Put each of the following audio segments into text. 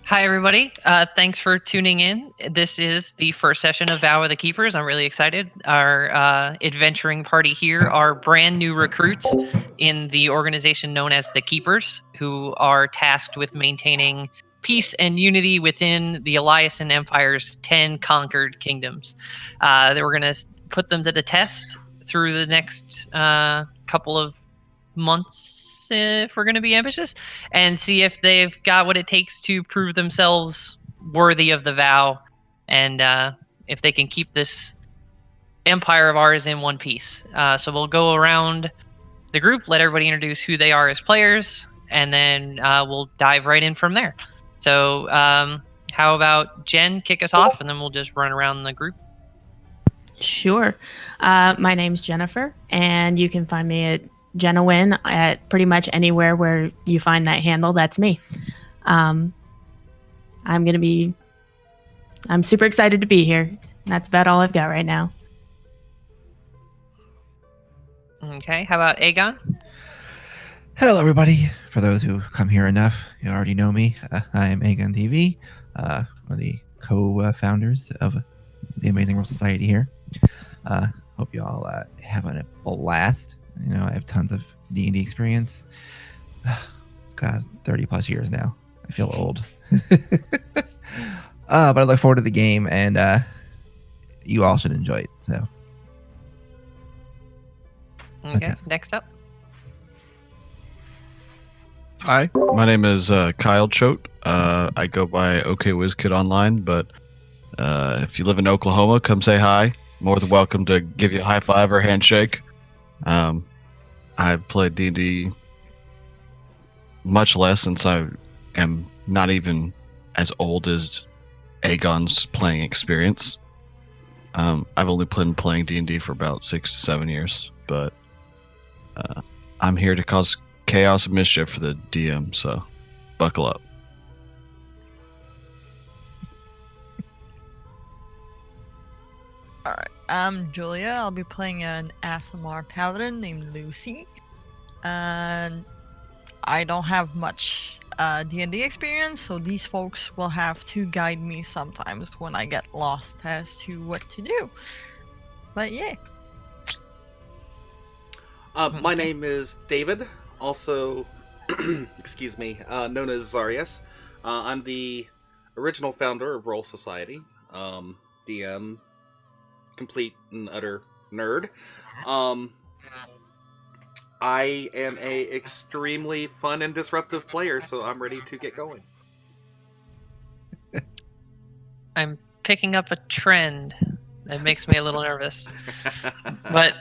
Hi, everybody. Thanks for tuning in. This is the first session of Vow of the Keepers. I'm really excited. Our adventuring party here are brand new recruits in the organization known as the Keepers, who are tasked with maintaining peace and unity within the Eliason Empire's 10 conquered kingdoms. We're going to put them to the test through the next couple of months, if we're going to be ambitious, and see if they've got what it takes to prove themselves worthy of the vow, and if they can keep this empire of ours in one piece. So we'll go around the group, let everybody introduce who they are as players, and then we'll dive right in from there. So how about Jen kick us off, and then we'll just run around the group. Sure. My name's Jennifer, and you can find me at Jenawin at pretty much anywhere where you find that handle. That's me. I'm super excited to be here. That's about all I've got right now. Okay, how about Aegon? Hello, everybody. For those who come here enough, you already know me. I am Aegon TV, one of the co-founders of the Amazing World Society here. Hope you all have a blast. I have tons of D&D experience. God, 30 plus years now. I feel old. But I look forward to the game, and you all should enjoy it. So, okay, next up. Hi, my name is Kyle Choate. I go by OKWizKid online, but if you live in Oklahoma, come say hi. More than welcome to give you a high five or handshake. I've played D&D much less, since I am not even as old as Aegon's playing experience. I've only been playing D&D for about 6 to 7 years, but I'm here to cause chaos and mischief for the DM, so buckle up. Alright, I'm Julia. I'll be playing an ASMR paladin named Lucy. And I don't have much D&D experience, so these folks will have to guide me sometimes when I get lost as to what to do. But yeah. My name is David, also, excuse me, known as Zarius. I'm the original founder of Roll Society, DM, complete and utter nerd. I am a extremely fun and disruptive player, so I'm ready to get going. I'm picking up a trend that makes me a little nervous. But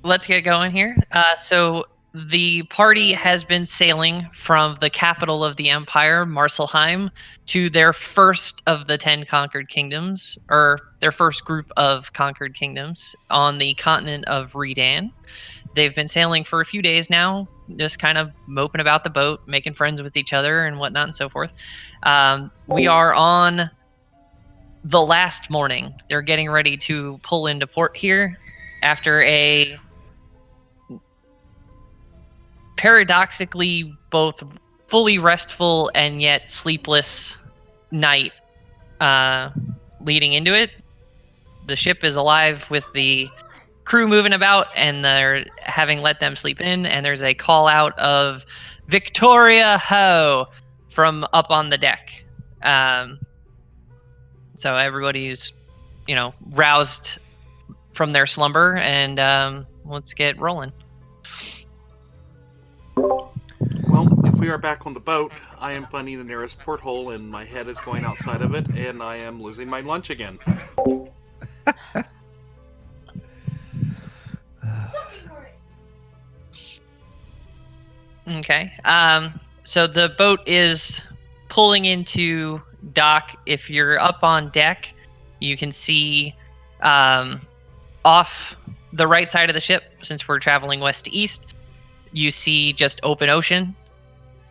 let's get going here. So the party has been sailing from the capital of the empire, Marselheim, to their first of the 10 conquered kingdoms, or their first group of conquered kingdoms on the continent of Reedan. They've been sailing for a few days now, just kind of moping about the boat, making friends with each other and whatnot and so forth. We are on the last morning. They're getting ready to pull into port here after a paradoxically both fully restful and yet sleepless night leading into it. The ship is alive with the crew moving about, and they're having let them sleep in, and there's a call out of Victoria Ho from up on the deck. So everybody's, roused from their slumber, and let's get rolling. Well, if we are back on the boat, I am finding the nearest porthole, and my head is going outside of it, and I am losing my lunch again. Okay. So the boat is pulling into dock. If you're up on deck, you can see off the right side of the ship, since we're traveling west to east, you see just open ocean.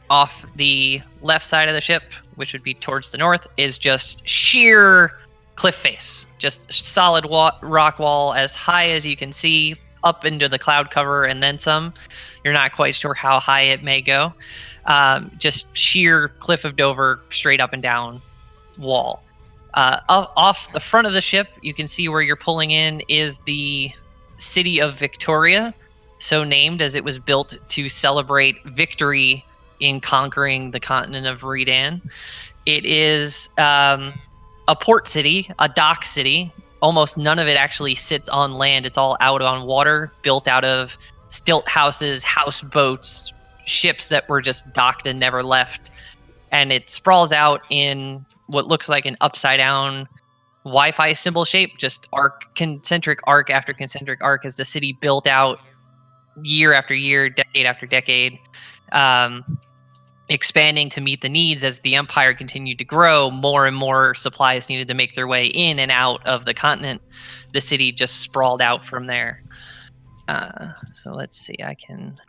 Off the left side of the ship, which would be towards the north, is just sheer cliff face. Just solid rock wall as high as you can see, up into the cloud cover and then some. You're not quite sure how high it may go. Just sheer Cliff of Dover, straight up and down wall. Off the front of the ship, you can see where you're pulling in is the city of Victoria, so named as it was built to celebrate victory in conquering the continent of Reedan. It is a port city, a dock city. Almost none of it actually sits on land. It's all out on water, built out of stilt houses, houseboats, ships that were just docked and never left. And it sprawls out in what looks like an upside down Wi-Fi symbol shape, just concentric arc after concentric arc as the city built out year after year, decade after decade, expanding to meet the needs. As the empire continued to grow, more and more supplies needed to make their way in and out of the continent. The city just sprawled out from there. So let's see, I can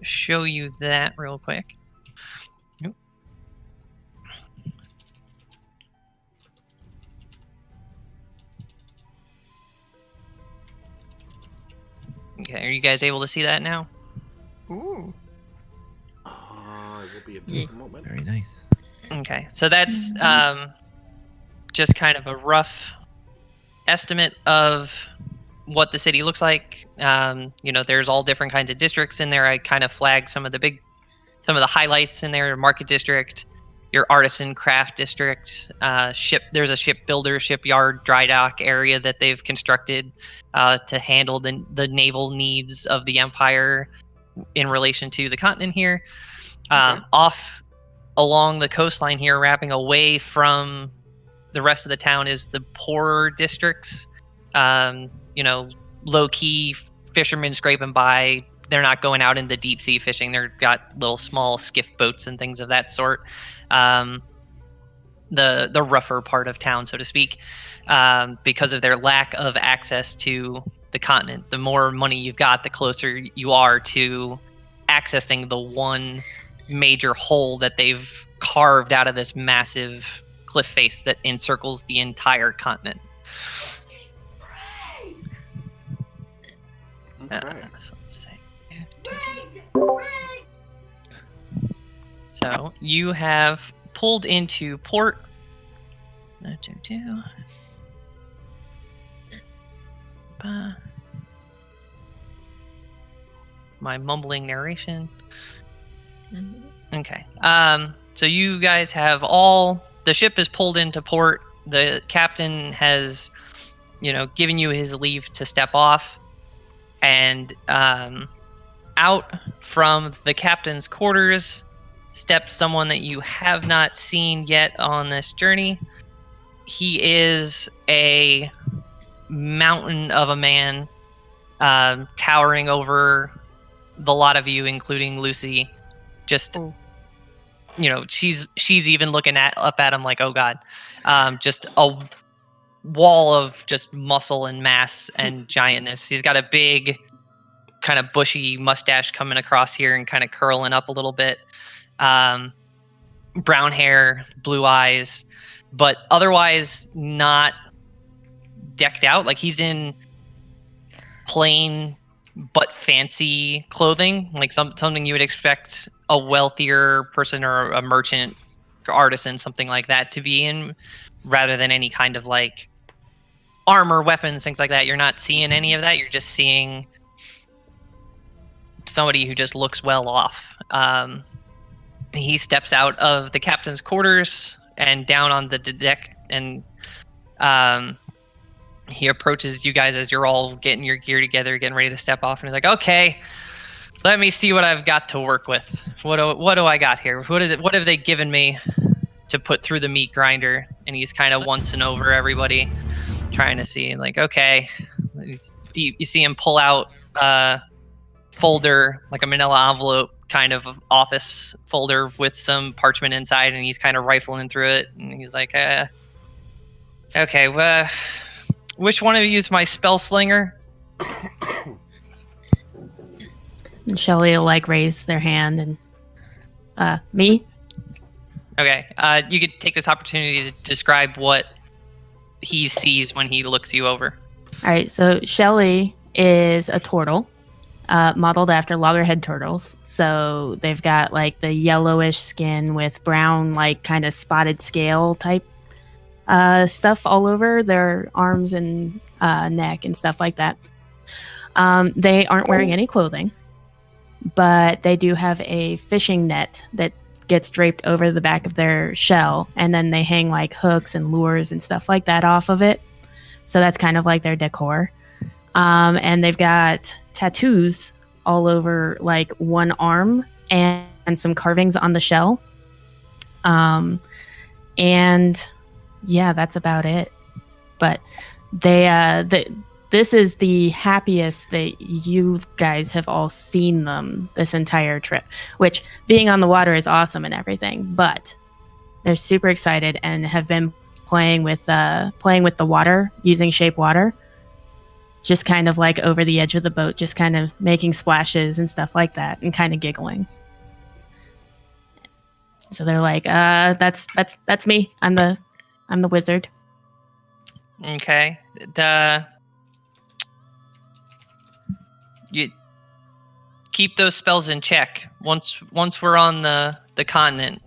show you that real quick. Okay, are you guys able to see that now? Ooh. It will be a just a moment. Very nice. Okay, so that's just kind of a rough estimate of what the city looks like. There's all different kinds of districts in there. I kind of flagged some of the highlights in there. Market district, your artisan craft district, there's a shipbuilder, shipyard, dry dock area that they've constructed to handle the naval needs of the empire in relation to the continent here. Okay. Off along the coastline here, wrapping away from the rest of the town, is the poorer districts. Low-key fishermen scraping by. They're not going out into deep sea fishing. They've got little small skiff boats and things of that sort. The rougher part of town, so to speak, because of their lack of access to the continent. The more money you've got, the closer you are to accessing the one major hole that they've carved out of this massive cliff face that encircles the entire continent. Okay. So let's see. So you have pulled into port. My mumbling narration. Mm-hmm. Okay. So you guys have the ship is pulled into port. The captain has, given you his leave to step off. And out from the captain's quarters steps someone that you have not seen yet on this journey. He is a mountain of a man, towering over the lot of you, including Lucy. Just, she's even looking up at him like, oh God. Just a wall of just muscle and mass and giantness. He's got a big kind of bushy mustache coming across here and kind of curling up a little bit. Brown hair, blue eyes, but otherwise not decked out. Like, he's in plain but fancy clothing, like something you would expect a wealthier person or a merchant, artisan, something like that to be in, rather than any kind of like armor, weapons, things like that. You're not seeing any of that. You're just seeing somebody who just looks well off. He steps out of the captain's quarters and down on the deck, and he approaches you guys as you're all getting your gear together, getting ready to step off, and he's like, okay, let me see what I've got to work with. What do I got here? What have they given me to put through the meat grinder? And he's kind of oncing over everybody, trying to see, like, okay. You see him pull out a folder, like a manila envelope kind of office folder with some parchment inside, and he's kind of rifling through it, and he's like, okay, well, which one of you is my spell slinger? And Shelly will raise their hand and me. Okay, you could take this opportunity to describe what he sees when he looks you over. All right, so Shelly is a turtle. modeled after loggerhead turtles. So they've got like the yellowish skin with brown, like kind of spotted scale type stuff all over their arms and neck and stuff like that. They aren't wearing any clothing, but they do have a fishing net that gets draped over the back of their shell, and then they hang like hooks and lures and stuff like that off of it. So that's kind of like their decor. And they've got tattoos all over like one arm and some carvings on the shell. And yeah, that's about it. But this is the happiest that you guys have all seen them this entire trip, which being on the water is awesome and everything, but they're super excited and have been playing with the water, using shape water, just kind of like over the edge of the boat, just kind of making splashes and stuff like that and kind of giggling. So they're like, that's me. I'm the wizard. Okay. You keep those spells in check. Once we're on the continent,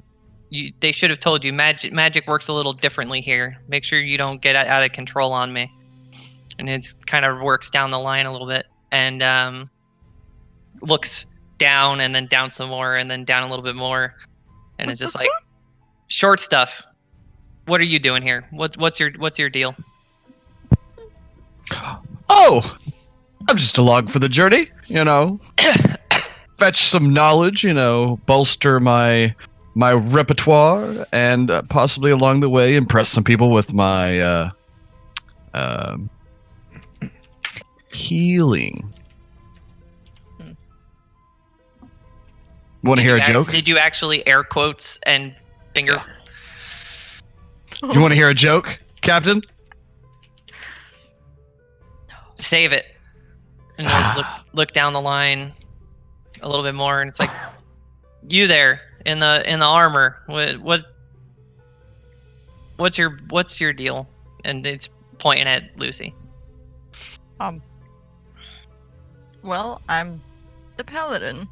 they should have told you magic works a little differently here. Make sure you don't get out of control on me. And it kind of works down the line a little bit and looks down and then down some more and then down a little bit more, and it's just like short stuff. What are you doing here? What's your deal? Oh, I'm just along for the journey, fetch some knowledge, bolster my repertoire, and possibly along the way impress some people with my healing. Want to hear a joke? Did you actually air quotes and finger? You want to hear a joke, Captain? Save it. And like look down the line a little bit more, and it's like, you there in the armor. What's your deal? And it's pointing at Lucy. Well, I'm the paladin.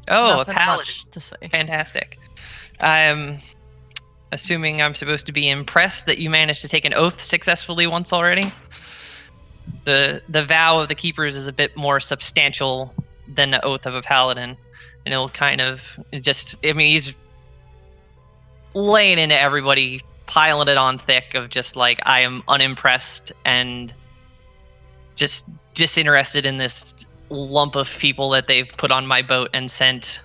Oh, Nothing a paladin. much to say. Fantastic. I'm assuming I'm supposed to be impressed that you managed to take an oath successfully once already. The vow of the keepers is a bit more substantial than the oath of a paladin, and it'll kind of he's laying into everybody, piling it on thick of just like, I am unimpressed and just disinterested in this lump of people that they've put on my boat and sent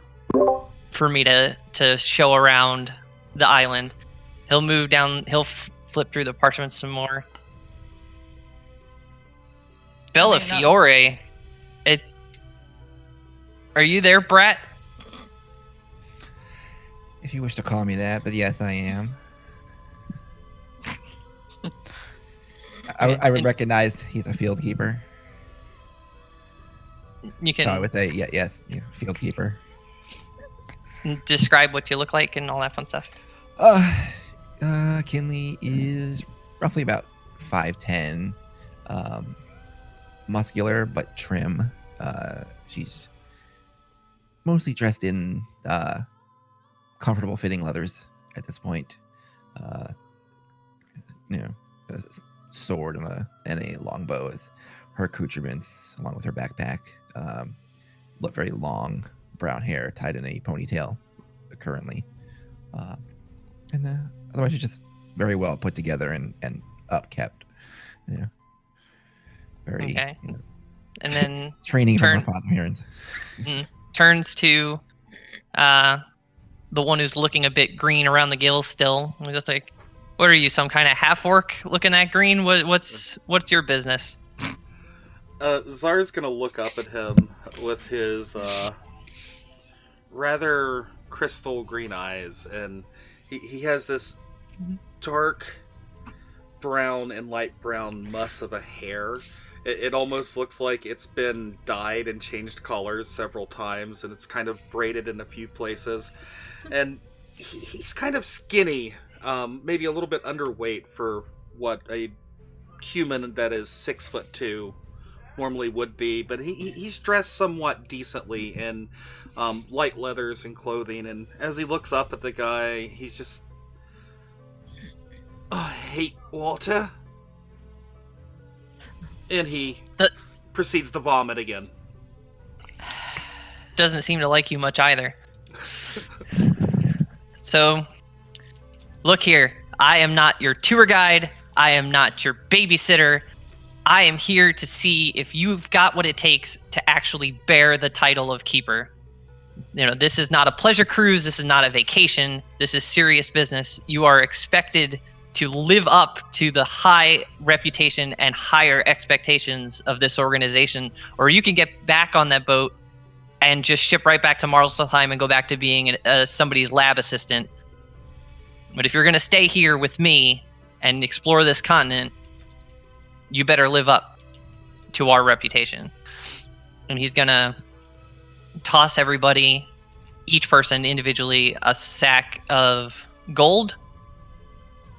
for me to show around the island. He'll move down, he'll flip through the parchments some more. Bellafiore, are you there, Brat? If you wish to call me that, but yes, I am. I would recognize he's a field keeper. You can So I would say, yes, field keeper. describe what you look like and all that fun stuff. Kinley is roughly about 5'10", muscular but trim. She's mostly dressed in comfortable fitting leathers at this point. A sword and a longbow is her accoutrements, along with her backpack. Look very long, brown hair tied in a ponytail currently. And otherwise she's just very well put together and upkept. Very okay. And then training from her father parents. Turns to the one who's looking a bit green around the gills still. I'm just like, what are you, some kind of half orc looking that green? What's your business? Zar's gonna look up at him with his rather crystal green eyes, and he has this dark brown and light brown muss of a hair. It almost looks like it's been dyed and changed colors several times, and it's kind of braided in a few places. And he's kind of skinny, maybe a little bit underweight for what a human that is 6'2" normally would be, but he's dressed somewhat decently in light leathers and clothing, and as he looks up at the guy, he's just... I hate water. And he proceeds to vomit again. Doesn't seem to like you much either. So, look here. I am not your tour guide. I am not your babysitter. I am here to see if you've got what it takes to actually bear the title of keeper. You know, this is not a pleasure cruise. This is not a vacation. This is serious business. You are expected to live up to the high reputation and higher expectations of this organization, or you can get back on that boat and just ship right back to Marselheim and go back to being somebody's lab assistant. But if you're going to stay here with me and explore this continent, you better live up to our reputation. And he's going to toss everybody, each person individually, a sack of gold.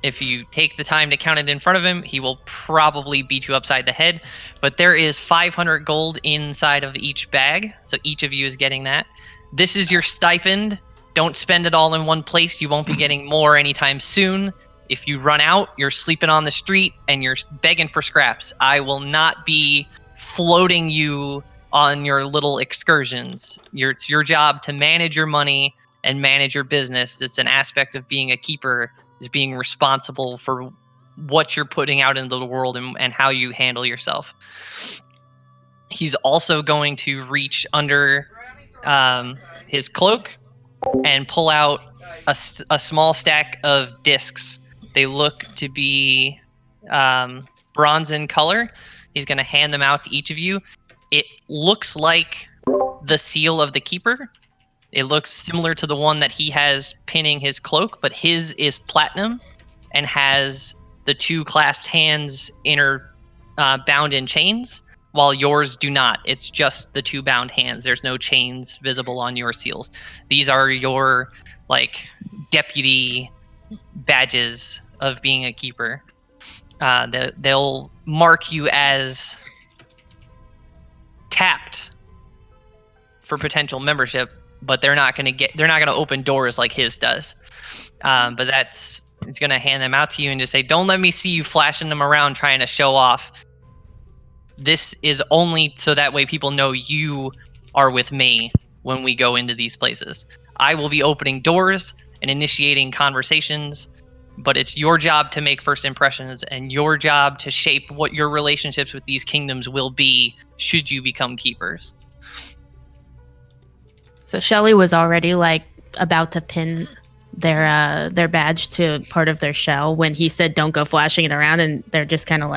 If you take the time to count it in front of him, he will probably beat you upside the head. But there is 500 gold inside of each bag, so each of you is getting that. This is your stipend. Don't spend it all in one place. You won't be getting more anytime soon. If you run out, you're sleeping on the street and you're begging for scraps. I will not be floating you on your little excursions. It's your job to manage your money and manage your business. It's an aspect of being a keeper, is being responsible for what you're putting out into the world and how you handle yourself. He's also going to reach under his cloak and pull out a small stack of discs. They look to be bronze in color. He's going to hand them out to each of you. It looks like the seal of the keeper. It looks similar to the one that he has pinning his cloak, but his is platinum and has the two clasped hands bound in chains, while yours do not. It's just the two bound hands. There's no chains visible on your seals. These are your deputy badges of being a keeper. They'll mark you as tapped for potential membership, but they're not going to open doors like his does. But it's going to hand them out to you and just say, don't let me see you flashing them around trying to show off. This is only so that way people know you are with me when we go into these places. I will be opening doors and initiating conversations, but it's your job to make first impressions and your job to shape what your relationships with these kingdoms will be should you become keepers. So Shelly was already about to pin their badge to part of their shell when he said don't go flashing it around, and they're just kind of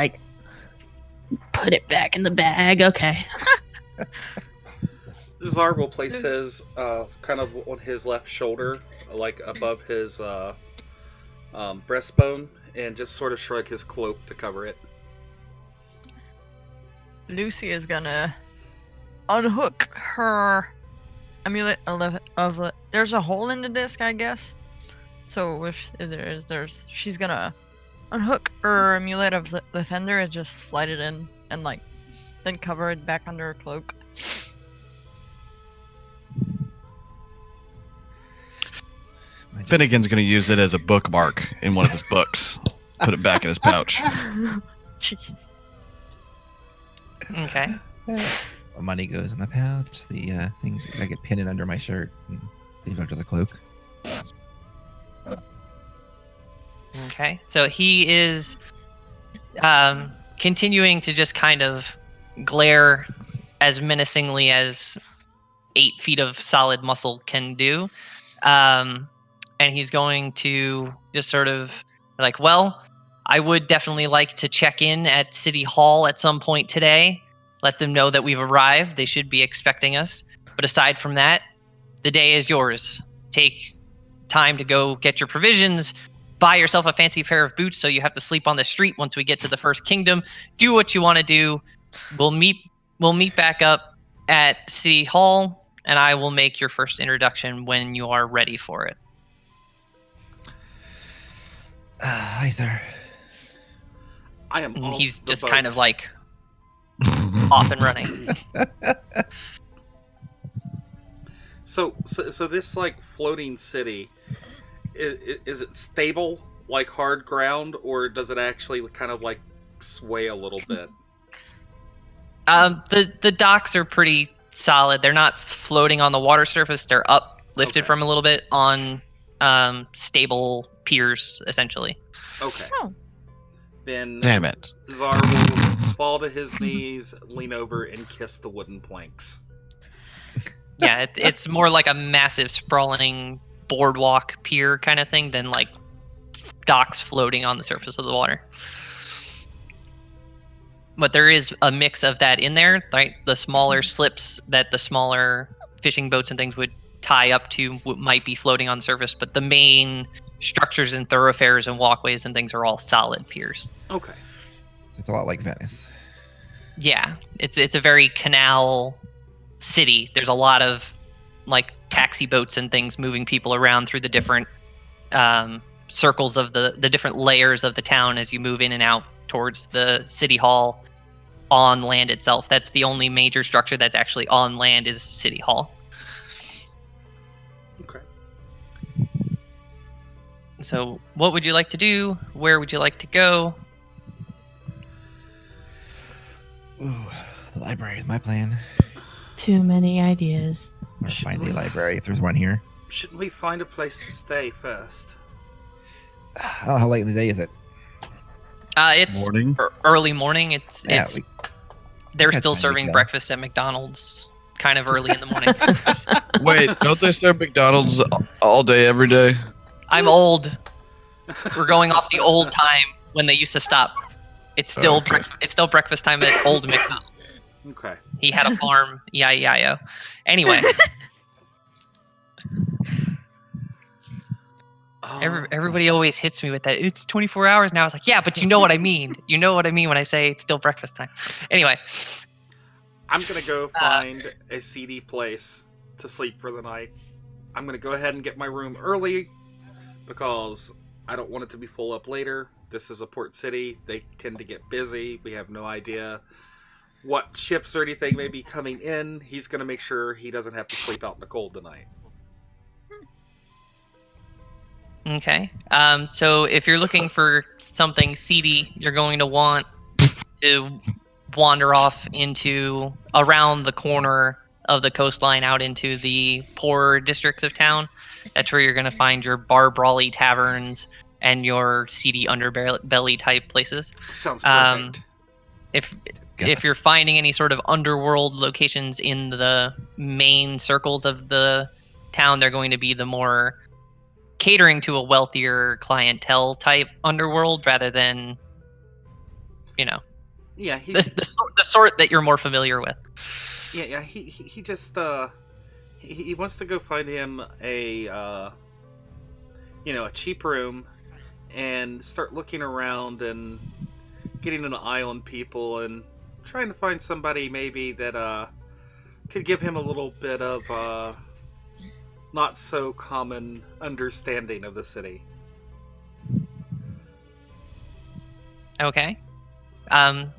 put it back in the bag. Okay. Czar will place his kind of on his left shoulder, above his breastbone, and just sort of shrug his cloak to cover it. Lucy is gonna unhook her amulet of there's a hole in the disc, I guess. So if there's she's gonna unhook her amulet of the Fender and just slide it in and then cover it back under her cloak. Finnegan's gonna use it as a bookmark in one of his books. Put it back in his pouch. Jeez. Okay. Money goes in the pouch. The things I get pinned under my shirt and leave under the cloak. Okay. So he is continuing to just kind of glare as menacingly as 8 feet of solid muscle can do. And he's going to just sort of well, I would definitely like to check in at City Hall at some point today. Let them know that we've arrived. They should be expecting us. But aside from that, the day is yours. Take time to go get your provisions, buy yourself a fancy pair of boots so you have to sleep on the street once we get to the First Kingdom. Do what you want to do. We'll meet back up at City Hall, and I will make your first introduction when you are ready for it. Hi, sir. I am. And he's off the just boat. kind of off and running. So this like floating city, is it stable like hard ground, or does it actually kind of like sway a little bit? The docks are pretty solid. They're not floating on the water surface. They're uplifted Okay. from a little bit on stable piers, essentially. Okay. Oh. Then Damn it. Czar will fall to his knees, lean over, and kiss the wooden planks. Yeah, it's more like a massive sprawling boardwalk pier kind of thing than like docks floating on the surface of the water. But there is a mix of that in there, right? The smaller slips that the smaller fishing boats and things would tie up to might be floating on the surface, but the main structures and thoroughfares and walkways and things are all solid piers. Okay. So it's a lot like Venice. Yeah, it's a very canal city. There's a lot of like taxi boats and things moving people around through the different circles of the different layers of the town as you move in and out towards the city hall on land itself. That's the only major structure that's actually on land is City Hall. Okay. So what would you like to do? Where would you like to go? Ooh, the library is my plan. Too many ideas. Or find a library if there's one here. Shouldn't we find a place to stay first? I don't know how late in the day is it. It's Morning? early morning. It's Yeah, they're got still time to serving go. breakfast at McDonald's kind of early in the morning. Wait, don't they serve McDonald's all day, every day? I'm old. We're going off the old time when they used to stop. It's still Okay. it's still breakfast time at Old McDonald. Okay. He had a farm. E-I-E-I-O. Anyway, everybody always hits me with that. It's 24 hours now. I was like, yeah, but you know what I mean. You know what I mean when I say it's still breakfast time. Anyway, I'm gonna go find a seedy place to sleep for the night. I'm gonna go ahead and get my room early because I don't want it to be full up later. This is a port city. They tend to get busy. We have no idea what ships or anything may be coming in. He's gonna make sure he doesn't have to sleep out in the cold tonight. okay. So if you're looking for something seedy, you're going to want to wander off into around the corner of the coastline out into the poorer districts of town. That's where you're going to find your bar brawly taverns and your seedy underbelly type places. Sounds perfect. If you're finding any sort of underworld locations in the main circles of the town, they're going to be the more catering to a wealthier clientele type underworld rather than, you know, Yeah, he the sort that you're more familiar with. yeah, he just he wants to go find him a a cheap room and start looking around and getting an eye on people and trying to find somebody maybe that could give him a little bit of not so common understanding of the city. Okay.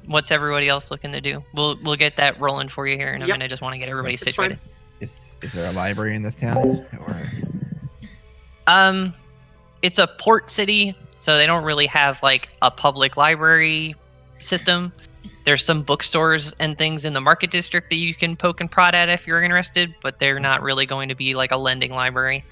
What's everybody else looking to do? We'll get that rolling for you here in a Yep. minute. I just want to get everybody It's situated. fine. Is there a library in this town? Or It's a port city, so they don't really have like a public library system. There's some bookstores and things in the market district that you can poke and prod at if you're interested, but they're not really going to be like a lending library.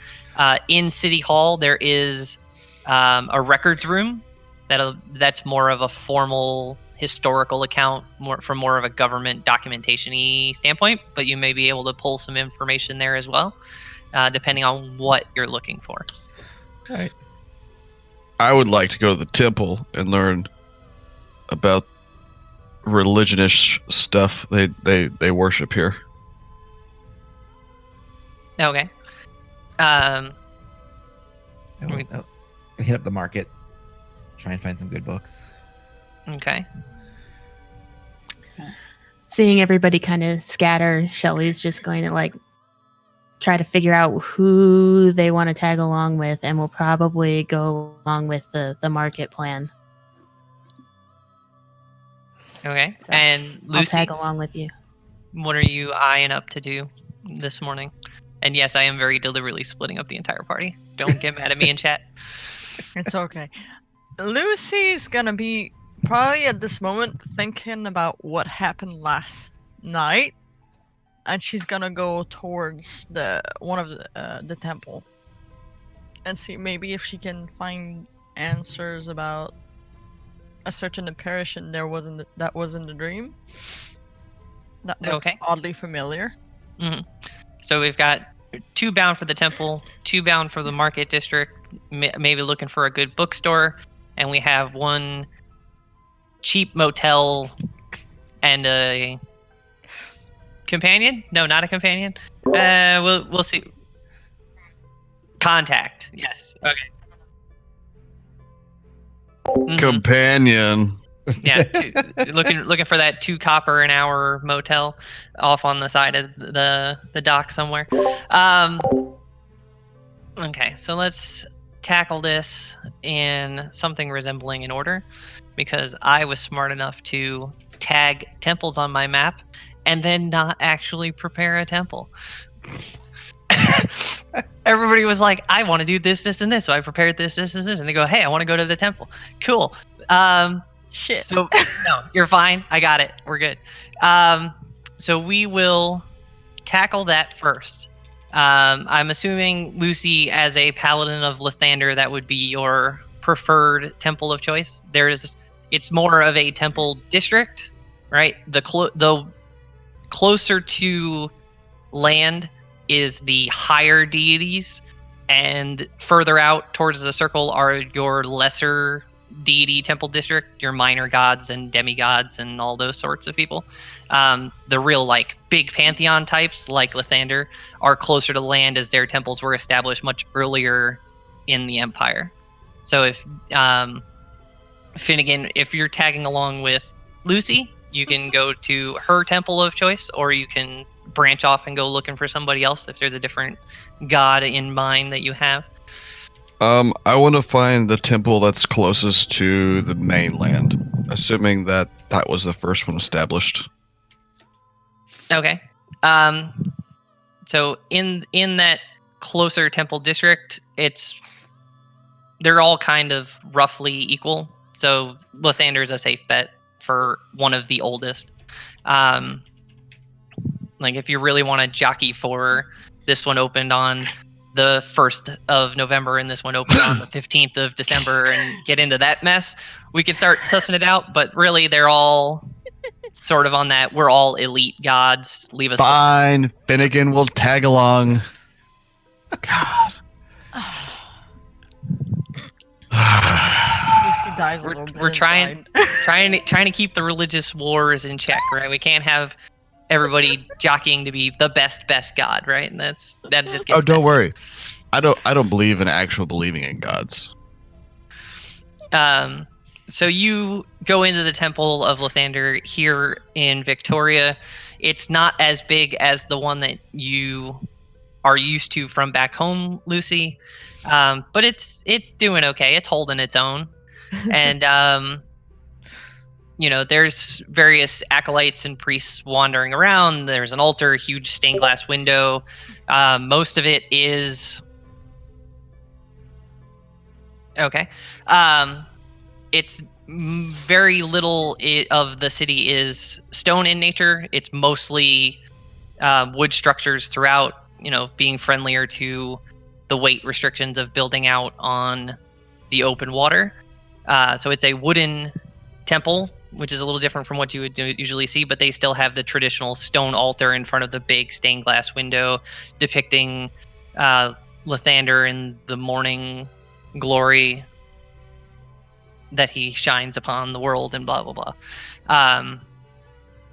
In City Hall, there is a records room that's more of a formal historical account, from more of a government documentation-y standpoint, but you may be able to pull some information there as well, depending on what you're looking for. all right. I would like to go to the temple and learn about religionish stuff they worship here. Okay. I will hit up the market. Try and find some good books. Okay. Seeing everybody kind of scatter, Shelly's just going to like try to figure out who they want to tag along with, and we'll probably go along with the market plan. Okay. So, And I'll Lucy, tag along with you. what are you eyeing up to do this morning? And yes, I am very deliberately splitting up the entire party. Don't get mad at me in chat. It's okay. Lucy's gonna be probably at this moment thinking about what happened last night, and she's gonna go towards one of the temple and see maybe if she can find answers about a certain apparition that was in the dream that looked Okay. oddly familiar. So we've got 2 bound for the temple, 2 bound for the market district, maybe looking for a good bookstore, and we have 1 cheap motel and a companion. No, not a companion. We'll see. Contact. Yes. Okay. Mhm. Companion. Yeah, looking for that 2 copper an hour motel off on the side of the dock somewhere. Okay, so let's tackle this in something resembling an order, because I was smart enough to tag temples on my map and then not actually prepare a temple. Everybody was like, I want to do this, this, and this. So I prepared this, this, and this. And they go, hey, I want to go to the temple. Cool. Shit. So, no, you're fine. I got it. We're good. So we will tackle that first. I'm assuming, Lucy, as a paladin of Lathander, that would be your preferred temple of choice. It's more of a temple district, right? The closer to land is the higher deities, and further out towards the circle are your lesser deity temple district, your minor gods and demigods and all those sorts of people. The real like big pantheon types like Lathander are closer to land, as their temples were established much earlier in the empire. So if Finnegan, if you're tagging along with Lucy, you can go to her temple of choice, or you can branch off and go looking for somebody else if there's a different god in mind that you have. I want to find the temple that's closest to the mainland, assuming that was the first one established. Okay. So in that closer temple district, they're all kind of roughly equal. So Lathander is a safe bet for one of the oldest. Like if you really want to jockey for this one opened on the 1st of November and this one opened on the 15th of December and get into that mess, we could start sussing it out. But really, they're all sort of on that. We're all elite gods. Leave us. Fine. Finnegan will tag along. God. Lucy dies a little bit. We're trying to keep the religious wars in check, right? We can't have everybody jockeying to be the best god, right? And that just gets don't messy. worry. I don't believe in actual believing in gods. So you go into the Temple of Lathander here in Victoria. It's not as big as the one that you are used to from back home, Lucy, but it's doing okay. It's holding its own, and there's various acolytes and priests wandering around. There's an altar, a huge stained glass window. Most of it is okay. It's very little of the city is stone in nature. It's mostly wood structures throughout, being friendlier to the weight restrictions of building out on the open water. So it's a wooden temple, which is a little different from what you would usually see, but they still have the traditional stone altar in front of the big stained glass window depicting Lathander in the morning glory that he shines upon the world and blah, blah, blah.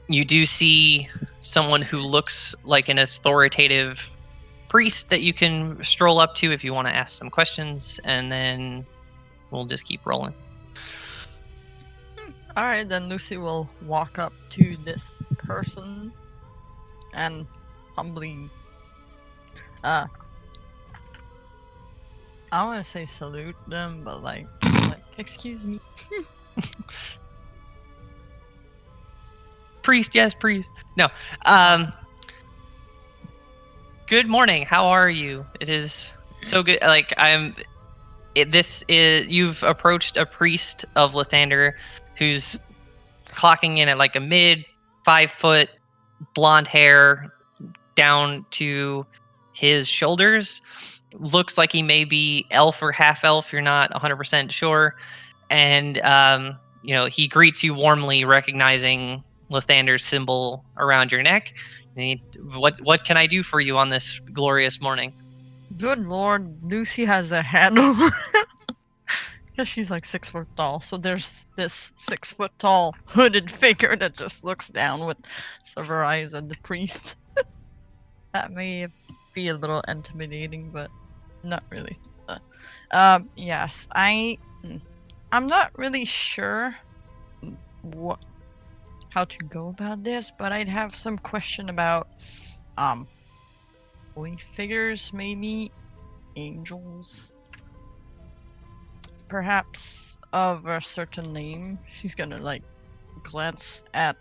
You do see someone who looks like an authoritative priest that you can stroll up to if you want to ask some questions, and then we'll just keep rolling. Alright, then Lucy will walk up to this person and humbly I want to say salute them, but like excuse me. Priest, yes, priest. No. Um, good morning. How are you? It is so good. Like this is you've approached a priest of Lathander who's clocking in at like a mid 5 foot, blonde hair down to his shoulders. Looks like he may be elf or half elf. You're not 100% sure. And he greets you warmly, recognizing Lathander's symbol around your neck. What can I do for you on this glorious morning? Good lord, Lucy has a handle. Because she's like 6 foot tall, so there's this 6 foot tall hooded figure that just looks down with silver eyes at the priest. That may be a little intimidating, but not really. Yes, I'm not really sure how to go about this, but I'd have some question about holy figures, maybe angels, perhaps of a certain name. She's gonna like glance at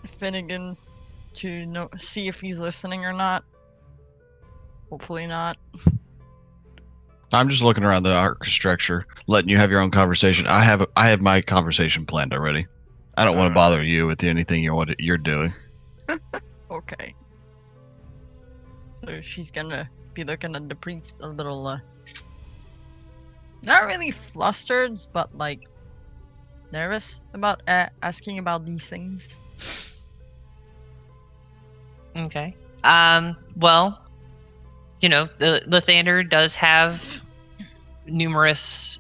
Finnegan to see if he's listening or not. Hopefully not. I'm just looking around the architecture, letting you have your own conversation. I have my conversation planned already. I don't want to bother you with anything you're doing. Okay. So she's gonna be looking at the priest a little, not really flustered, but like nervous about asking about these things. Okay. Well, the Lathander does have numerous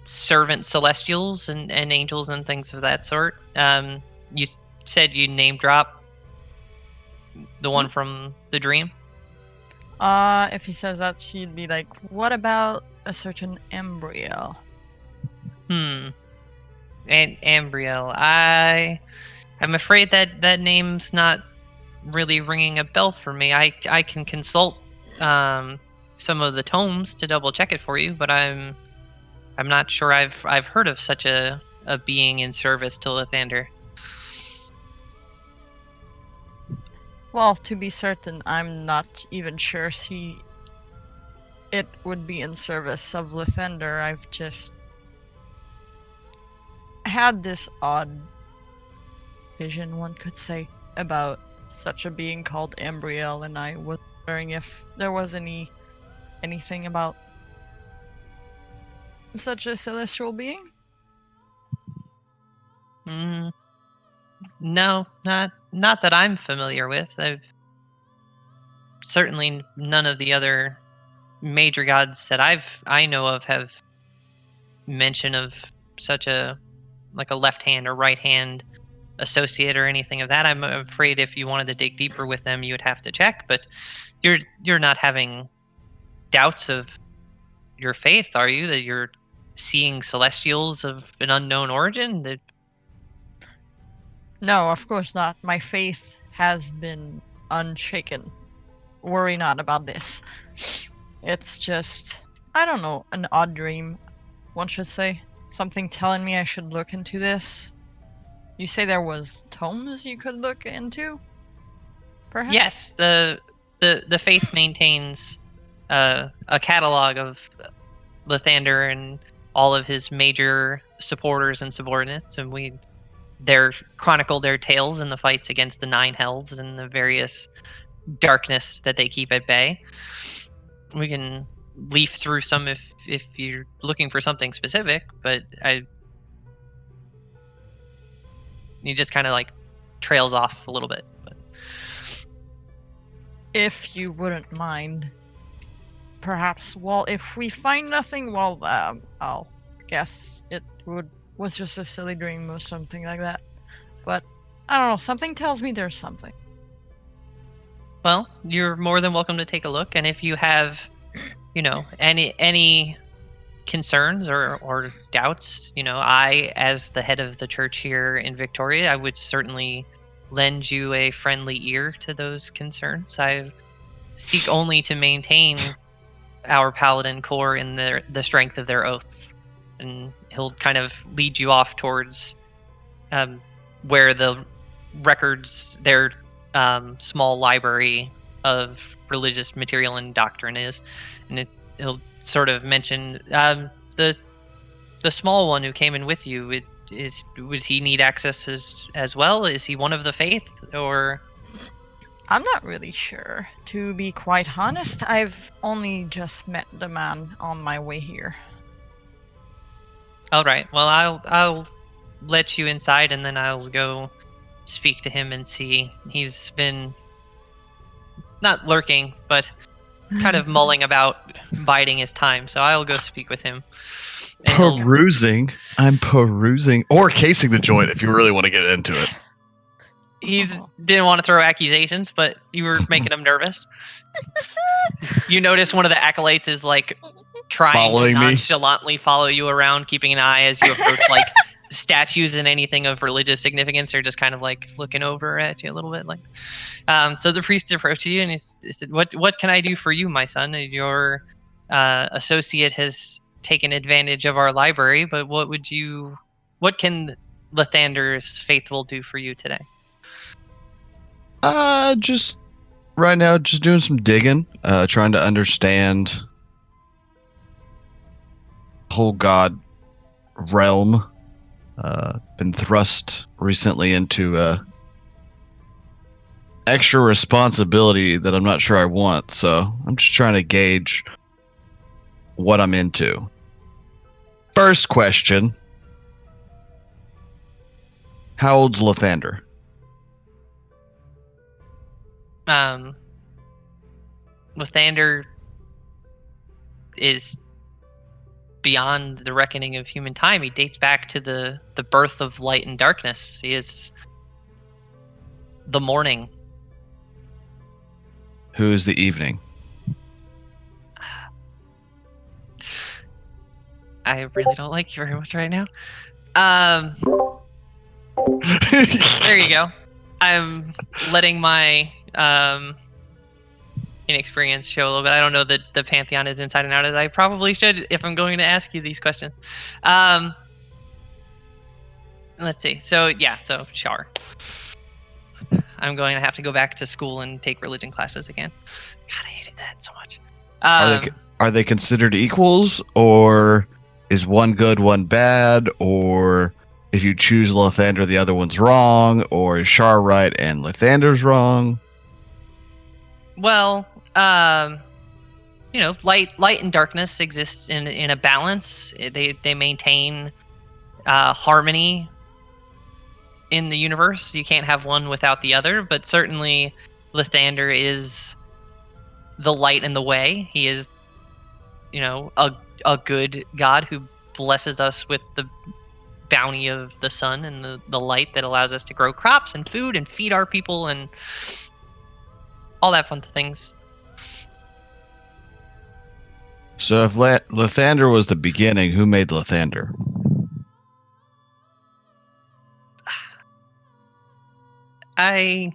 servant celestials and angels and things of that sort. You said you name drop the one from the dream. If he says that, she'd be like, "What about a certain Embriel?" And Ambriel. I'm afraid that name's not really ringing a bell for me. I can consult some of the tomes to double check it for you, but I'm not sure I've heard of such a being in service to Lathander. Well, to be certain, I'm not even sure it would be in service of Lathander. I've just had this odd vision, one could say, about such a being called Embriel, and I was wondering if there was anything about such a celestial being. No, not that I'm familiar with. Certainly none of the other major gods that I know of have mention of such a left hand or right hand associate or anything of that. I'm afraid if you wanted to dig deeper with them, you would have to check. But you're not having doubts of your faith, are you? That you're seeing celestials of an unknown origin? That No, of course not. My faith has been unshaken. Worry not about this. It's just, I don't know, an odd dream, one should say. Something telling me I should look into this. You say there was tomes you could look into? Perhaps? yes, the faith maintains a catalog of Lathander and all of his major supporters and subordinates, and they chronicle their tales in the fights against the Nine Hells and the various darkness that they keep at bay. We can leaf through some if you're looking for something specific, but he just kind of like trails off a little bit. But If you wouldn't mind, perhaps, well, if we find nothing, well, I'll guess it was just a silly dream or something like that. But I don't know, something tells me there's something. well, you're more than welcome to take a look, and if you have, any concerns or doubts, I, as the head of the church here in Victoria, I would certainly lend you a friendly ear to those concerns. I seek only to maintain our paladin corps in the strength of their oaths. and he'll kind of lead you off towards where the records, their small library of religious material and doctrine is, and he'll sort of mention the small one who came in with you. Would he need access as well? Is he one of the faith, or? I'm not really sure. To be quite honest, I've only just met the man on my way here. All right. Well, I'll let you inside, and then I'll go speak to him and see. He's been not lurking, but kind of mulling about, biding his time. So I'll go speak with him. And Perusing. I'm perusing. Or casing the joint if you really want to get into it. He's didn't want to throw accusations, but you were making him nervous. You notice one of the acolytes is like trying Following to me. nonchalantly follow you around, keeping an eye as you approach like statues and anything of religious significance. They're just kind of like looking over at you a little bit, like. So the priest approached you and he said, "What can I do for you, my son? Your associate has taken advantage of our library, but what can Lathander's faithful do for you today?" Just right now, just doing some digging, trying to understand whole god realm. Been thrust recently into extra responsibility that I'm not sure I want, so I'm just trying to gauge what I'm into. First question: how old's Lathander? Lathander is beyond the reckoning of human time. He dates back to the birth of light and darkness. He is the morning. Who is the evening? I really don't like you very much right now. There you go. I'm letting my inexperience show a little bit. I don't know that the Pantheon is inside and out as I probably should if I'm going to ask you these questions. Let's see. So Shar. I'm going to have to go back to school and take religion classes again. God, I hated that so much. Are they considered equals, or is one good, one bad, or if you choose Lathander, the other one's wrong, or is Shar right and Lathander's wrong? Well, light and darkness exists in a balance. They maintain harmony in the universe. You can't have one without the other, but certainly Lathander is the light and the way. He is, a good god who blesses us with the bounty of the sun and the light that allows us to grow crops and food and feed our people and all that fun things. So if Lathander was the beginning, who made Lathander? Okay.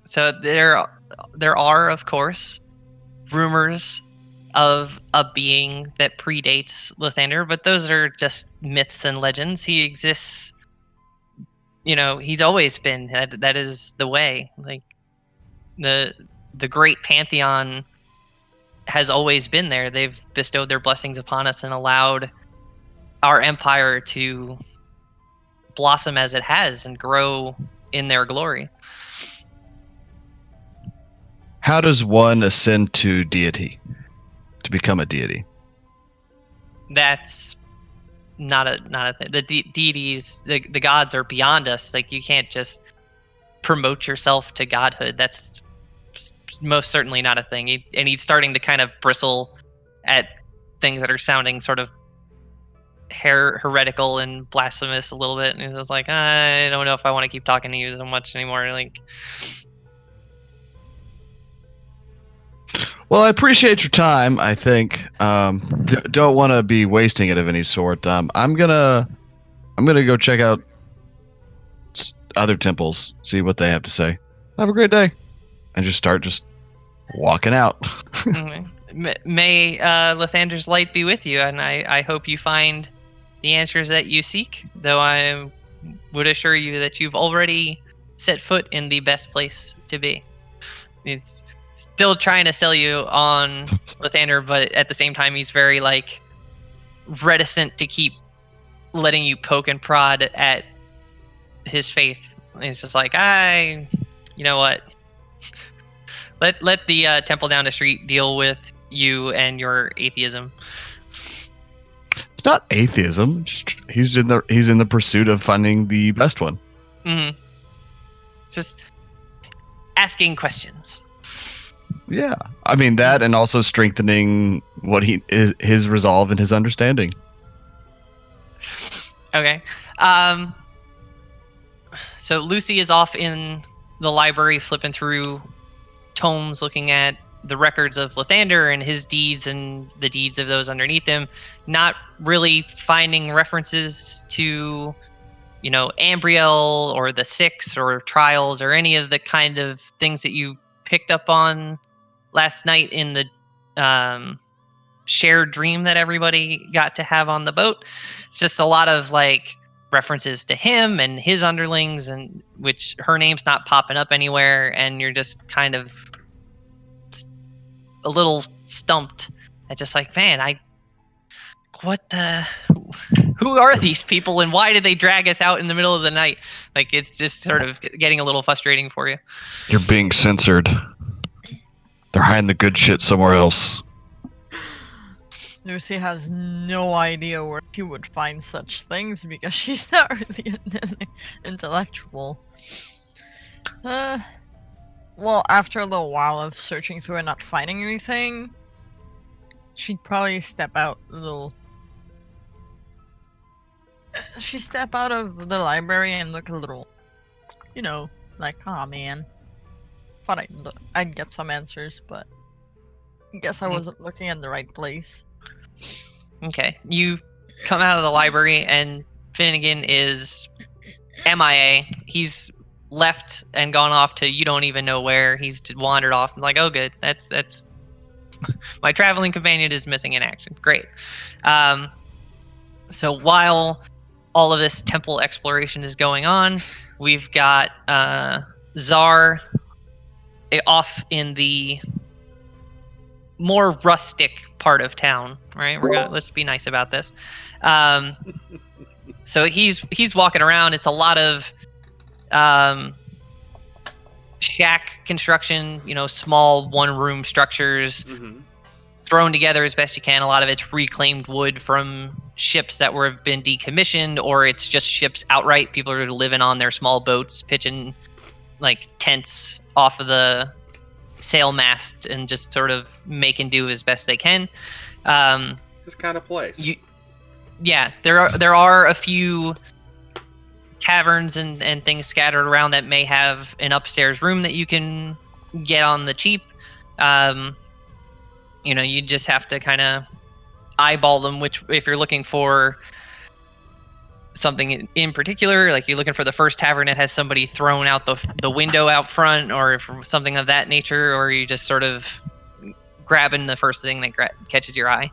So there are, of course, rumors of a being that predates Lathander, but those are just myths and legends. He exists, he's always been. That is the way. Like the great Pantheon has always been there. They've bestowed their blessings upon us and allowed our empire to blossom as it has and grow in their glory. How does one ascend to deity, to become a deity? That's not a thing. The deities, the gods are beyond us. Like, you can't just promote yourself to godhood. That's most certainly not a thing. He's starting to kind of bristle at things that are sounding sort of heretical and blasphemous a little bit. And he's just like, I don't know if I want to keep talking to you so much anymore. Like, well, I appreciate your time. I think don't want to be wasting it of any sort. I'm gonna go check out other temples, see what they have to say. Have a great day, and just start walking out. Mhm. May Lathander's light be with you, and I hope you find the answers that you seek, though I would assure you that you've already set foot in the best place to be. He's still trying to sell you on Lathander, but at the same time, he's very, like, reticent to keep letting you poke and prod at his faith. He's just like, you know what? Let the temple down the street deal with you and your atheism. It's not atheism. He's in the pursuit of finding the best one. Mm-hmm. Just asking questions. Yeah, I mean that, and also strengthening what his resolve and his understanding. Okay. So Lucy is off in the library flipping through tomes, looking at the records of Lathander and his deeds and the deeds of those underneath him, not really finding references to, Ambriel or the Six or trials or any of the kind of things that you picked up on last night in the shared dream that everybody got to have on the boat. It's just a lot of like references to him and his underlings, and which her name's not popping up anywhere, and you're just kind of a little stumped. It's just like, man, who are these people, and why did they drag us out in the middle of the night? Like, it's just sort of getting a little frustrating for you. You're being censored. They're hiding the good shit somewhere else. Lucy has no idea where she would find such things because she's not really an intellectual. Well, after a little while of searching through and not finding anything, she'd probably step out of the library and look a little, like, oh man, thought I'd get some answers, but I guess I wasn't looking in the right place. Okay, you come out of the library and Finnegan is MIA. He's left and gone off to you don't even know where. He's wandered off. I'm like, oh good, that's my traveling companion is missing in action. Great. So while all of this temple exploration is going on, we've got Czar off in the more rustic part of town, right? Let's be nice about this. So he's walking around. It's a lot of shack construction, small one-room structures thrown together as best you can. A lot of it's reclaimed wood from ships that have been decommissioned, or it's just ships outright. People are living on their small boats, pitching like tents off of the sail mast and just sort of making do as best they can. This kind of place. There are a few taverns and things scattered around that may have an upstairs room that you can get on the cheap. You just have to kind of eyeball them, which if you're looking for something in particular, like you're looking for the first tavern that has somebody thrown out the window out front, or something of that nature, or you just sort of grabbing the first thing that catches your eye.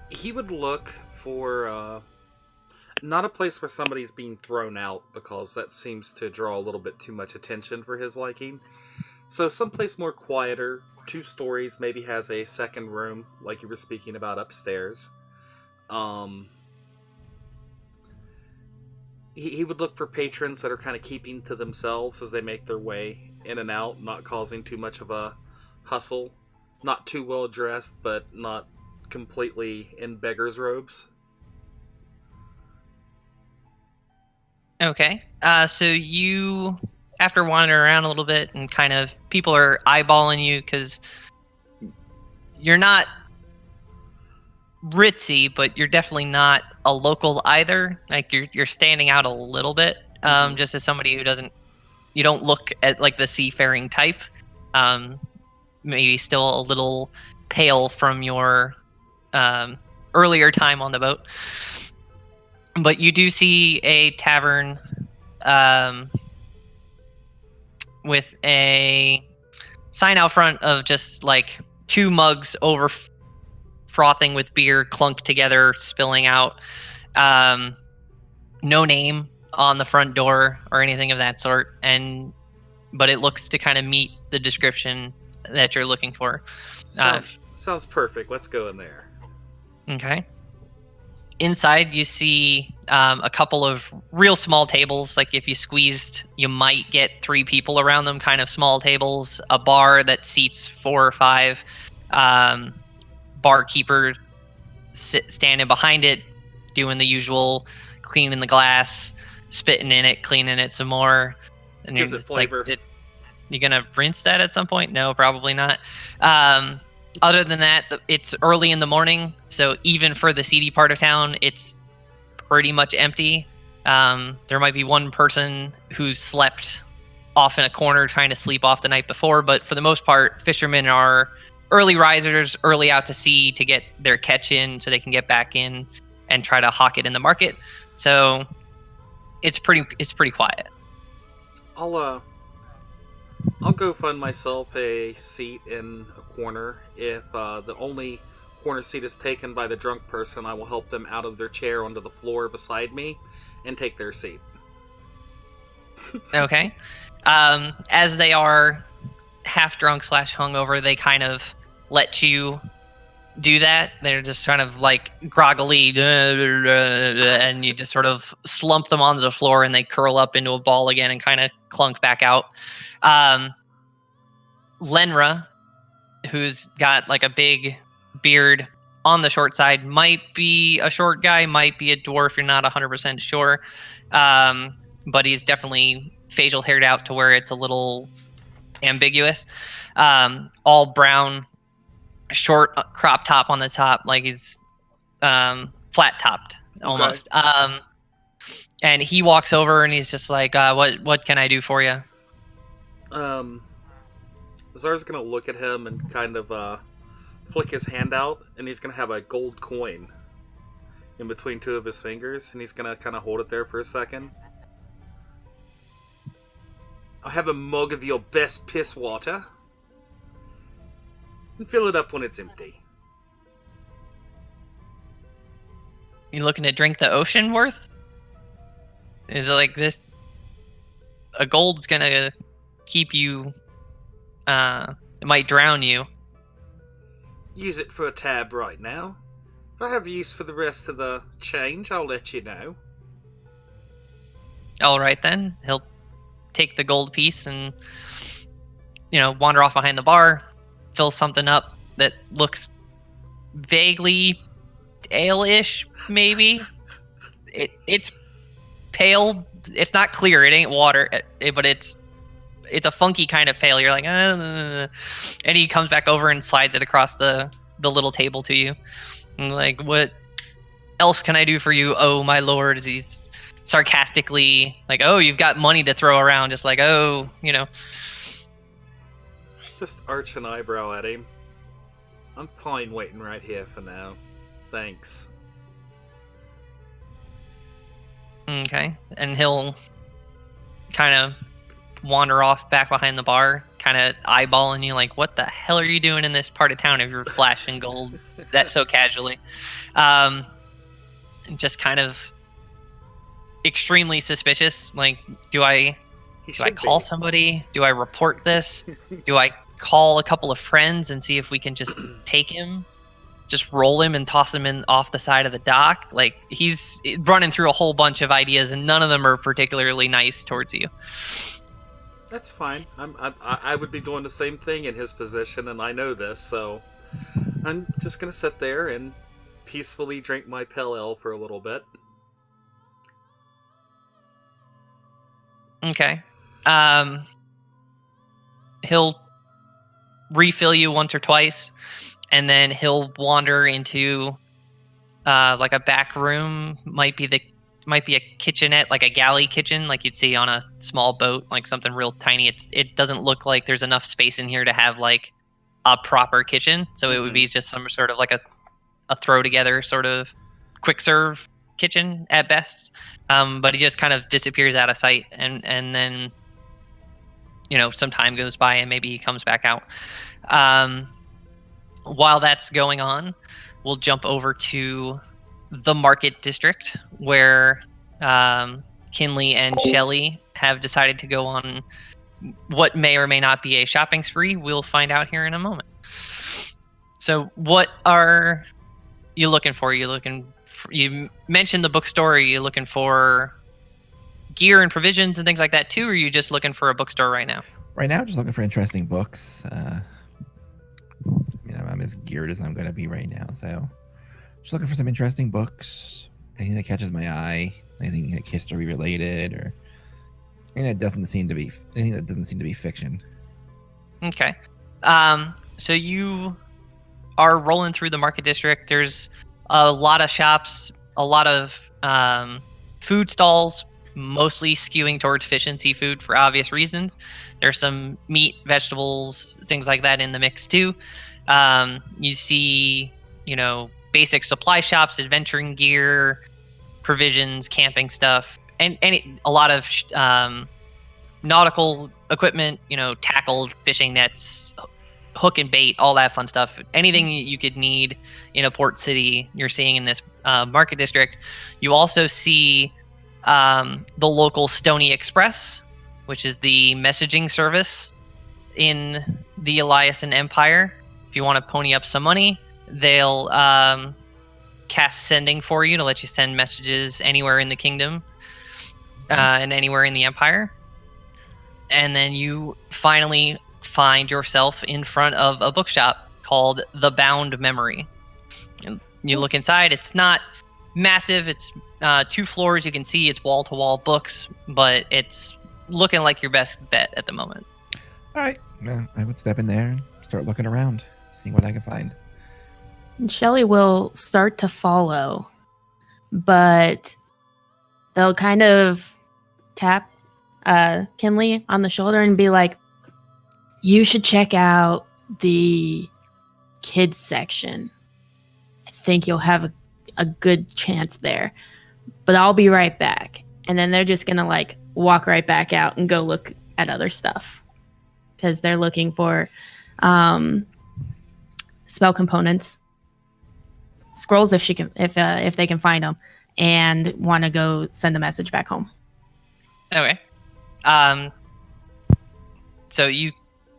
He would look for not a place where somebody's being thrown out, because that seems to draw a little bit too much attention for his liking. So someplace more quieter, 2 stories, maybe has a second room, like you were speaking about upstairs. He would look for patrons that are kind of keeping to themselves as they make their way in and out, not causing too much of a hustle. Not too well dressed, but not completely in beggar's robes. Okay. So you, after wandering around a little bit and kind of people are eyeballing you because you're not ritzy, but you're definitely not a local either. Like you're standing out a little bit, just as somebody who you don't look at like the seafaring type. Maybe still a little pale from your earlier time on the boat. But you do see a tavern with a sign out front of just like 2 mugs over frothing with beer clunked together, spilling out. No name on the front door or anything of that sort, but it looks to kind of meet the description that you're looking for. Sounds perfect. Let's go in there. Okay. Inside, you see a couple of real small tables. Like if you squeezed, you might get 3 people around them, kind of small tables. A bar that seats 4 or 5. Barkeeper standing behind it, doing the usual cleaning the glass, spitting in it, cleaning it some more. And Gives it flavor. Like, you gonna rinse that at some point? No, probably not. Other than that, it's early in the morning, so even for the seedy part of town, it's pretty much empty. There might be one person who's slept off in a corner trying to sleep off the night before, but for the most part, fishermen are early risers, early out to sea to get their catch in so they can get back in and try to hawk it in the market. So it's pretty quiet. I'll go find myself a seat in a corner. If the only corner seat is taken by the drunk person, I will help them out of their chair onto the floor beside me and take their seat. Okay. As they are half drunk / hungover, they kind of let you do that. They're just kind of like groggily, and you just sort of slump them onto the floor and they curl up into a ball again and kind of clunk back out. Lenra, who's got like a big beard on the short side, might be a short guy, might be a dwarf, you're not 100% sure. But he's definitely facial haired out to where it's a little ambiguous. All brown, short crop top on the top, like he's flat topped almost. Okay. And he walks over and he's just like, what can I do for you? Zar's gonna look at him and kind of flick his hand out, and he's gonna have a gold coin in between 2 of his fingers, and he's gonna kind of hold it there for a second. I'll have a mug of your best piss water, and fill it up when it's empty. You looking to drink the ocean worth? Is it like this? A gold's gonna keep you. It might drown you. Use it for a tab right now. If I have use for the rest of the change, I'll let you know. All right then. He'll take the gold piece and, wander off behind the bar, fill something up that looks vaguely ale-ish, maybe. It's pale. It's not clear. It ain't water, but it's a funky kind of pale. You're like, and he comes back over and slides it across the little table to you. And like, what else can I do for you? Oh, my lord. He's sarcastically like, oh, you've got money to throw around. Just like, oh, Just arch an eyebrow at him. I'm fine waiting right here for now. Thanks. Okay. And he'll kind of wander off back behind the bar, kind of eyeballing you like, what the hell are you doing in this part of town if you're flashing gold that so casually? Just kind of extremely suspicious. Like, do I call somebody? Do I report this? Do I call a couple of friends and see if we can just take him? Just roll him and toss him in off the side of the dock? Like, he's running through a whole bunch of ideas and none of them are particularly nice towards you. That's fine. I would be doing the same thing in his position, and I know this, so I'm just gonna sit there and peacefully drink my pale ale for a little bit. Okay. He'll refill you once or twice, and then he'll wander into like a back room. Might be a kitchenette, like a galley kitchen, like you'd see on a small boat, like something real tiny. It doesn't look like there's enough space in here to have like a proper kitchen, so it would be just some sort of like a throw together sort of quick serve kitchen at best. But he just kind of disappears out of sight, and then some time goes by and maybe he comes back out. While that's going on, we'll jump over to the market district where Kinley and Shelley have decided to go on what may or may not be a shopping spree. We'll find out here in a moment. So what are you looking for? You mentioned the bookstore. Are you looking for gear and provisions and things like that too, or are you just looking for a bookstore right now? Right now, just looking for interesting books. I'm as geared as I'm going to be right now, so just looking for some interesting books. Anything that catches my eye, anything like history related, or anything that doesn't seem to be fiction. Okay. So you are rolling through the market district. There's a lot of shops, a lot of food stalls, mostly skewing towards fish and seafood for obvious reasons. There's some meat, vegetables, things like that in the mix too. You see, basic supply shops, adventuring gear, provisions, camping stuff, and a lot of nautical equipment, tackle, fishing nets, hook and bait, all that fun stuff. Anything you could need in a port city, you're seeing in this market district. You also see the local Stony Express, which is the messaging service in the Eliason Empire. If you want to pony up some money, they'll cast sending for you to let you send messages anywhere in the kingdom and anywhere in the empire. And then you finally find yourself in front of a bookshop called The Bound Memory. And you look inside. It's not massive. It's 2 floors. You can see it's wall-to-wall books, but it's looking like your best bet at the moment. All right. I would step in there and start looking around, seeing what I can find. And Shelley will start to follow, but they'll kind of tap Kinley on the shoulder and be like, you should check out the kids section. I think you'll have a good chance there, but I'll be right back. And then they're just going to walk right back out and go look at other stuff because they're looking for spell components, scrolls if they can find them, and want to go send a message back home. Okay. So you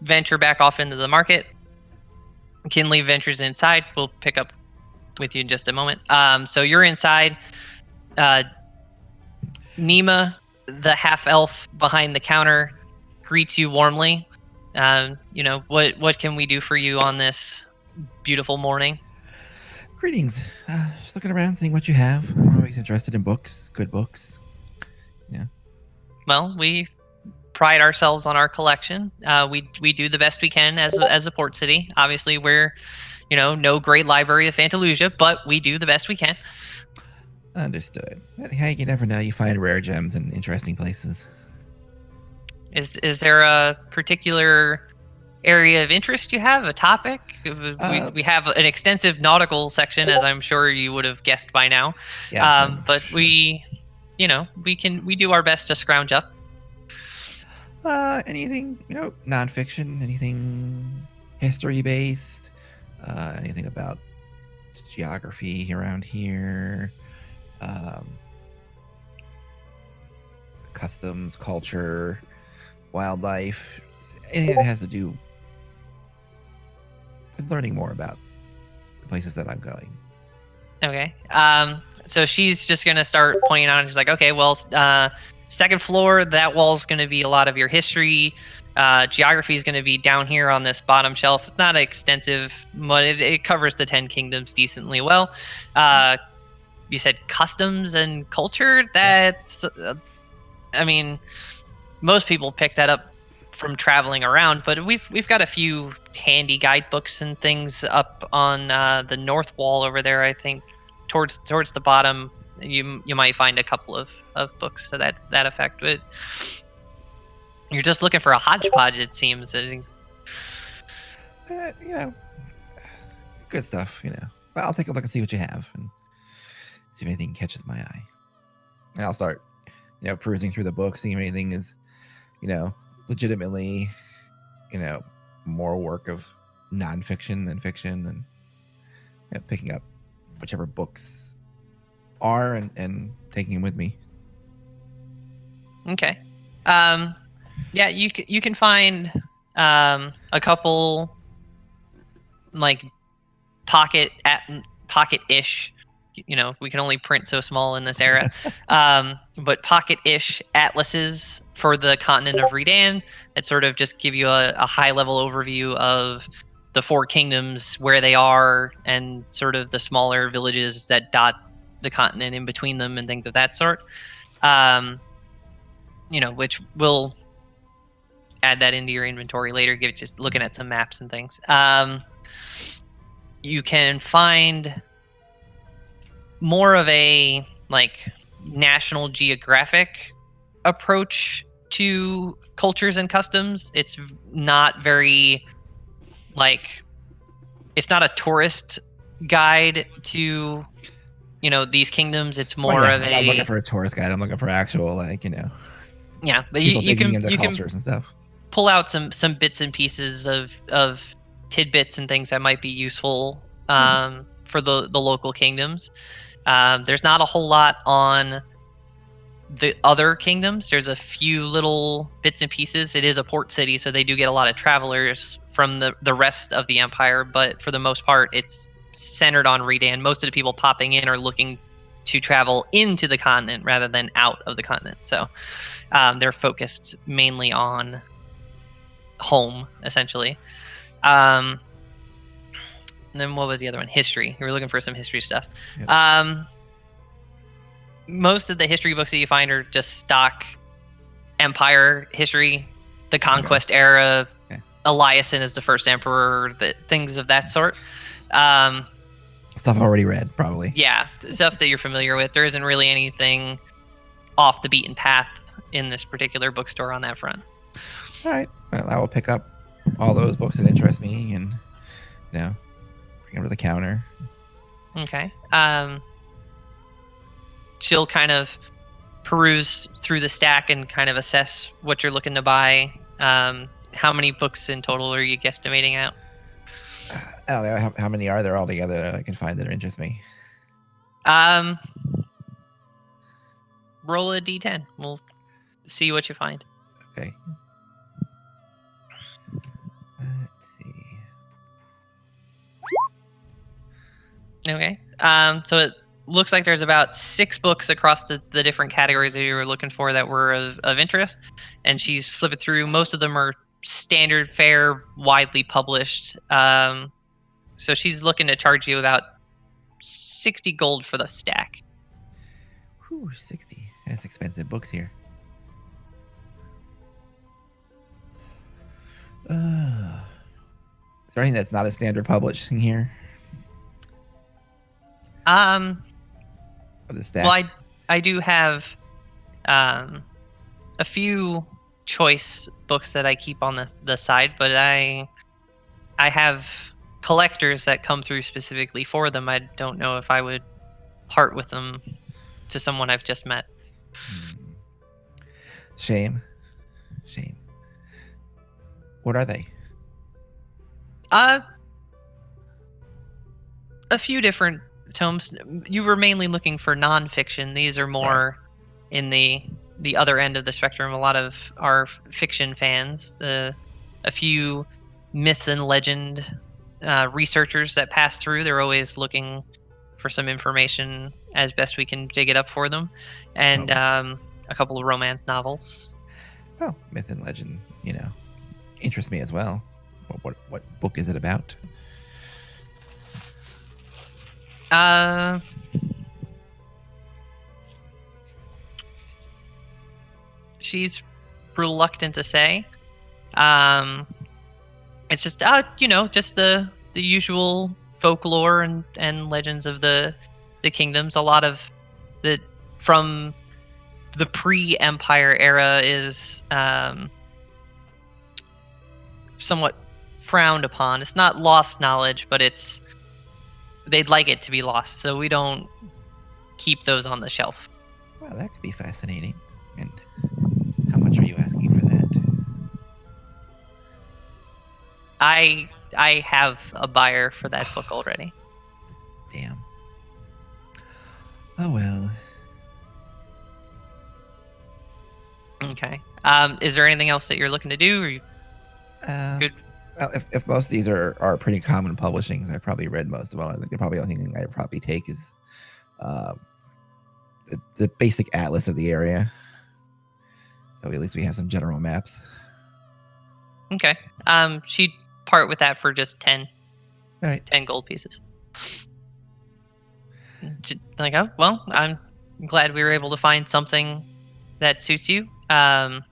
venture back off into the market. Kinley ventures inside. We'll pick up with you in just a moment. So you're inside. Nima, the half elf behind the counter, greets you warmly. What can we do for you on this beautiful morning? Greetings. Just looking around, seeing what you have. I'm always interested in books, good books. Yeah. Well, we pride ourselves on our collection. We do the best we can as a port city. Obviously, we're no great library of Fantalusia, but we do the best we can. Understood. Hey, you never know. You find rare gems in interesting places. Is there a particular area of interest you have? A topic? We have an extensive nautical section, as I'm sure you would have guessed by now. Yeah, but sure. we do our best to scrounge up. Anything, nonfiction, anything history based, anything about geography around here, customs, culture, wildlife, anything that has to do with learning more about the places that I'm going. Okay. So she's just gonna start pointing out. She's like, okay, well, second floor, that wall's gonna be a lot of your history. Geography is gonna be down here on this bottom shelf. Not extensive, but it covers the 10 kingdoms decently well. You said customs and culture. That's, most people pick that up from traveling around, but we've got a few handy guidebooks and things up on the north wall over there. I think towards the bottom, you might find a couple of books to that effect. But you're just looking for a hodgepodge, it seems. Good stuff. But I'll take a look and see what you have and see if anything catches my eye. And I'll start, perusing through the book, seeing if anything is, legitimately, more work of nonfiction than fiction, and picking up whichever books are and taking them with me. Okay. Yeah, you can find a couple like pocket-ish. We can only print so small in this era, but pocket-ish atlases for the continent of Reedan that sort of just give you a high-level overview of the four kingdoms, where they are, and sort of the smaller villages that dot the continent in between them and things of that sort. Which will add that into your inventory later, just looking at some maps and things. You can find more of a National Geographic approach to cultures and customs. It's not very it's not a tourist guide to these kingdoms. It's more of I'm looking for a tourist guide. I'm looking for actual yeah, but people you digging can into cultures and stuff. pull out some bits and pieces of tidbits and things that might be useful for the local kingdoms. There's not a whole lot on the other kingdoms. There's a few little bits and pieces. It is a port city, so they do get a lot of travelers from the rest of the empire, but for the most part, it's centered on Reedan. Most of the people popping in are looking to travel into the continent rather than out of the continent. So they're focused mainly on home, essentially. And then what was the other one? History. You were looking for some history stuff. Yep. Most of the history books that you find are just stock empire history, the conquest era. Okay. Eliason is the first emperor, things of that sort. Stuff I've already read, probably. Yeah, stuff that you're familiar with. There isn't really anything off the beaten path in this particular bookstore on that front. All right. Well, I will pick up all those books that interest me and, bring them to the counter. Okay. She'll kind of peruse through the stack and kind of assess what you're looking to buy. How many books in total are you guesstimating out? I don't know. How many are there altogether that I can find that interest me? Roll a d10. We'll see what you find. Okay. Let's see. Okay. So it looks like there's about 6 books across the different categories that you were looking for that were of interest, and she's flipping through. Most of them are standard fare, widely published. So she's looking to charge you about 60 gold for the stack. Whew, 60. That's expensive books here. Is there anything that's not a standard publishing here? Of the stack? Well, I do have a few choice books that I keep on the side, but I have collectors that come through specifically for them. I don't know if I would part with them to someone I've just met. Shame. What are they? A few different tomes. You were mainly looking for nonfiction. These are more in the other end of the spectrum. A lot of our fiction fans. A few myth and legend researchers that pass through. They're always looking for some information as best we can dig it up for them, and a couple of romance novels. Oh, myth and legend, interests me as well. What book is it about? She's reluctant to say. It's just just the usual folklore and legends of the kingdoms. A lot of from the pre-Empire era is somewhat frowned upon. It's not lost knowledge, but they'd like it to be lost. So we don't keep those on the shelf. Well, that could be fascinating. And how much are you asking for that? I have a buyer for that book already. Damn. Oh well. Okay. Is there anything else that you're looking to do? Or you good? Well, if most of these are pretty common publishings, I probably read most of them. I think the probably only thing I'd probably take is the basic atlas of the area. So at least we have some general maps. Okay. She'd part with that for just 10. All right. 10 gold pieces. Like, oh, well, I'm glad we were able to find something that suits you. And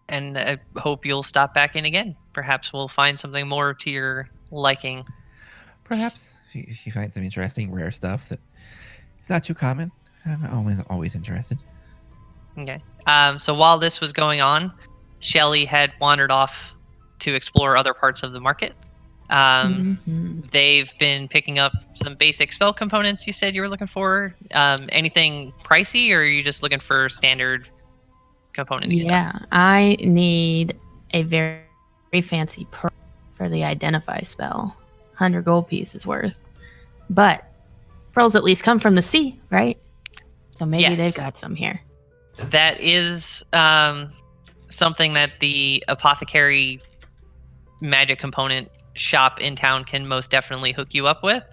I hope you'll stop back in again. Perhaps we'll find something more to your liking. Perhaps if you find some interesting rare stuff that is not too common. I'm always interested. Okay. So while this was going on, Shelly had wandered off to explore other parts of the market. They've been picking up some basic spell components you said you were looking for. Anything pricey, or are you just looking for standard component stuff? Yeah, I need a very, very fancy pearl for the identify spell. 100 gold pieces worth. But pearls at least come from the sea, right? So maybe Yes. they've got some here. That is something that the apothecary magic component shop in town can most definitely hook you up with.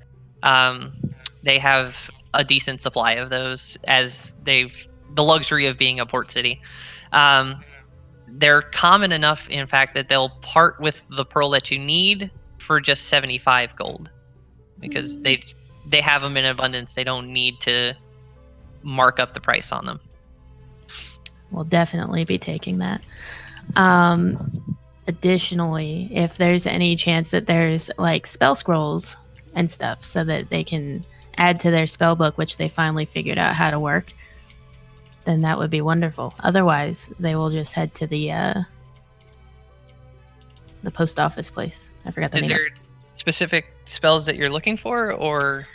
They have a decent supply of those, as they've the luxury of being a port city. They're common enough, in fact, that they'll part with the pearl that you need for just 75 gold, because they have them in abundance. They don't need to mark up the price on them. We'll definitely be taking that. Additionally, if there's any chance that there's like spell scrolls and stuff so that they can add to their spell book, which they finally figured out how to work, then that would be wonderful. Otherwise, they will just head to the post office place. I forgot the Is name. there specific spells that you're looking for, or?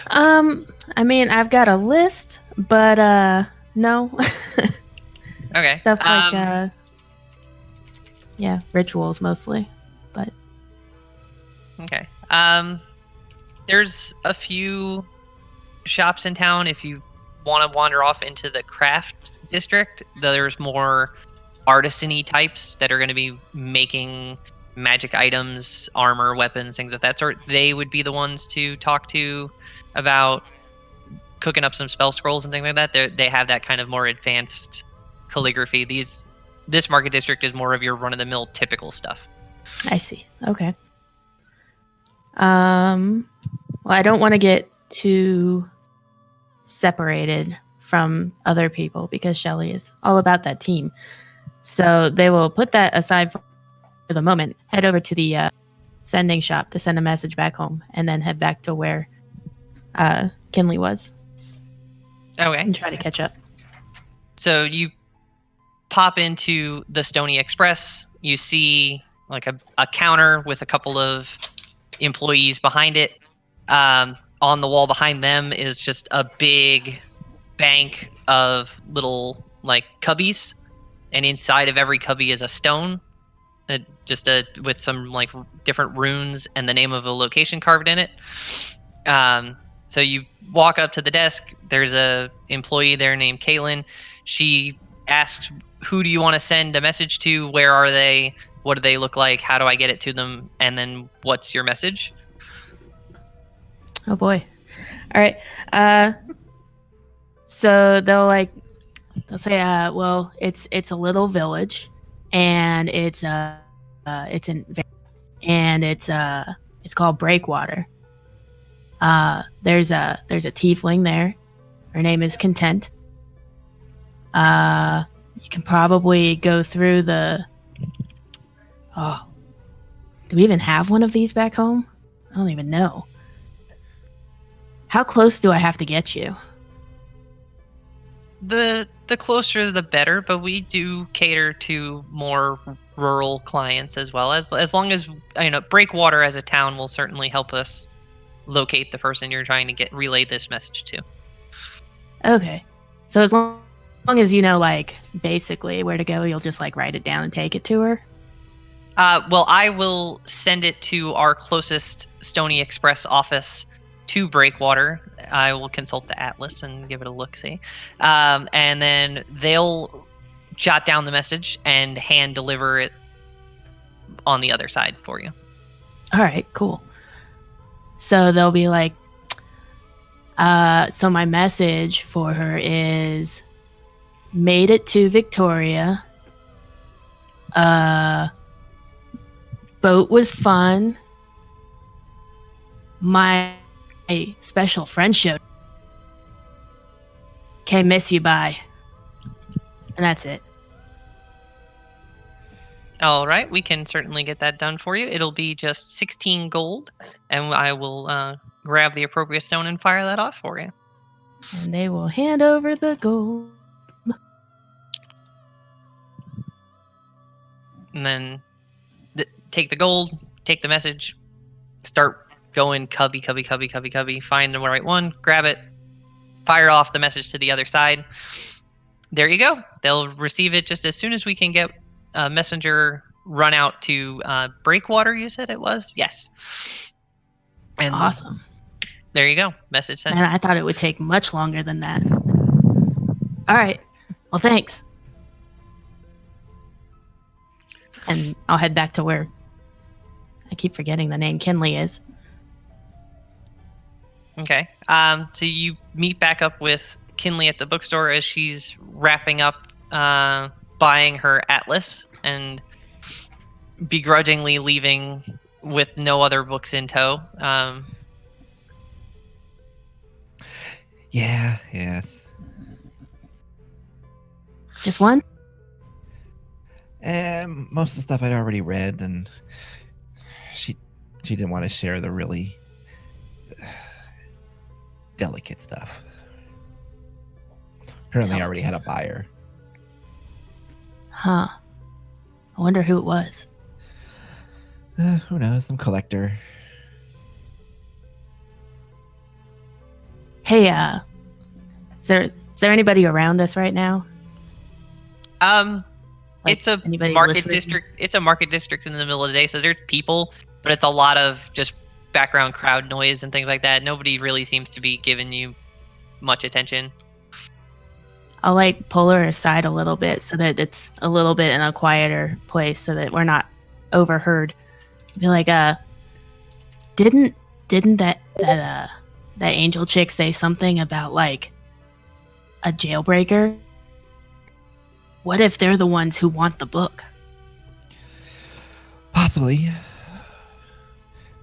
I mean, I've got a list, but no. Okay. Stuff like yeah, rituals mostly. But Okay. There's a few shops in town. If you want to wander off into the craft district, there's more artisan-y types that are going to be making magic items, armor, weapons, things of that sort. They would be the ones to talk to about cooking up some spell scrolls and things like that. They have that kind of more advanced calligraphy. This market district is more of your run-of-the-mill typical stuff. I see. Okay. Well, I don't want to get too separated from other people because Shelly is all about that team. So they will put that aside for the moment, head over to the sending shop to send a message back home, and then head back to where Kinley was Okay. and try to catch up. So you pop into the Stony Express. You see like a counter with a couple of employees behind it. On the wall behind them is just a big bank of little like cubbies, and inside of every cubby is a stone, with some like different runes and the name of a location carved in it. So you walk up to the desk. There's a employee there named Kaylin. She asks, "Who do you want to send a message to? Where are they? What do they look like? How do I get it to them? And then what's your message?" Oh boy. All right. So they'll say, well, it's a little village, and it's called Breakwater. There's a tiefling there. Her name is Content. You can probably go through the. Oh, do we even have one of these back home? I don't even know. How close do I have to get you? The closer the better, but we do cater to more rural clients as well. As long as Breakwater as a town will certainly help us locate the person you're trying to get relay this message to. Okay. So as long as you know, like, basically where to go, you'll just, like, write it down and take it to her? Well, I will send it to our closest Stony Express office to Breakwater. I will consult the atlas and give it a look-see. And then they'll jot down the message and hand deliver it on the other side for you. All right, cool. So they'll be like, so my message for her is, made it to Victoria. Boat was fun. My special friend showed. Okay, miss you, bye. And that's it. All right, we can certainly get that done for you. It'll be just 16 gold, and I will grab the appropriate stone and fire that off for you. And they will hand over the gold. And then take the gold, take the message, start going cubby, find the right one, grab it, fire off the message to the other side. There you go. They'll receive it just as soon as we can get a messenger run out to Breakwater, you said it was? Yes. And Awesome. there you go. Message sent. Man, I thought it would take much longer than that. All right. Well, thanks. And I'll head back to where I keep forgetting the name Kinley is. Okay. So you meet back up with Kinley at the bookstore as she's wrapping up buying her atlas and begrudgingly leaving with no other books in tow. Yeah, yes. Just one? Most of the stuff I'd already read, and she didn't want to share the really delicate stuff. Apparently, I already had a buyer. Huh. I wonder who it was. Who knows? Some collector. Hey, is there anybody around us right now? Like, It's a anybody market listening? district. It's a market district in the middle of the day, so there's people, but it's a lot of just background crowd noise and things like that. Nobody really seems to be giving you much attention. I'll like pull her aside a little bit so that it's a little bit in a quieter place so that we're not overheard. Be like, didn't that angel chick say something about like a jailbreaker? What if they're the ones who want the book? Possibly.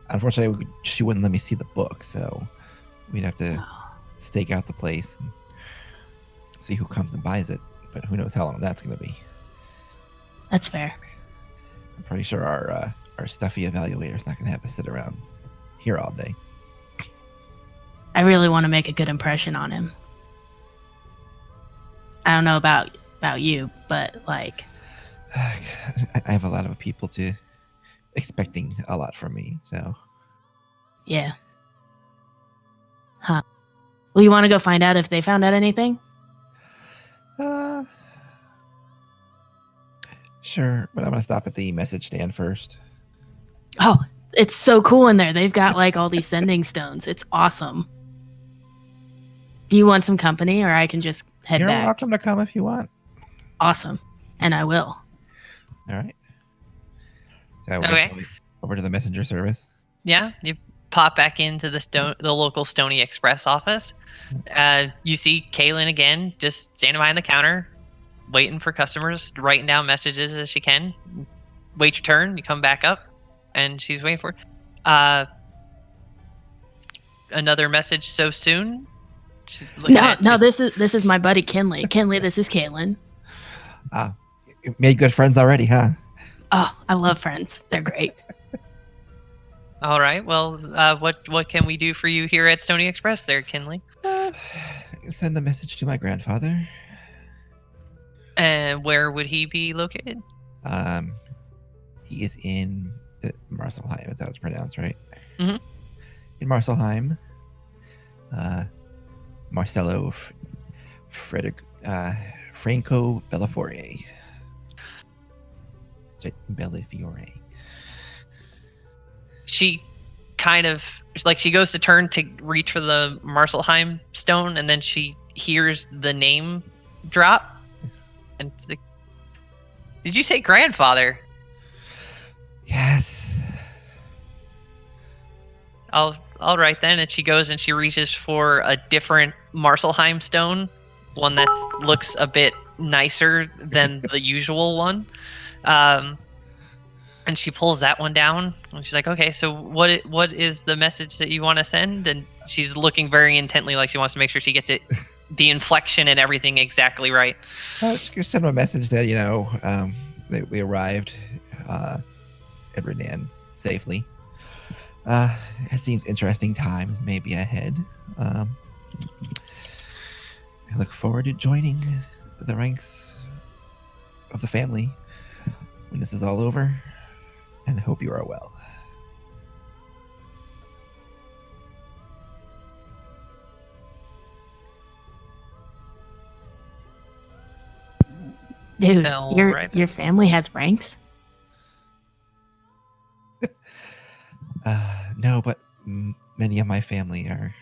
Unfortunately, she wouldn't let me see the book, so we'd have to stake out the place and see who comes and buys it. But who knows how long that's going to be. That's fair. I'm pretty sure our stuffy evaluator's not going to have us sit around here all day. I really want to make a good impression on him. I don't know about you, but like, I have a lot of people expecting a lot from me, so. yeah. Huh. Well, you want to go find out if they found out anything? Sure, but I'm going to stop at the message stand first. Oh, it's so cool in there. They've got like all these sending stones. It's awesome. Do you want some company, or I can just head You're back? welcome to come if you want. Awesome. And I will. All right. So Okay. over to the messenger service. Yeah, you pop back into the local Stony Express office. You see Kaylin again, just standing behind the counter, waiting for customers, writing down messages as she can. Wait your turn. You come back up, and she's waiting for another message so soon. She's looking at No, you. this is my buddy Kinley. Kinley, this is Kaylin. You made good friends already, huh? Oh, I love friends. They're great. All right. Well, what can we do for you here at Stony Express, there, Kinley? Send a message to my grandfather. And where would he be located? He is in Marcelheim. Is that how it's pronounced, right? Mhm. in Marcelheim. Marcello Franco Bellafiore. Sorry, Bellafiore. She kind of like she goes to turn to reach for the Marcelheim stone, and then she hears the name drop, and it's like, "Did you say grandfather?" Yes. All right then. And she goes and she reaches for a different Marcelheim stone, one that looks a bit nicer than the usual one. And she pulls that one down, and she's like, "Okay, so what is the message that you want to send?" And she's looking very intently, like she wants to make sure she gets it, the inflection and everything exactly right. Just send him a message that that we arrived at Reedan safely. It seems interesting times may be ahead. I look forward to joining the ranks of the family when this is all over, and hope you are well. Dude, All your right. your family has ranks? No, but many of my family are.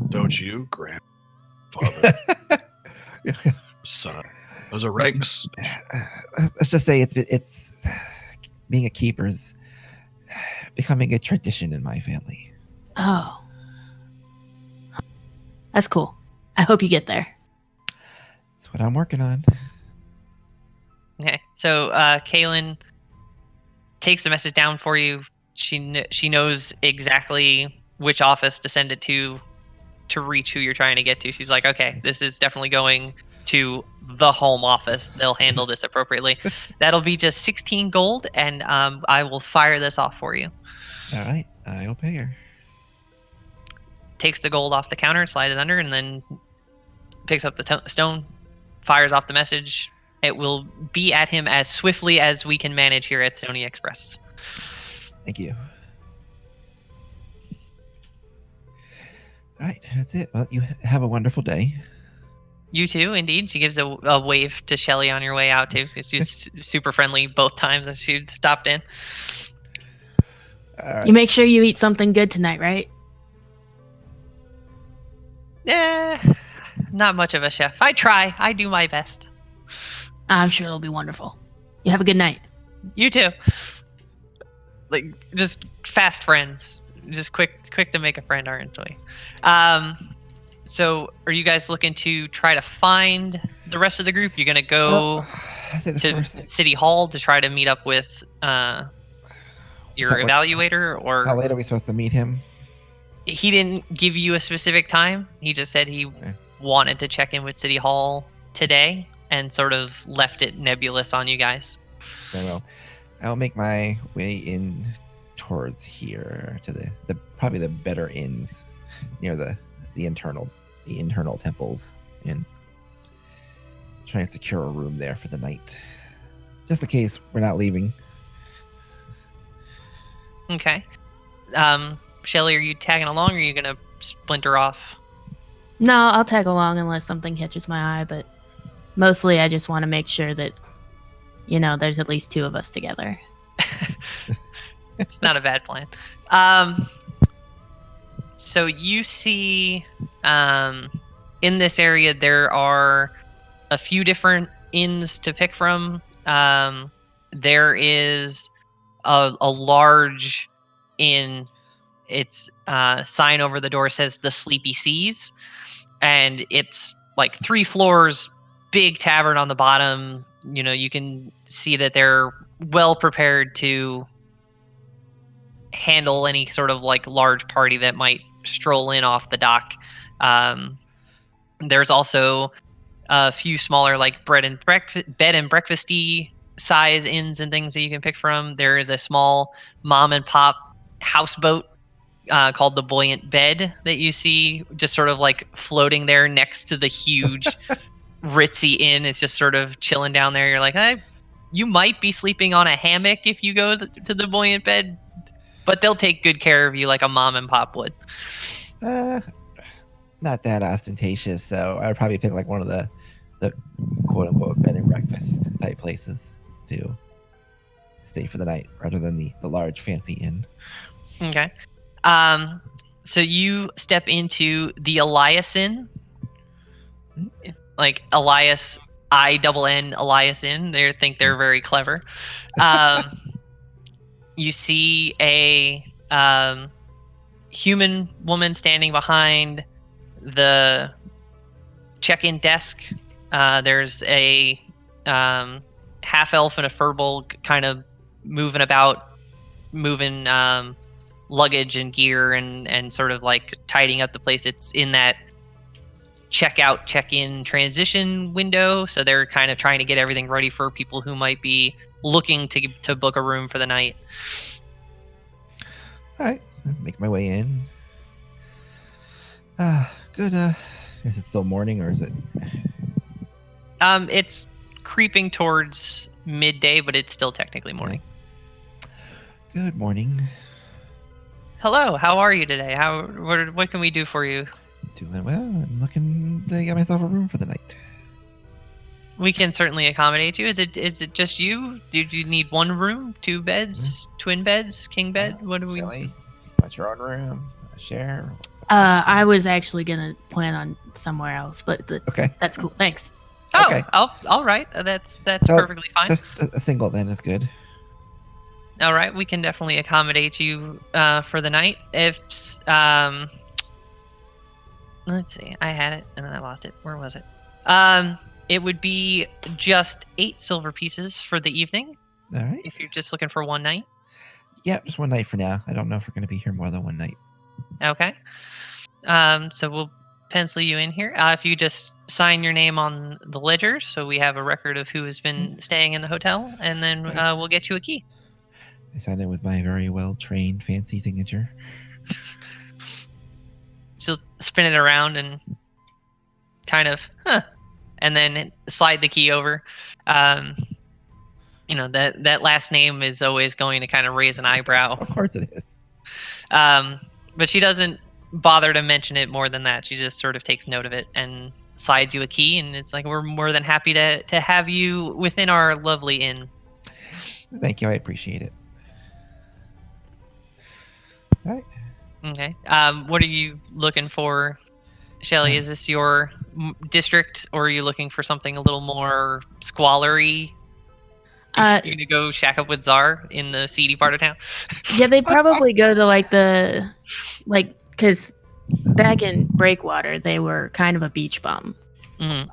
Don't you, grandfather, son? Those are ranks. Let's just say it's being a keeper is becoming a tradition in my family. Oh. That's cool. I hope you get there. That's what I'm working on. Okay, so Kaylin takes the message down for you. She knows exactly which office to send it to reach who you're trying to get to. She's like, okay, this is definitely going to the home office. They'll handle this appropriately. That'll be just 16 gold, and I will fire this off for you. All right, I'll pay her. Takes the gold off the counter, slides it under, and then picks up the stone, fires off the message. It will be at him as swiftly as we can manage here at Stony Express. Thank you. All right, that's it. Well, you have a wonderful day. You too, indeed. She gives a wave to Shelly on your way out, too. She's super friendly both times that she stopped in. All right. You make sure you eat something good tonight, right? Not much of a chef. I try. I do my best. I'm sure it'll be wonderful. You have a good night. You too. Like, just fast friends. Just quick to make a friend, aren't we? So are you guys looking to try to find the rest of the group? You're gonna go to City Hall to try to meet up with your evaluator, or how late are we supposed to meet him? he didn't give you a specific time. He just said he wanted to check in with City Hall today and sort of left it nebulous on you guys. Very well. I'll make my way in towards here to the probably the better inns near the internal temples, and try and secure a room there for the night, just in case we're not leaving. Okay. Shelly, are you tagging along, or are you gonna splinter off? No, I'll tag along unless something catches my eye, but mostly I just want to make sure that, there's at least two of us together. It's not a bad plan. So you see, in this area, there are a few different inns to pick from. There is a large inn. Its sign over the door says the Sleepy Seas, and it's like 3 floors, big tavern on the bottom. You can see that they're well prepared to handle any sort of like large party that might stroll in off the dock. There's also a few smaller like bed and breakfasty size inns and things that you can pick from. There is a small mom and pop houseboat called the Buoyant Bed that you see just sort of like floating there next to the huge ritzy inn. It's just sort of chilling down there. You're like, you might be sleeping on a hammock if you go to the Buoyant Bed. but they'll take good care of you like a mom and pop would. Not that ostentatious, so I'd probably pick like one of the quote unquote bed and breakfast type places to stay for the night rather than the large fancy inn. Okay. So you step into the Elias Inn, like Elias INN Elias Inn. They think they're very clever. You see a human woman standing behind the check-in desk. There's a half elf and a furbolg kind of moving luggage and gear and sort of like tidying up the place. It's in that check-out, check-in transition window, so they're kind of trying to get everything ready for people who might be looking to book a room for the night. All right, make my way in. Good. Is it still morning or is it? It's creeping towards midday, but it's still technically morning. Good morning. Hello, how are you today? What can we do for you? Doing well. I'm looking to get myself a room for the night. We can certainly accommodate you. Is it just you? Do you need one room, 2 beds, twin beds, king bed? What do we? Silly. Want your own room? Share? I was actually gonna plan on somewhere else, but Okay. that's cool. Thanks. Oh, Okay. all right. That's So, perfectly fine. Just a single then is good. All right, we can definitely accommodate you for the night. If let's see, I had it and then I lost it. Where was it? It would be just 8 silver pieces for the evening. All right. If you're just looking for one night. Yeah, just one night for now. I don't know if we're going to be here more than one night. Okay. So we'll pencil you in here. If you just sign your name on the ledger, so we have a record of who has been staying in the hotel, and then we'll get you a key. I signed it with my very well trained fancy signature. So spin it around and kind of, and then slide the key over. That last name is always going to kind of raise an eyebrow. Of course it is. But she doesn't bother to mention it more than that. She just sort of takes note of it and slides you a key, and it's like, we're more than happy to have you within our lovely inn. Thank you. I appreciate it. All right. Okay. What are you looking for, Shelly? Is this your district, or are you looking for something a little more squalor-y? You're gonna go shack up with Czar in the seedy part of town? Yeah, they probably go to because back in Breakwater, they were kind of a beach bum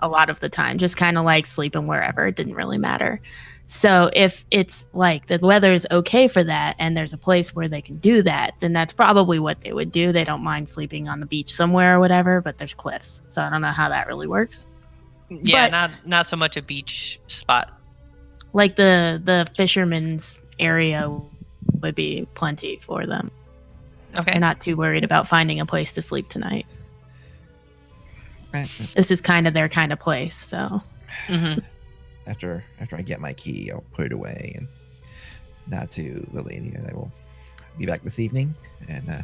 a lot of the time, just kind of like sleeping wherever. It didn't really matter. So if it's like the weather's okay for that and there's a place where they can do that, then that's probably what they would do. They don't mind sleeping on the beach somewhere or whatever, but there's cliffs. So I don't know how that really works. Yeah, But- not so much a beach spot. Like the fisherman's area would be plenty for them. Okay. They're not too worried about finding a place to sleep tonight. Right. This is kind of their kind of place, so. Mm-hmm. After I get my key, I'll put it away and nod to the lady, and I will be back this evening. And I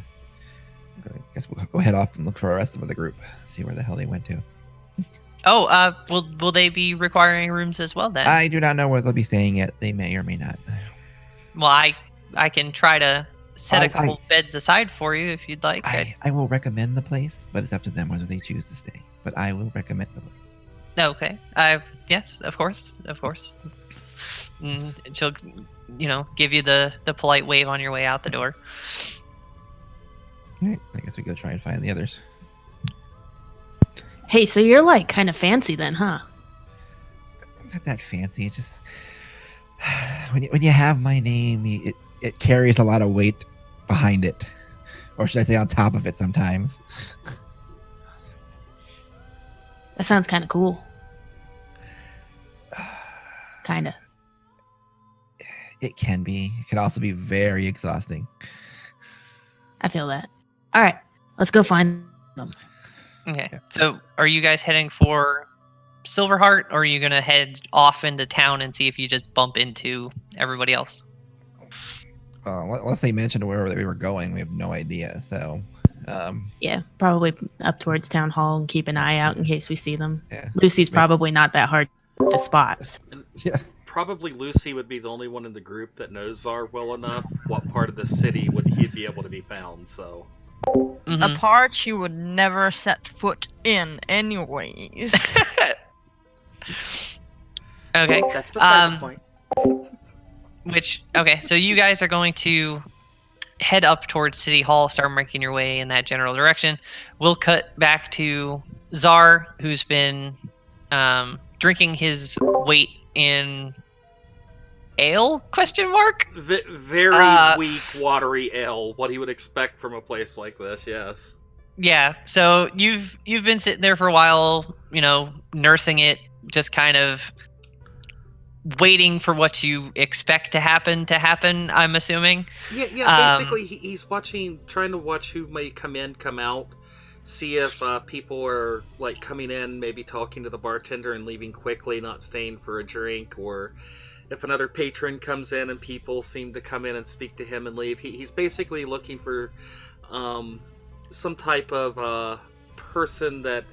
guess we'll go head off and look for the rest of the group, see where the hell they went to. Oh, will they be requiring rooms as well then? I do not know where they'll be staying at. They may or may not. Well, I can try to set a couple beds aside for you if you'd like. I will recommend the place, but it's up to them whether they choose to stay. But I will recommend the place. Okay. Yes, of course. And she'll, give you the polite wave on your way out the door. All right. I guess we go try and find the others. Hey, so you're like kind of fancy then, huh? Not that fancy. It's just when you have my name, it carries a lot of weight behind it, or should I say, on top of it sometimes. That sounds kind of cool. Kind of. It can be. It can also be very exhausting. I feel that. All right, let's go find them. Okay. So, are you guys heading for Silverheart, or are you gonna head off into town and see if you just bump into everybody else? Unless they mentioned wherever we were going, we have no idea. So, Yeah, probably up towards town hall and keep an eye out in case we see them. yeah. Lucy's probably not that hard to spot. And Yeah. probably Lucy would be the only one in the group that knows Czar well enough. What part of the city would he be able to be found? So Mhm. A part she would never set foot in, anyways. Okay. that's beside the Um, point. Okay, so you guys are going to head up towards City Hall, start making your way in that general direction. We'll cut back to Czar, who's been drinking his weight in ale? Question mark. Very weak, watery ale. What he would expect from a place like this. Yes. Yeah. So you've been sitting there for a while, nursing it, just kind of waiting for what you expect to happen. I'm assuming. Yeah. Basically, he's trying to watch who may come in, come out, see if people are like coming in, maybe talking to the bartender and leaving quickly, not staying for a drink, or if another patron comes in and people seem to come in and speak to him and leave. He's basically looking for some type of person that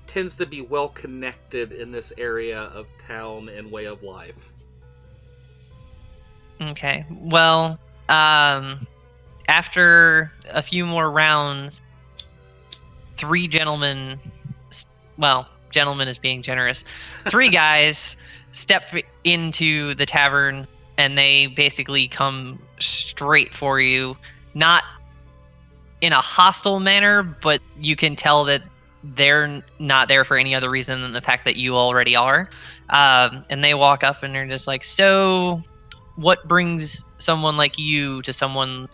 tends to be well connected in this area of town and way of life. Okay. Well, after a few more rounds, three gentlemen, gentlemen is being generous, three guys step into the tavern, and they basically come straight for you, not in a hostile manner, but you can tell that they're not there for any other reason than the fact that you already are. And they walk up and they're just like, so what brings someone like you to some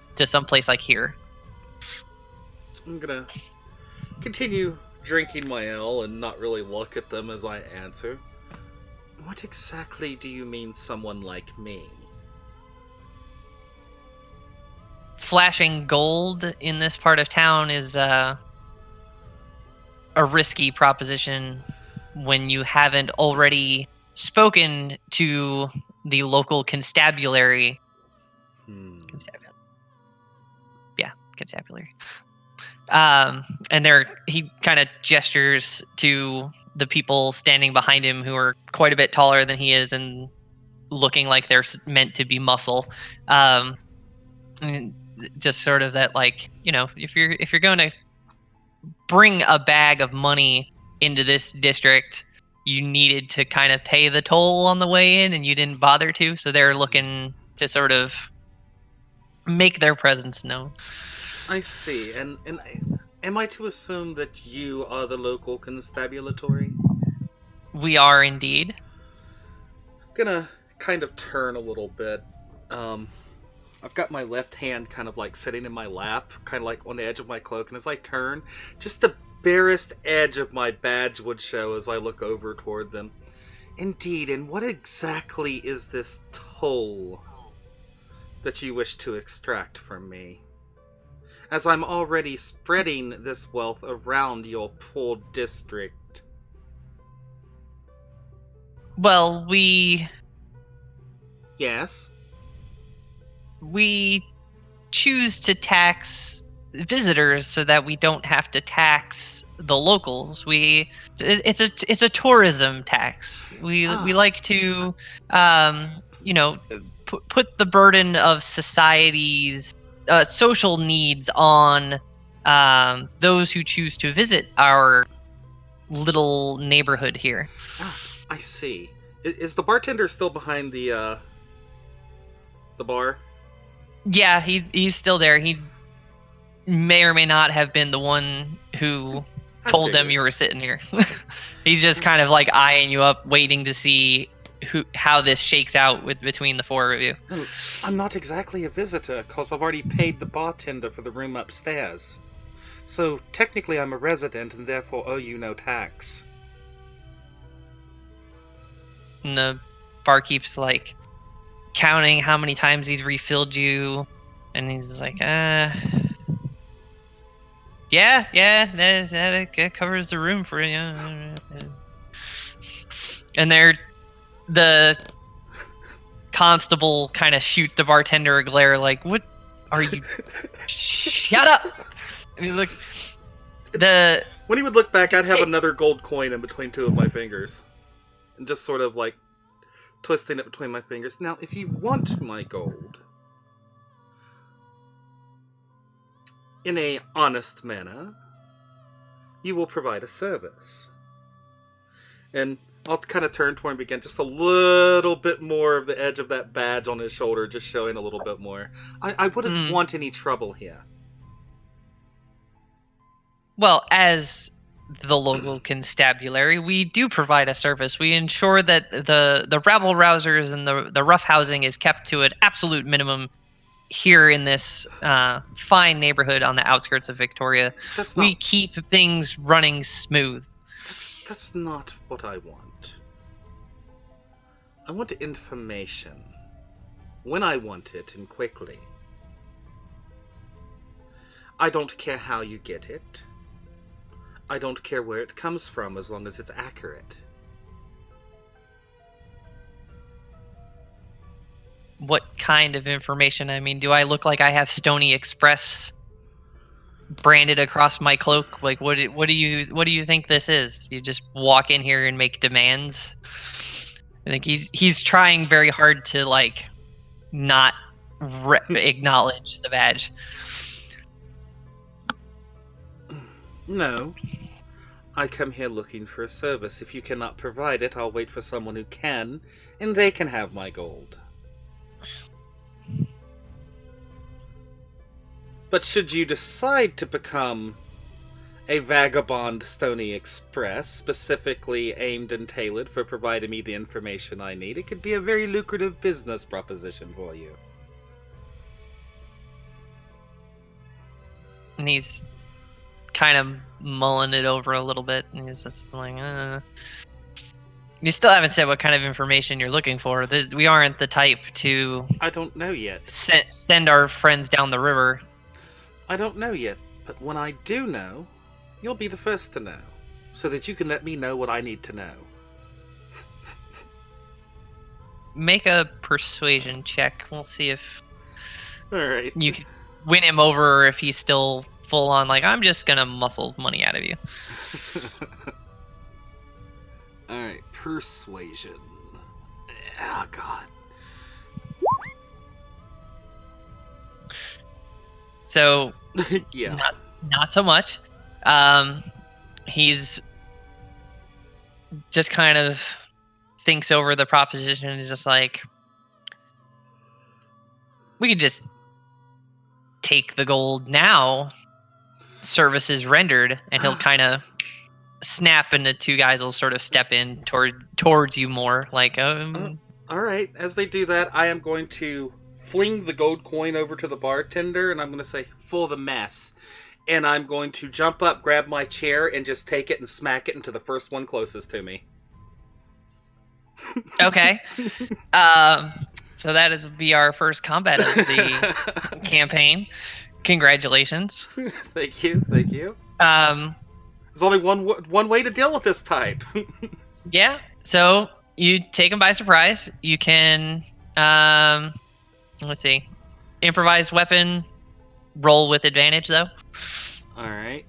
place like here? I'm gonna continue drinking my ale and not really look at them as I answer. What exactly do you mean, someone like me? Flashing gold in this part of town is a risky proposition when you haven't already spoken to the local constabulary. Constabulary. And he kind of gestures to the people standing behind him, who are quite a bit taller than he is and looking like they're meant to be muscle. And just sort of that, like, if you're going to bring a bag of money into this district, you needed to kind of pay the toll on the way in, and you didn't bother to. So they're looking to sort of make their presence known. I see. And am I to assume that you are the local constabulary? We are indeed. Gonna kind of turn a little bit. I've got my left hand kind of like sitting in my lap, kind of like on the edge of my cloak, and as I turn, just the barest edge of my badge would show as I look over toward them. Indeed, and what exactly is this toll that you wish to extract from me? As I'm already spreading this wealth around your poor district. Well, Yes? we choose to tax visitors so that we don't have to tax the locals. It's a tourism tax. We like to put the burden of society's social needs on those who choose to visit our little neighborhood here. I see. Is the bartender still behind the bar? Yeah, he's still there. He may or may not have been the one who told them you were sitting here. He's just kind of like eyeing you up, waiting to see how this shakes out between the four of you. Well, I'm not exactly a visitor, because I've already paid the bartender for the room upstairs. So technically I'm a resident and therefore owe you no tax. And the barkeep's like counting how many times he's refilled you, and he's like, yeah, that covers the room for you. And the constable kind of shoots the bartender a glare, like, what Are you? Shut up! I mean, look, the When he would look back, I'd have Take- another gold coin in between two of my fingers. And just sort of like twisting it between my fingers. Now, if you want my gold in a honest manner, you will provide a service. And I'll kind of turn toward him again, just a little bit more of the edge of that badge on his shoulder, just showing a little bit more. I wouldn't want any trouble here. Well, as the local constabulary, we do provide a service. We ensure that the rabble rousers and the rough housing is kept to an absolute minimum here in this fine neighborhood on the outskirts of Victoria. That's We not, keep things running smooth. that's not what I want. I want information. When I want it, and quickly. I don't care how you get it. I don't care where it comes from, as long as it's accurate. What kind of information? I mean, do I look like I have Stony Express branded across my cloak? Like, what do you think this is? You just walk in here and make demands? I think he's trying very hard to like not acknowledge the badge. No. I come here looking for a service. If you cannot provide it, I'll wait for someone who can, and they can have my gold. But should you decide to become a vagabond Stony Express, specifically aimed and tailored for providing me the information I need, it could be a very lucrative business proposition for you. And he's kind of mulling it over a little bit, and he's just like, You still haven't said what kind of information you're looking for. We aren't the type to I don't know yet. send our friends down the river. I don't know yet, but when I do know, you'll be the first to know, so that you can let me know what I need to know. Make a persuasion check. We'll see if Alright. you can win him over, or if he's still full on like, I'm just gonna muscle money out of you. Alright, persuasion. Oh, God. So Yeah. not so much. He's just kind of thinks over the proposition and is just like, we could just take the gold now, services rendered, and he'll kind of snap, and the two guys will sort of step in towards you more, like, Alright, as they do that, I am going to fling the gold coin over to the bartender, and I'm going to say, for the mess. And I'm going to jump up, grab my chair, and just take it and smack it into the first one closest to me. okay. So that is be our first combat of the campaign. Congratulations. Thank you, thank you. Um, There's only one way to deal with this type. yeah. So you take him by surprise. You can, let's see, improvised weapon. Roll with advantage, though. Alright.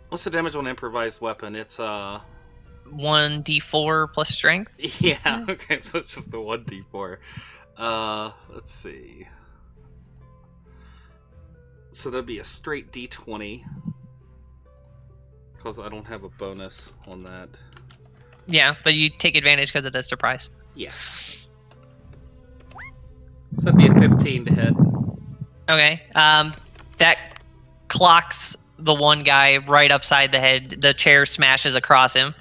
What's the damage on improvised weapon? It's 1d4 plus strength. yeah, okay, so it's just the 1d4. Let's see. So that'd be a straight d20. Because I don't have a bonus on that. Yeah, but you take advantage because it does surprise. Yeah. So that'd be a 15 to hit. Okay. That clocks the one guy right upside the head. The chair smashes across him.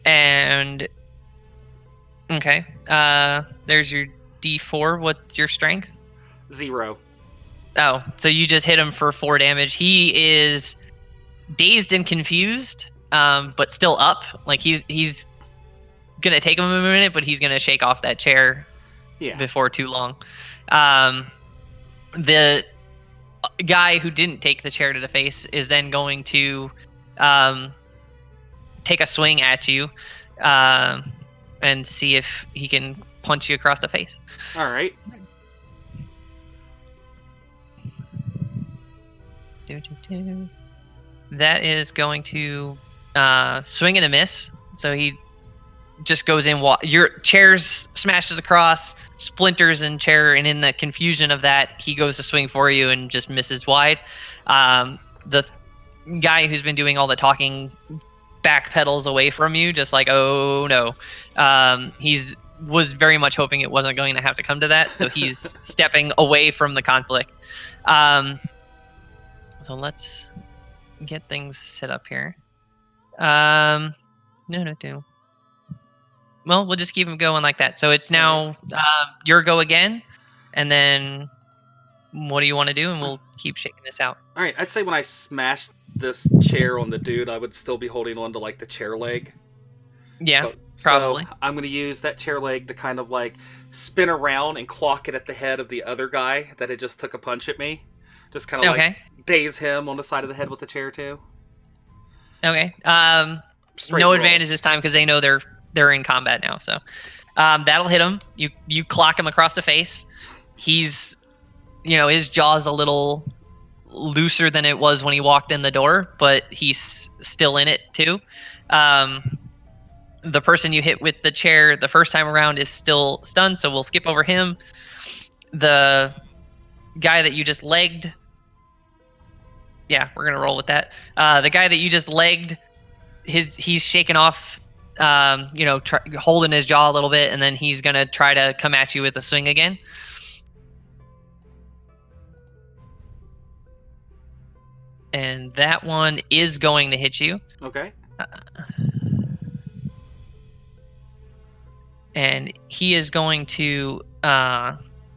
And okay. There's your D4. What's your strength? 0. Oh, so you just hit him for 4 damage. He is dazed and confused, but still up. Like he's gonna take him a minute, but he's gonna shake off that chair Yeah. before too long. The guy who didn't take the chair to the face is then going to take a swing at you and see if he can punch you across the face. All right. That is going to swing and a miss. So he just goes in. Your chairs smashes across, splinters in chair, and in the confusion of that, he goes to swing for you and just misses wide. The guy who's been doing all the talking backpedals away from you, just like, oh no. He's was very much hoping it wasn't going to have to come to that, so he's stepping away from the conflict. So let's get things set up here. No. Well, we'll just keep him going like that. So it's now your go again, and then what do you want to do? And we'll keep shaking this out. All right. I'd say when I smashed this chair on the dude, I would still be holding on to like the chair leg. Yeah, So probably. I'm going to use that chair leg to kind of like spin around and clock it at the head of the other guy that had just took a punch at me. Just kind of like daze him on the side of the head with the chair too. Okay. Straight No roll. advantage this time because they know they're in combat now. So that'll hit him. You clock him across the face. He's, his jaw's a little looser than it was when he walked in the door, but he's still in it too. The person you hit with the chair the first time around is still stunned, so we'll skip over him. The guy that you just legged. Yeah, we're gonna roll with that. The guy that you just legged, he's shaken off, holding his jaw a little bit, and then he's gonna try to come at you with a swing again. And that one is going to hit you. Okay. And he is going to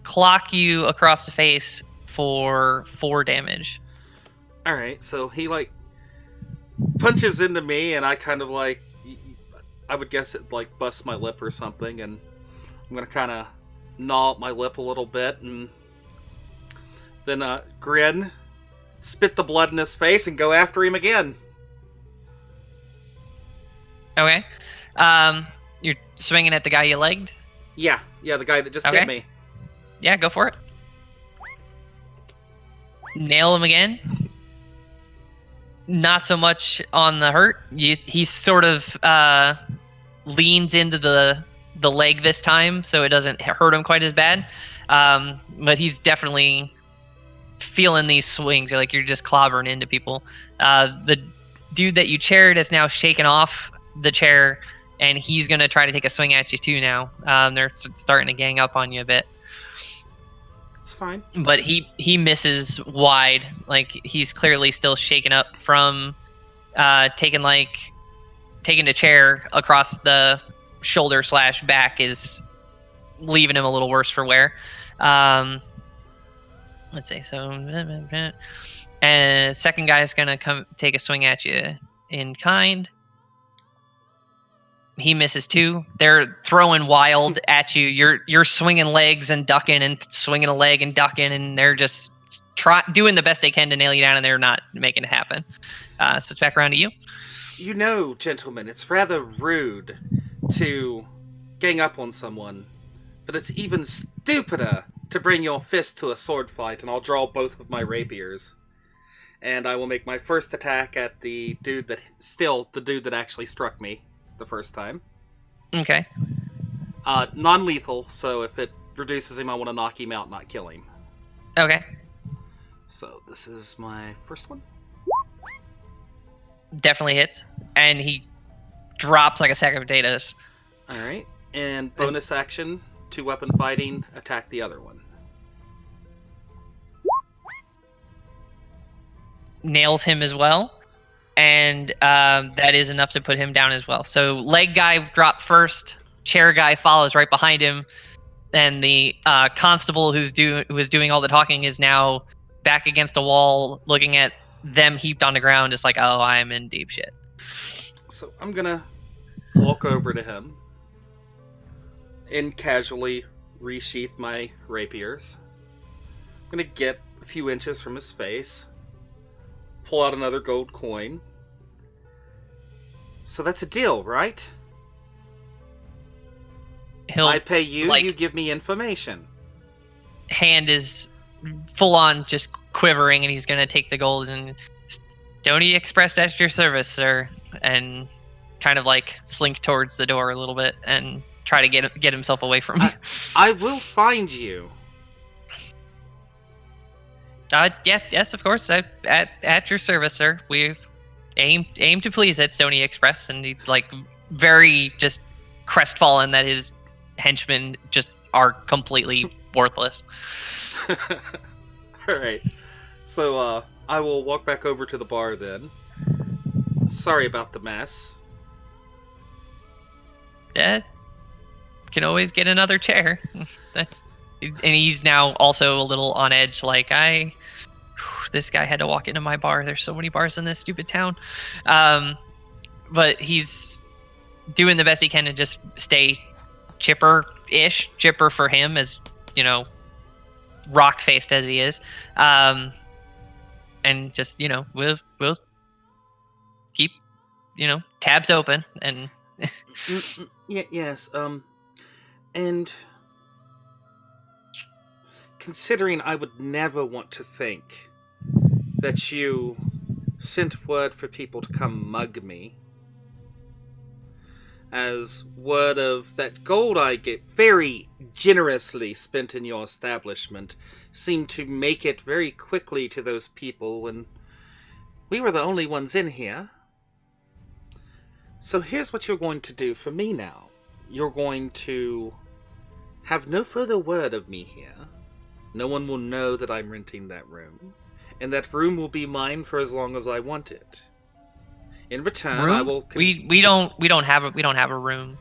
clock you across the face for 4 damage. All right. So he like punches into me, and I kind of like, I would guess it like busts my lip or something, and I'm gonna kind of gnaw at my lip a little bit, and then grin, spit the blood in his face, and go after him again. Okay. You're swinging at the guy you legged? Yeah, the guy that just hit me. Yeah, go for it. Nail him again. Not so much on the hurt. He sort of leans into the leg this time, so it doesn't hurt him quite as bad. But he's definitely feeling these swings. You're just clobbering into people. The dude that you chaired is now shaken off the chair, and he's going to try to take a swing at you too now. They're starting to gang up on you a bit. It's fine. But he misses wide. He's clearly still shaken up from taking the chair across the shoulder / back is leaving him a little worse for wear. Let's see. So, and second guy is going to come take a swing at you in kind. He misses too. They're throwing wild at you. You're swinging legs and ducking and swinging a leg and ducking, and they're just doing the best they can to nail you down, and they're not making it happen. So it's back around to you. Gentlemen, it's rather rude to gang up on someone, but it's even stupider to bring your fist to a sword fight, and I'll draw both of my rapiers. And I will make my first attack at the dude that actually struck me the first time. Okay. Non-lethal, so if it reduces him, I want to knock him out, not kill him. Okay. So this is my first one. Definitely hits, and he drops like a sack of potatoes. All right, and bonus action, 2-weapon fighting, attack the other one. Nails him as well. And that is enough to put him down as well. So leg guy dropped first, chair guy follows right behind him, and the constable who was doing all the talking is now back against a wall, looking at them heaped on the ground, just like, oh, I'm in deep shit. So I'm gonna walk over to him and casually resheath my rapiers. I'm gonna get a few inches from his face, pull out another gold coin. So that's a deal, right? he'll I pay you, like you give me information. hand is full on just quivering, and he's gonna take the gold and Stony Express at your service, sir, and kind of like slink towards the door a little bit and try to get himself away from you. I will find you. Yes, of course. At your service, sir. We aim to please at Stony Express, and he's like very just crestfallen that his henchmen just are completely worthless. Alright. So, I will walk back over to the bar then. Sorry about the mess. Yeah, can always get another chair. And he's now also a little on edge. Like this guy had to walk into my bar. There's so many bars in this stupid town. But he's doing the best he can to just stay chipper-ish. Chipper for him, as rock-faced as he is. And just we'll keep tabs open and. Yes. And considering I would never want to think that you sent word for people to come mug me, as word of that gold I get very generously spent in your establishment seemed to make it very quickly to those people when we were the only ones in here. So here's what you're going to do for me now. You're going to have no further word of me here. No one will know that I'm renting that room. And that room will be mine for as long as I want it. In return, room? I will... We don't have a room.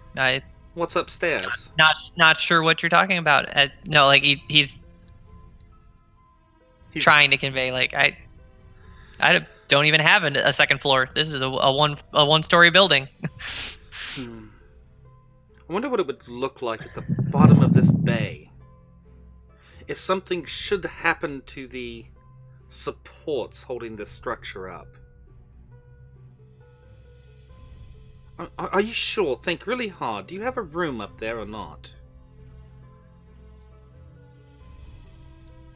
What's upstairs? Not sure what you're talking about. No, like he's trying to convey like I don't even have a second floor. This is a one-story building. I wonder what it would look like at the bottom of this bay. If something should happen to the supports holding this structure up. Are you sure? Think really hard. Do you have a room up there or not?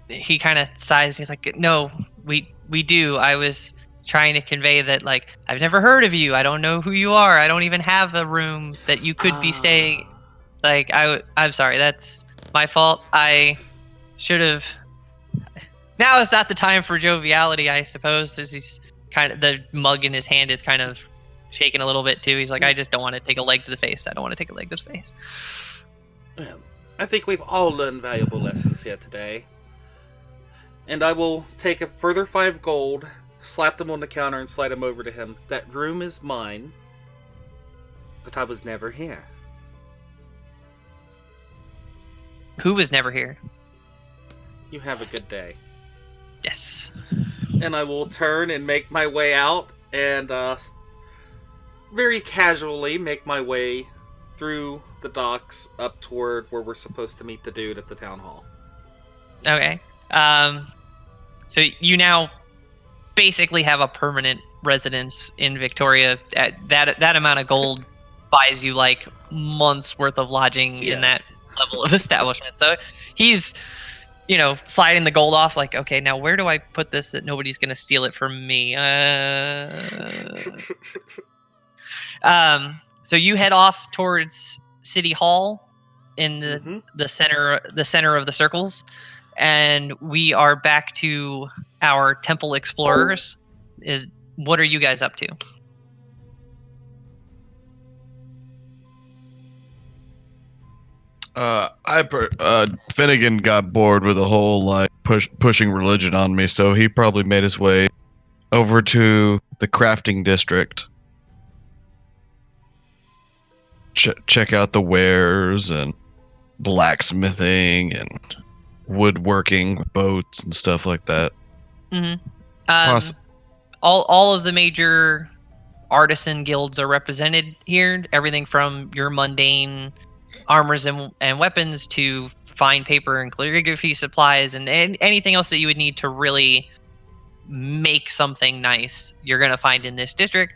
He kind of sighs. He's like, no, we do. I was trying to convey that, like, I've never heard of you. I don't know who you are. I don't even have a room that you could be staying. Like, I'm sorry. That's my fault. I should have. Now is not the time for joviality, I suppose. As he's kind of, the mug in his hand is kind of shaking a little bit too. He's like, I just don't want to take a leg to the face. I don't want to take a leg to the face. Well, I think we've all learned valuable lessons here today. And I will take a further 5 gold, slap them on the counter, and slide them over to him. That room is mine, but I was never here. Who was never here? You have a good day. Yes. And I will turn and make my way out, and very casually make my way through the docks up toward where we're supposed to meet the dude at the town hall. Okay. So you now basically have a permanent residence in Victoria. At that amount of gold buys you like months worth of lodging in that level of establishment. So he's, sliding the gold off like, okay, now where do I put this that nobody's going to steal it from me? So you head off towards City Hall in the center of the circles. And we are back to our temple explorers. What are you guys up to? Finnegan got bored with the whole pushing religion on me, so he probably made his way over to the crafting district. Check out the wares and blacksmithing and woodworking, boats and stuff like that. Mm-hmm. All of the major artisan guilds are represented here. Everything from your mundane armors and weapons to fine paper and calligraphy supplies and anything else that you would need to really make something nice, you're going to find in this district.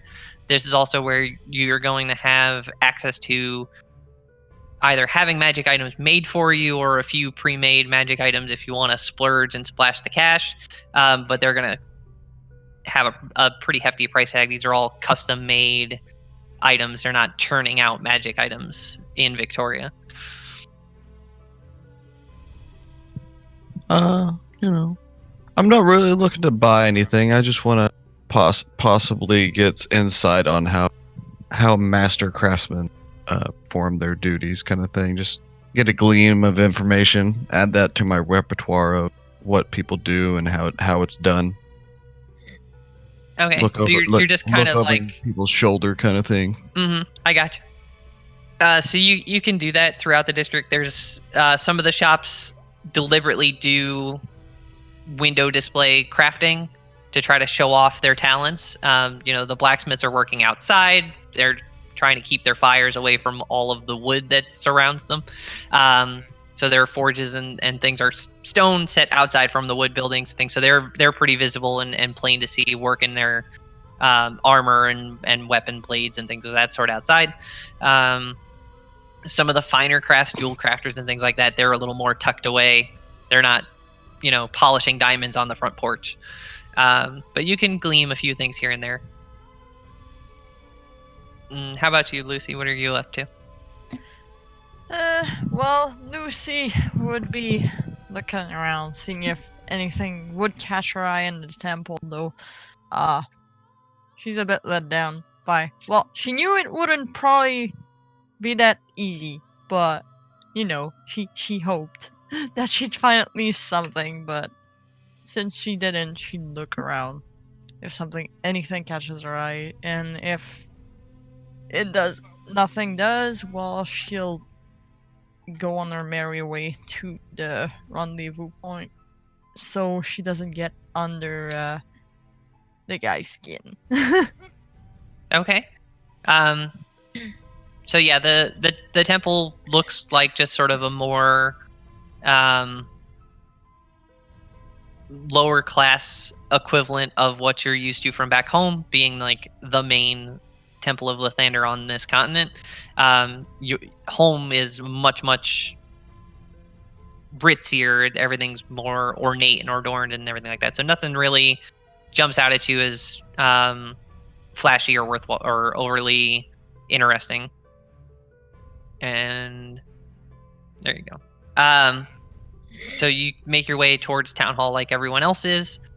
This is also where you're going to have access to either having magic items made for you or a few pre-made magic items if you want to splurge and splash the cash. But they're going to have a pretty hefty price tag. These are all custom-made items. They're not churning out magic items in Victoria. You know, I'm not really looking to buy anything. I just want to possibly get insight on how master craftsmen form their duties, kind of thing. Just get a gleam of information, add that to my repertoire of what people do and how it's done. Okay, so you're just kind of like people's shoulder, kind of thing. I got you. So you can do that throughout the district. There's some of the shops deliberately do window display crafting to try to show off their talents. The blacksmiths are working outside. They're trying to keep their fires away from all of the wood that surrounds them. So their forges and things are stone set outside from the wood buildings and things. So they're pretty visible and plain to see, working their armor and weapon blades and things of that sort outside. Some of the finer crafts, jewel crafters and things like that, they're a little more tucked away. They're not, polishing diamonds on the front porch. But you can glean a few things here and there. How about you, Lucy? What are you up to? Well, Lucy would be looking around, seeing if anything would catch her eye in the temple, though. She's a bit let down by... Well, she knew it wouldn't probably be that easy, but, she hoped that she'd find at least something, but since she didn't, she'd look around if anything catches her eye, and if nothing does, well, she'll go on her merry way to the rendezvous point so she doesn't get under the guy's skin. Okay. So yeah, the temple looks like just sort of a more lower class equivalent of what you're used to from back home, being like the main temple of Lathander on this continent. Home is much ritzier. Everything's more ornate and adorned and everything like that. So nothing really jumps out at you as flashy or worthwhile or overly interesting. And there you go. So you make your way towards Town Hall like everyone else is.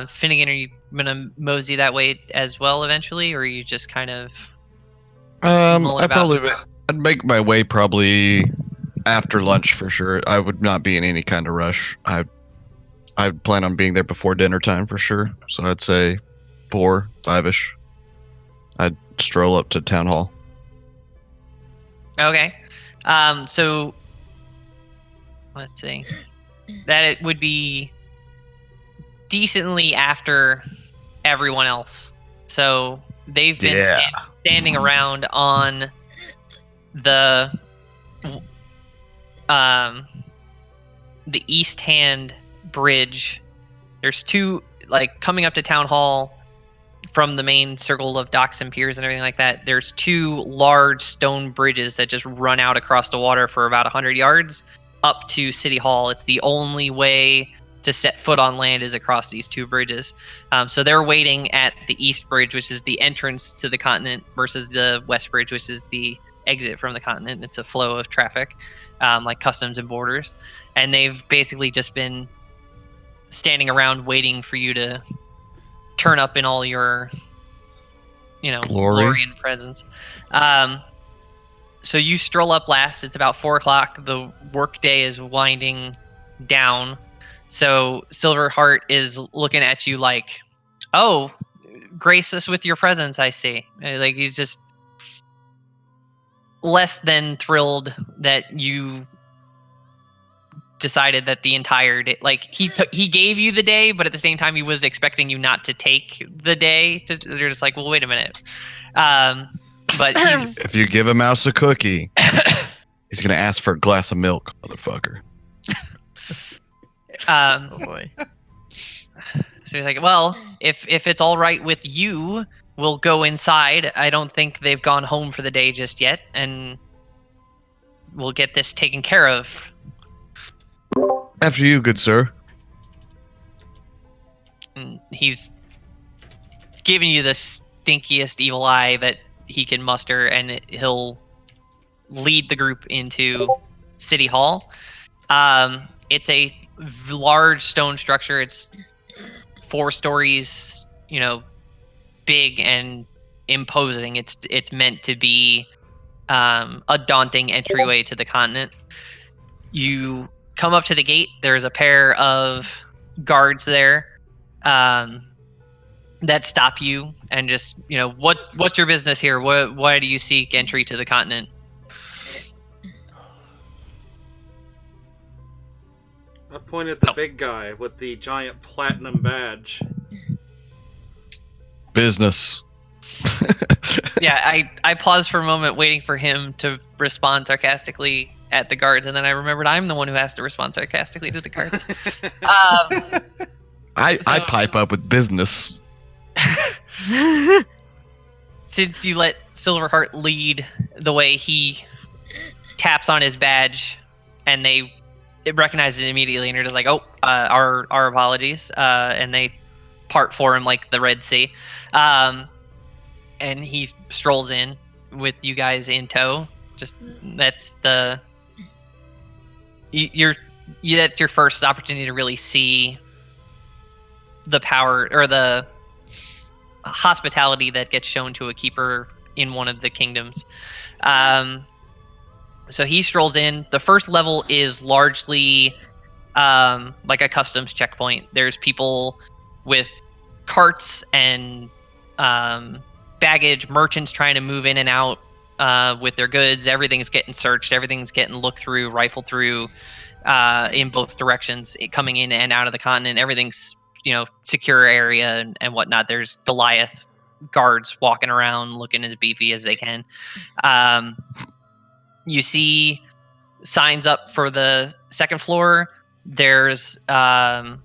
Finnegan, are you gonna mosey that way as well eventually, or are you just kind of I'd make my way probably after lunch for sure. I would not be in any kind of rush. I'd plan on being there before dinner time for sure. So I'd say 4, 5-ish. I'd stroll up to Town Hall. Okay. So let's see. That it would be decently after everyone else. So they've been standing around on the East Hand Bridge. There's two, like, coming up to Town Hall from the main circle of docks and piers and everything like that. There's 2 large stone bridges that just run out across the water for about 100 yards up to City Hall. It's the only way to set foot on land is across these 2 bridges. So they're waiting at the East Bridge, which is the entrance to the continent, versus the West Bridge, which is the exit from the continent. It's a flow of traffic, like customs and borders. And they've basically just been standing around waiting for you to turn up in all your, glory and presence. So you stroll up last. It's about 4 o'clock. The work day is winding down. So Silverheart is looking at you like, "Oh, grace us with your presence, I see." Like, he's just less than thrilled that you decided that the entire day, like, he gave you the day, but at the same time he was expecting you not to take the day. You're just like, well, wait a minute. But if you give a mouse a cookie, he's gonna ask for a glass of milk, motherfucker. Oh boy. So he's like, well, if it's all right with you, we'll go inside. I don't think they've gone home for the day just yet. And we'll get this taken care of. After you, good sir. And he's giving you the stinkiest evil eye that he can muster, and he'll lead the group into City Hall. It's a large stone structure. It's 4 stories, big and imposing. It's meant to be a daunting entryway to the continent. You come up to the gate. There's a pair of guards there that stop you and just, what's your business here? Why do you seek entry to the continent? I point at the big guy with the giant platinum badge. Business. Yeah, I paused for a moment waiting for him to respond sarcastically at the guards, and then I remembered I'm the one who has to respond sarcastically to the guards. I pipe up with business. Since you let Silverheart lead the way, he taps on his badge, and it recognizes it immediately, and you're just like, "Oh, our apologies," and they part for him like the Red Sea. And he strolls in with you guys in tow. That's that's your first opportunity to really see the power or the hospitality that gets shown to a keeper in one of the kingdoms. So he strolls in. The first level is largely like a customs checkpoint. There's people with carts and baggage, merchants trying to move in and out with their goods. Everything's getting searched. Everything's getting looked through, rifled through in both directions, coming in and out of the continent. Everything's, secure area and whatnot. There's Goliath guards walking around looking as beefy as they can. You see signs up for the second floor. There's the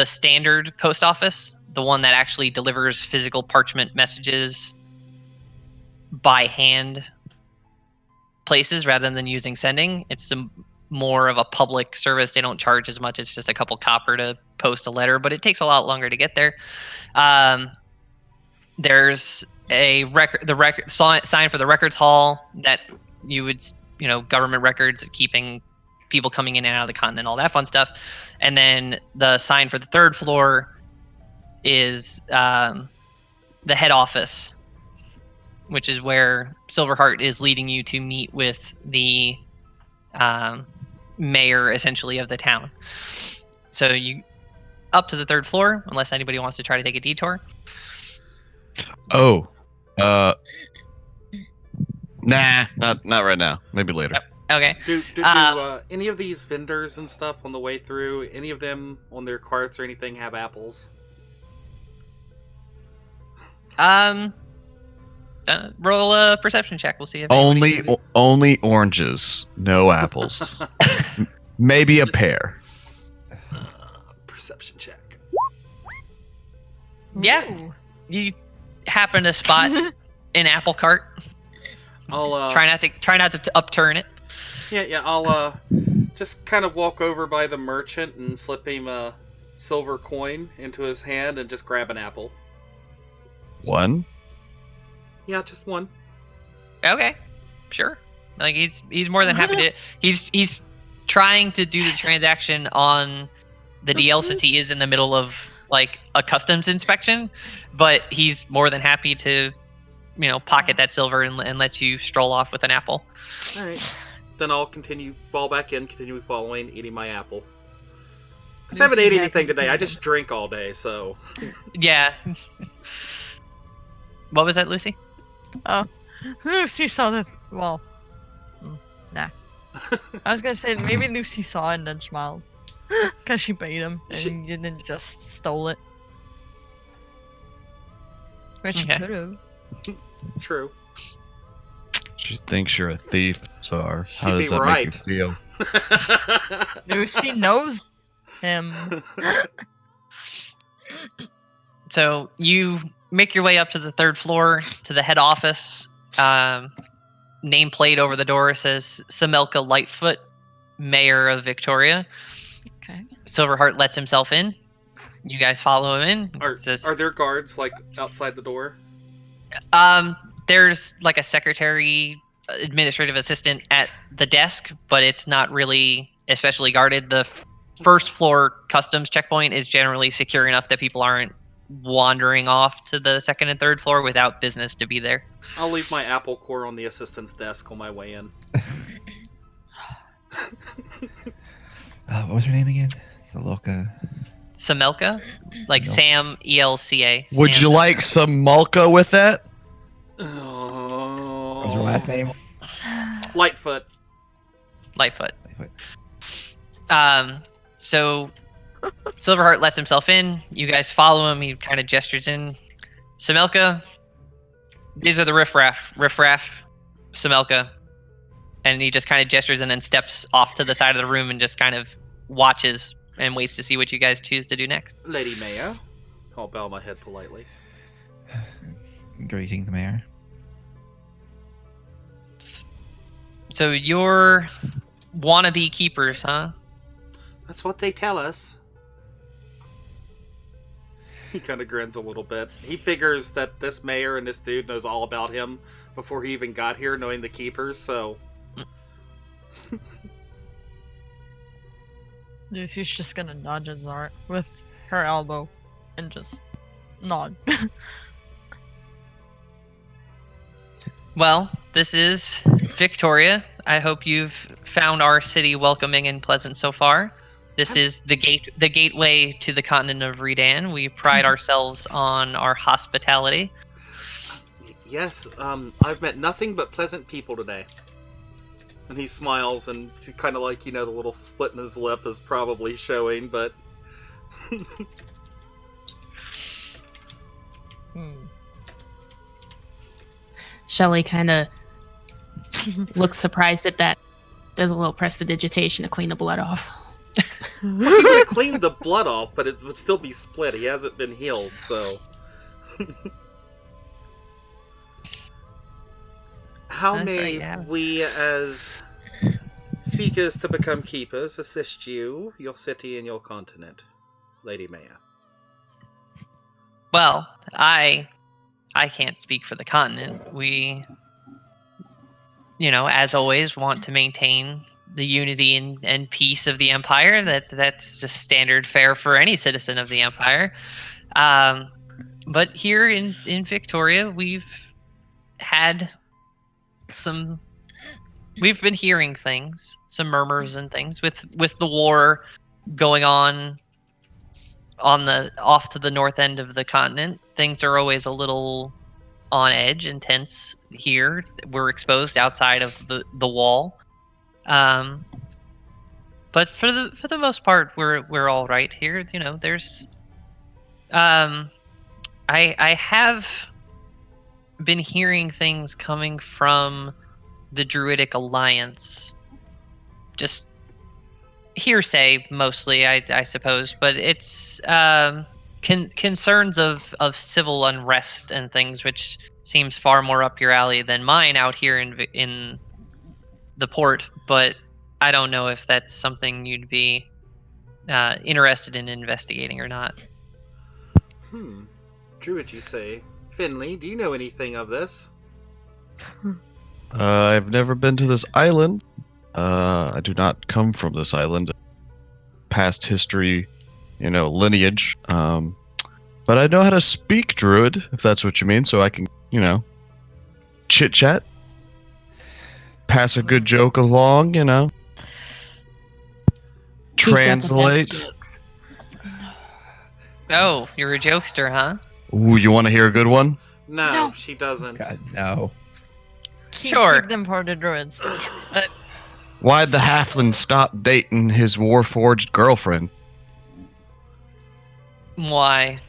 standard post office, the one that actually delivers physical parchment messages by hand places rather than using sending. It's more of a public service. They don't charge as much. It's just a couple copper to post a letter, but it takes a lot longer to get there. There's a sign for the records hall that you would, government records, keeping people coming in and out of the continent, all that fun stuff. And then the sign for the third floor is the head office, which is where Silverheart is leading you to meet with the mayor, essentially, of the town. So you up to the third floor, unless anybody wants to try to take a detour. Oh, nah, not right now. Maybe later. Okay. Do any of these vendors and stuff on the way through, any of them on their carts or anything have apples? Roll a perception check. We'll see if Only oranges, no apples. Maybe a pear. Perception check. Yeah, you happen to spot an apple cart. I'll try not to upturn it. Yeah. I'll just kind of walk over by the merchant and slip him a silver coin into his hand and just grab an apple. One? Yeah, just one. Okay, sure. Like he's more than happy to. He's trying to do the transaction on the DL since he is in the middle of like a customs inspection, but he's more than happy to, pocket that silver and let you stroll off with an apple. All right. Then I'll continue following, eating my apple. Because I haven't ate anything today. I just drink all day, so. Yeah. What was that, Lucy? Oh, Lucy saw the. Well, nah. I was gonna say maybe Lucy saw it and then smiled because she paid him and then just stole it. But she could have. True. She thinks you're a thief, Czar. She'd How does be that right. make you feel? Lucy knows him. So you make your way up to the third floor to the head office. nameplate over the door says Samelka Lightfoot, Mayor of Victoria. Okay. Silverheart lets himself in. You guys follow him in. Are there guards like outside the door? There's like a secretary, administrative assistant at the desk, but it's not really especially guarded. The first floor customs checkpoint is generally secure enough that people aren't wandering off to the second and third floor without business to be there. I'll leave my apple core on the assistant's desk on my way in. What was her name again? Saloka. Samelka? Like Samelka. Sam, ELCA. Would you like some Malka with that? What Oh. was her last name? Lightfoot. Lightfoot. Wait. So Silverheart lets himself in. You guys follow him. He kind of gestures in. Samelka, these are the riffraff. Riffraff, Samelka. And he just kind of gestures and then steps off to the side of the room and just kind of watches and waits to see what you guys choose to do next. Lady Maya. I'll bow my head politely. Greetings, Mayor. So you're wannabe keepers, huh? That's what they tell us. He kind of grins a little bit. He figures that this mayor and this dude knows all about him before he even got here, knowing the keepers, so... Lucy's just gonna nudge Azar with her elbow and just nod. Well, this is Victoria. I hope you've found our city welcoming and pleasant so far. This is the gateway to the continent of Reedan. We pride ourselves on our hospitality. Yes, I've met nothing but pleasant people today. And he smiles, and kind of like, the little split in his lip is probably showing, but... Shelly kind of looks surprised at that. Does a little prestidigitation to clean the blood off. He would have cleaned the blood off, but it would still be split. He hasn't been healed, so... How That's may right, yeah. we, as seekers to become keepers, assist you, your city, and your continent, Lady Maya? Well, I can't speak for the continent. We, as always, want to maintain the unity and peace of the Empire. That's just standard fare for any citizen of the Empire. But here in Victoria, we've been hearing things, some murmurs and things with the war going on off to the north end of the continent. Things are always a little on edge and tense here. We're exposed outside of the wall. But for the most part, we're all right here. There's I have been hearing things coming from the Druidic Alliance. Just hearsay mostly, I suppose, but it's concerns of civil unrest and things, which seems far more up your alley than mine out here in the port. But I don't know if that's something you'd be interested in investigating or not. Druid, you say. Finley, do you know anything of this? I've never been to this island. I do not come from this island. Past history, lineage. But I know how to speak Druid, if that's what you mean, so I can, chit-chat. Pass a good joke along, He's got the best Translate. jokes. Oh, you're a jokester, huh? Ooh, you want to hear a good one? No, No. she doesn't. God, no. Sure. Keep them for the druids. Why'd the halfling stop dating his warforged girlfriend? Why?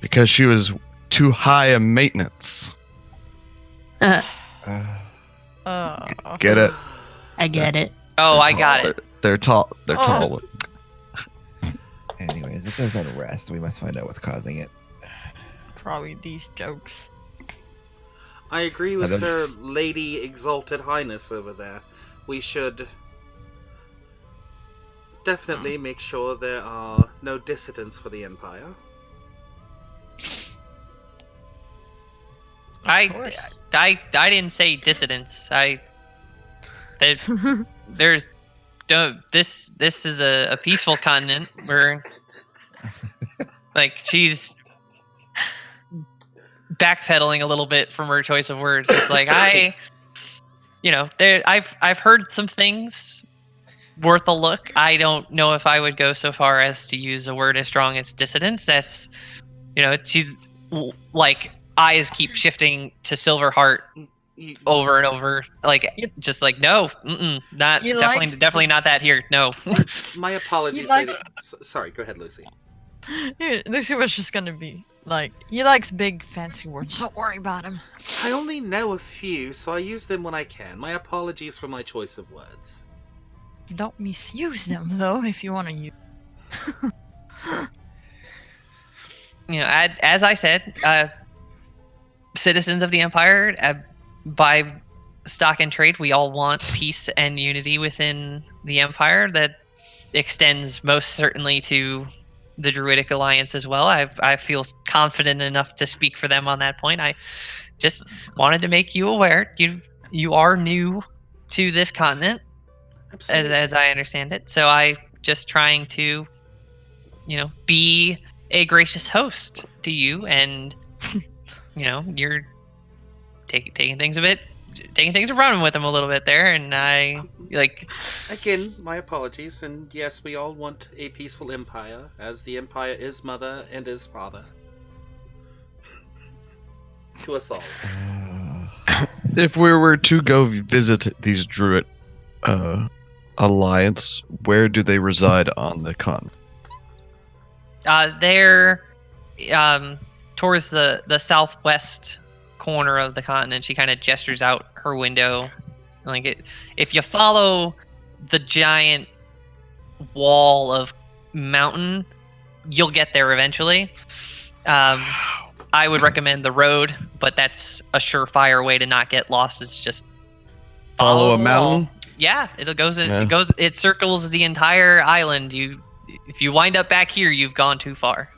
Because she was too high a maintenance. Uh, Get it? I get it. Oh, I got it. They're tall. They're Oh. tall. anyways, if there's unrest, we must find out what's causing it. Probably these jokes. I agree with then- her Lady Exalted Highness over there. We should definitely make sure there are no dissidents for the Empire. I course. didn't say dissidents. There's don't this is a peaceful continent where like she's backpedaling a little bit from her choice of words. It's like I've heard some things worth a look. I don't know if I would go so far as to use a word as strong as dissidents. That's she's like eyes keep shifting to Silverheart You- over and over, like just like no, not He definitely likes definitely not that here. No. My apologies, likes- lady. Sorry, go ahead, Lucy. Lucy was just gonna be like, he likes big fancy words. Don't worry about him. I only know a few, so I use them when I can. My apologies for my choice of words. Don't misuse them though, if you want to use. As I said, citizens of the Empire, by stock and trade, we all want peace and unity within the Empire. That extends most certainly to the Druidic Alliance as well. I feel confident enough to speak for them on that point. I just wanted to make you aware. You are new to this continent, Absolutely. as I understand it. So I just trying to, be a gracious host to you, and you're taking things and running with them a little bit there, and I like. Again, my apologies, and yes, we all want a peaceful empire, as the empire is mother and is father. To us all. If we were to go visit these Druid alliance, where do they reside on the continent? They're towards the southwest corner of the continent. She kind of gestures out her window. If you follow the giant wall of mountain, you'll get there eventually. I would recommend the road, but that's a surefire way to not get lost. It's just Follow a the wall. mountain? Yeah, Yeah. it circles the entire island. If you wind up back here, you've gone too far.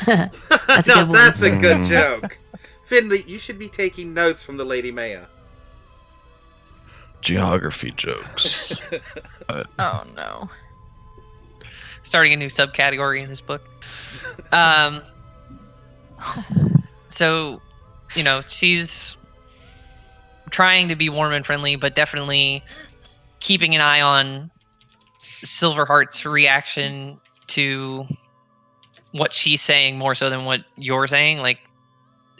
That's a Now good one. that's a good Mm. joke. Finley, you should be taking notes from the Lady Maya. Geography jokes. Oh no. Starting a new subcategory in this book. So, she's trying to be warm and friendly, but definitely keeping an eye on Silverheart's reaction to what she's saying more so than what you're saying. Like,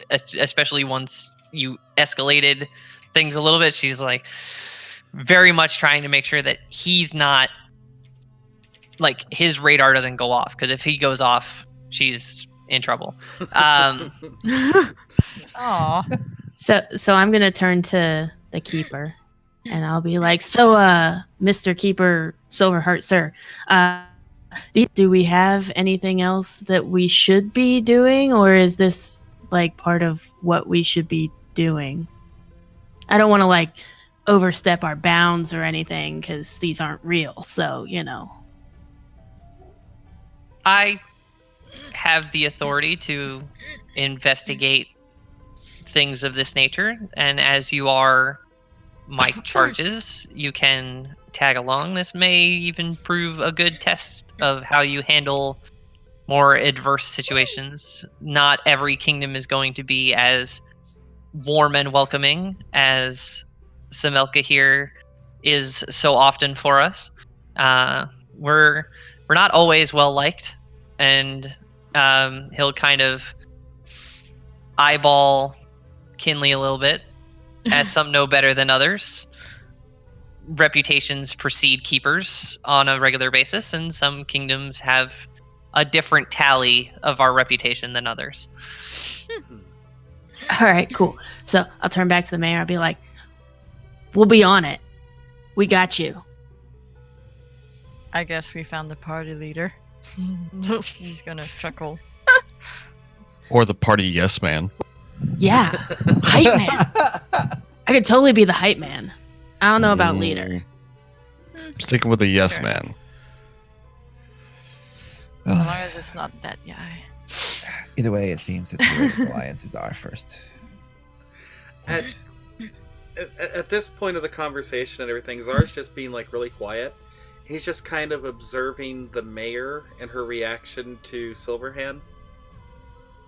especially once you escalated things a little bit, she's like very much trying to make sure that he's not, like, his radar doesn't go off, because if he goes off, she's in trouble. Aw. So I'm gonna turn to the keeper, and I'll be like, "So, Mr. Keeper Silverheart, sir, do we have anything else that we should be doing, or is this like part of what we should be doing? I don't want to like overstep our bounds or anything, because these aren't real. So I have the authority to investigate things of this nature, and as you are my charges, you can tag along. This may even prove a good test of how you handle more adverse situations. Not every kingdom is going to be as warm and welcoming as Samelka here is so often for us. We're not always well liked, and he'll kind of eyeball Kinley a little bit, as some know better than others. Reputations precede keepers on a regular basis, and some kingdoms have a different tally of our reputation than others. all right, cool. So I'll turn back to the mayor. I'll be like, "We'll be on it. We got you." I guess we found the party leader. He's gonna chuckle. Or the party yes man. Yeah, hype man. I could totally be the hype man. I don't know about leader. Sticking with the yes Sure. man. As long Well, as it's not that guy. either way, it seems that the alliance is our first. At this point of the conversation and everything, Zar's just being like really quiet. He's just kind of observing the mayor and her reaction to Silverhand,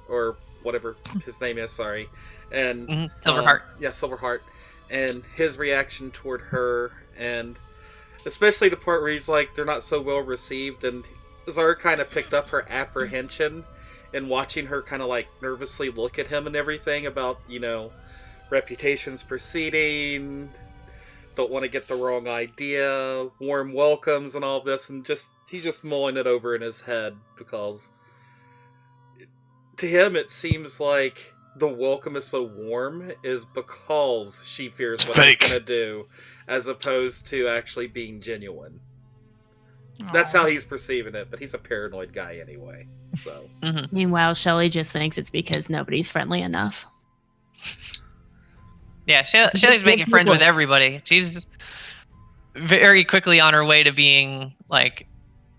or whatever his name is. Sorry, and Silverheart. Yeah, Silverheart, and his reaction toward her, and especially the part where he's like, they're not so well received, and Zara kind of picked up her apprehension and watching her kind of like nervously look at him and everything about, reputations proceeding, don't want to get the wrong idea, warm welcomes and all of this, and he's just mulling it over in his head because to him it seems like the welcome is so warm is because she fears It's what fake. he's going to do, as opposed to actually being genuine. That's Aw. how he's perceiving it, but he's a paranoid guy anyway. So Meanwhile, Shelly just thinks it's because nobody's friendly enough. Yeah, Shelly's making friends with everybody. She's very quickly on her way to being like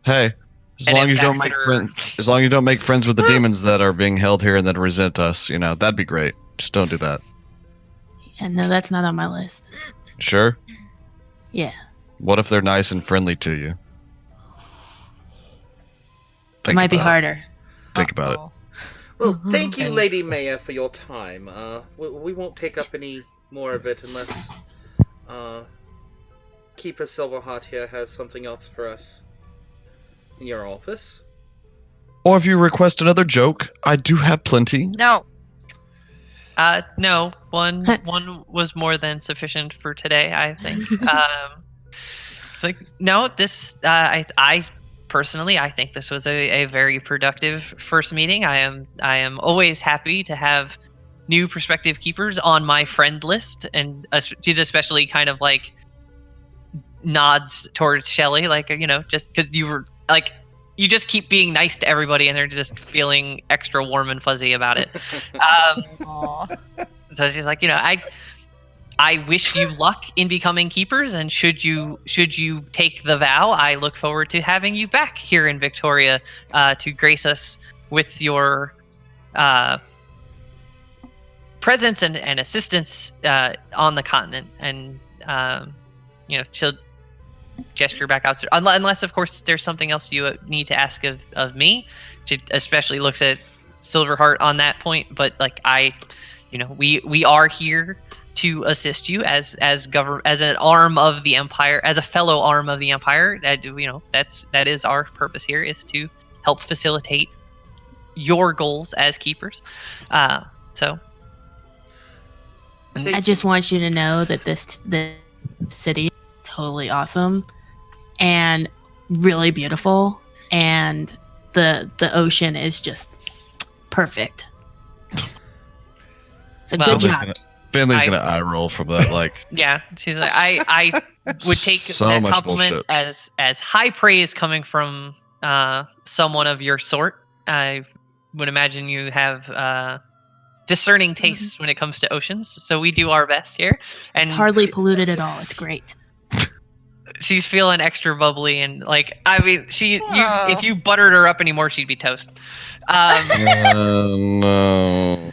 Hey, as An long as you don't make ambassador. friends, as long as you don't make friends with the demons that are being held here and that resent us, that'd be great. Just don't do that. And no, that's not on my list. Sure. Yeah. What if they're nice and friendly to you? It might be about harder. Think about it. Uh-oh. Well, thank you, And- Lady Maya, for your time. We won't take up any more of it unless Keeper Silverheart here has something else for us in your office. Or if you request another joke, I do have plenty. No. no, one was more than sufficient for today, I think. It's like, no, this I personally, I think this was a very productive first meeting. I am always happy to have new prospective keepers on my friend list, and she's especially kind of like nods towards Shelly, like, just because you were like, you just keep being nice to everybody, and they're just feeling extra warm and fuzzy about it. Aw. So she's like, I wish you luck in becoming keepers, and should you take the vow, I look forward to having you back here in Victoria to grace us with your presence and assistance on the continent. And she'll gesture back out, unless of course there's something else you need to ask of me. She especially looks at Silverheart on that point, but like we are here to assist you as an arm of the Empire, as a fellow arm of the Empire. That is our purpose here, is to help facilitate your goals as keepers. So I just want you to know that the city is totally awesome and really beautiful, and the ocean is just perfect. So Well, good job. Finley's gonna eye roll from that. Like, yeah, she's like, I would take So that much compliment bullshit. as high praise coming from someone of your sort. I would imagine you have discerning tastes when it comes to oceans, so we do our best here. And It's hardly polluted at all. It's great. she's feeling extra bubbly, and like, I mean, Oh. if you buttered her up anymore, she'd be toast. no.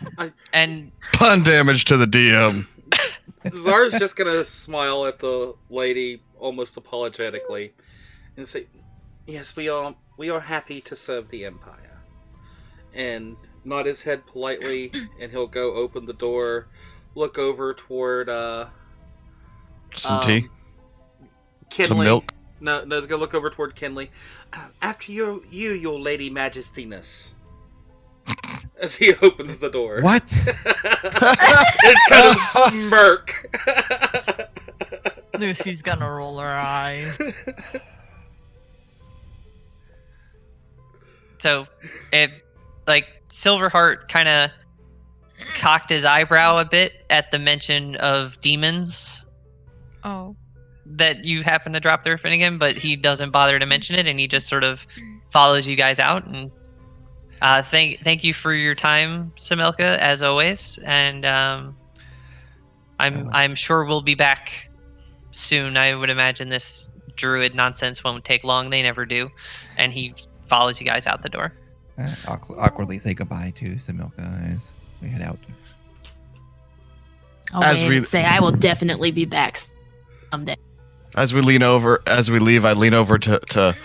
And Pun damage to the DM. Zar's just gonna smile at the lady almost apologetically and say, "Yes, we are happy to serve the Empire." And nod his head politely, and he'll go open the door, look over toward Some tea. Kinley. Some milk. No, he's gonna look over toward Kinley. After your Lady Majestyness. As he opens the door. What? And kind of smirk. Lucy's gonna roll her eyes. so Silverheart kind of cocked his eyebrow a bit at the mention of demons Oh. that you happen to drop there, Finnegan, but he doesn't bother to mention it, and he just sort of follows you guys out. And Thank you for your time, Samilka, as always, and I'm sure we'll be back soon. I would imagine this druid nonsense won't take long. They never do, and he follows you guys out the door. Awkwardly say goodbye to Samilka as we head out. I'll As wave we- and say I will definitely be back someday. As we leave, I lean over to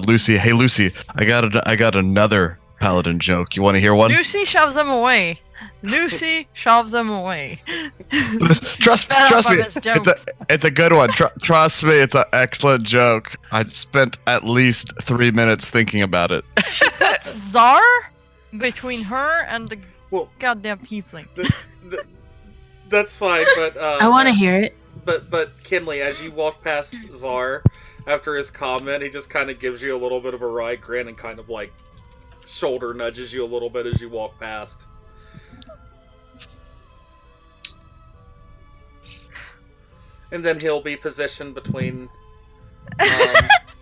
Lucy. Hey, Lucy, I got another paladin joke. You want to hear one? Lucy shoves them away. Lucy shoves them away. trust Fed up me, of his jokes. it's a good one. Trust me, it's an excellent joke. I spent at least 3 minutes thinking about it. That's Czar between her and the Well, goddamn tiefling. that's fine, but I want to hear it. But Kinley, as you walk past Czar, after his comment, he just kind of gives you a little bit of a wry grin and kind of like shoulder nudges you a little bit as you walk past. And then he'll be positioned between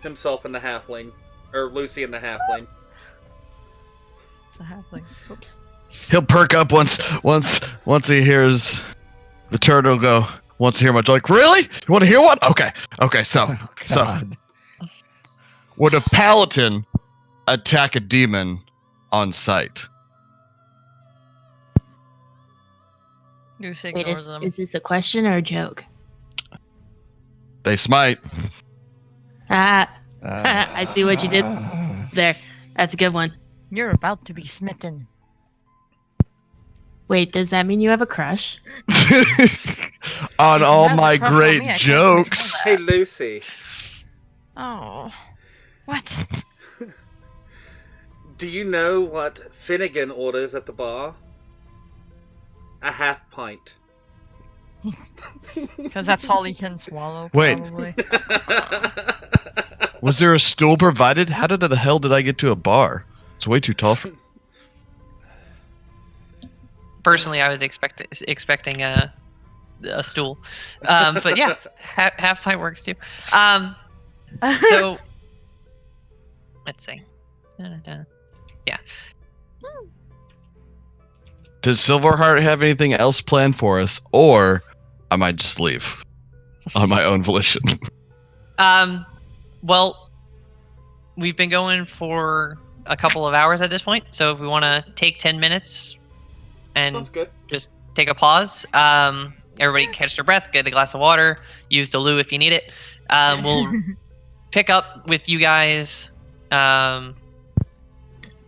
himself and the halfling, or Lucy and the halfling. It's a halfling. Oops. He'll perk up once he hears the turtle go. Wants to hear my joke. Really? You want to hear one? Okay. So Oh, so God. would a paladin attack a demon on sight? Lucy Wait, ignores them. is this a question or a joke? They smite. Ah, I see what you did there. That's a good one. You're about to be smitten. Wait, does that mean you have a crush? On If he all has a my crush on great me, I can't jokes. Hey, Lucy, Oh. What? do you know what Finnegan orders at the bar? A half pint. Because that's all he can swallow, Wait. probably. Was there a stool provided? How the hell did I get to a bar? It's way too tall for. Personally, I was expecting a stool, but yeah, half pint works too. So let's see. Da-da-da. Does Silverheart have anything else planned for us, or I might just leave on my own volition? Well, we've been going for a couple of hours at this point, so if we want to take 10 minutes and Sounds good. just take a pause, everybody catch their breath, get a glass of water, use the loo if you need it. We'll pick up with you guys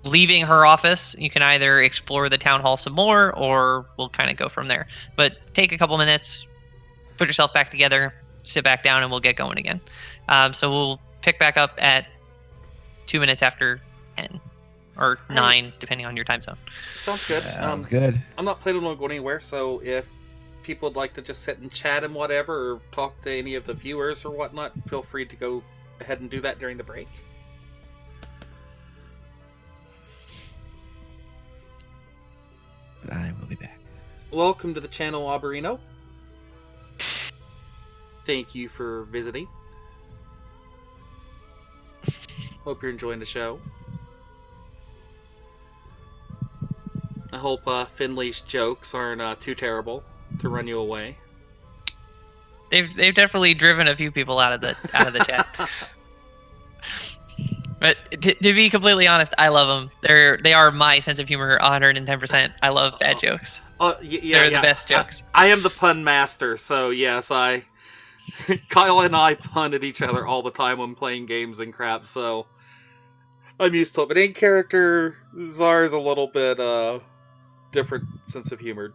leaving her office. You can either explore the town hall some more, or we'll kind of go from there. But take a couple minutes, put yourself back together, sit back down, and we'll get going again. So we'll pick back up at 2 minutes after 10 or 9, depending on your time zone. Sounds good. Sounds good. I'm not planning on going anywhere, so if people would like to just sit and chat and whatever, or talk to any of the viewers or whatnot, feel free to go ahead and do that during the break. But I will be back. Welcome to the channel, Auberino. Thank you for visiting. Hope you're enjoying the show. I hope Finley's jokes aren't too terrible to run you away. They've definitely driven a few people out of the chat. But to be completely honest, I love them. They are my sense of humor 110%. I love bad jokes. They're the best jokes. I am the pun master, so yes, Kyle and I pun at each other all the time when playing games and crap, so I'm used to it. But in character, Czar's a little bit different sense of humor.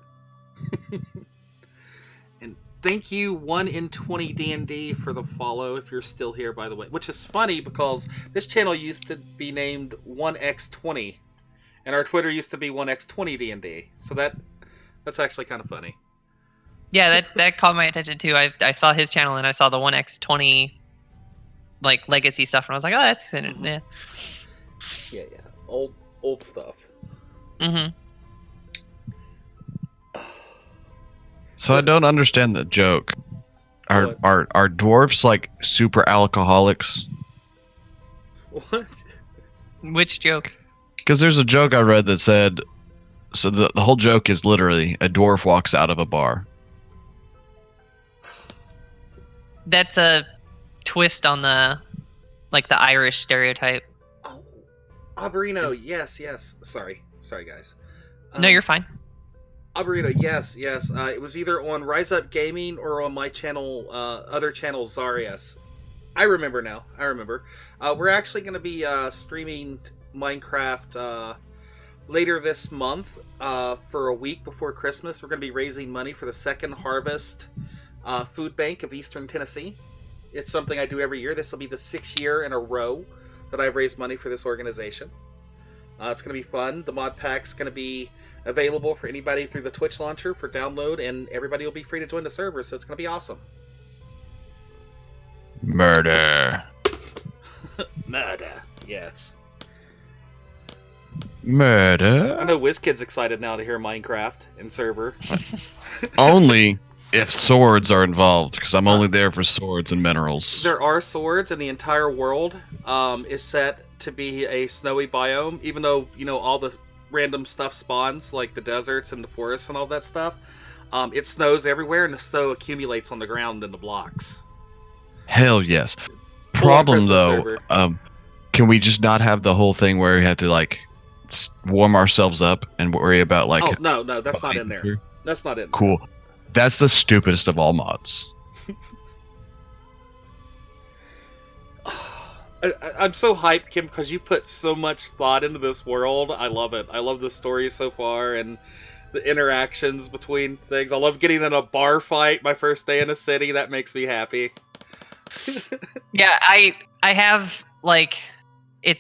And thank you 1 in 20 D&D for the follow, if you're still here, by the way. Which is funny because this channel used to be named 1x20, and our Twitter used to be 1x20 D&D. So that's actually kind of funny. Yeah, that caught my attention too. I saw his channel and I saw the 1x20 like legacy stuff, and I was like, oh, that's yeah. Yeah. Old stuff. Mm-hmm. So I don't understand the joke. Are dwarves like super alcoholics? What? Which joke? Because there's a joke I read that said, so the whole joke is literally a dwarf walks out of a bar. That's a twist on the Irish stereotype. Oh, Auberino, yes. Sorry, guys. No, you're fine. Auberino, yes. It was either on Rise Up Gaming or on my channel, other channel, Zarias. I remember now. We're actually going to be streaming Minecraft later this month for a week before Christmas. We're going to be raising money for the Second Harvest Food Bank of Eastern Tennessee. It's something I do every year. This will be the 6th year in a row that I've raised money for this organization. It's going to be fun. The mod pack's going to be available for anybody through the Twitch launcher for download, and everybody will be free to join the server, so it's going to be awesome. Murder. Murder, yes. Murder. I know WizKid's excited now to hear Minecraft and server. Only if swords are involved, because I'm only there for swords and minerals. There are swords, and the entire world is set to be a snowy biome, even though, all the random stuff spawns, like the deserts and the forests and all that stuff. It snows everywhere, and the snow accumulates on the ground in the blocks. Hell yes. Full Problem Christmas though, server. can we just not have the whole thing where we have to warm ourselves up and worry about Oh, no, that's not in there. That's not in there. Cool. That's the stupidest of all mods. I'm so hyped, Kim, because you put so much thought into this world. I love it. I love the story so far and the interactions between things. I love getting in a bar fight my first day in a city. That makes me happy. Yeah, I have it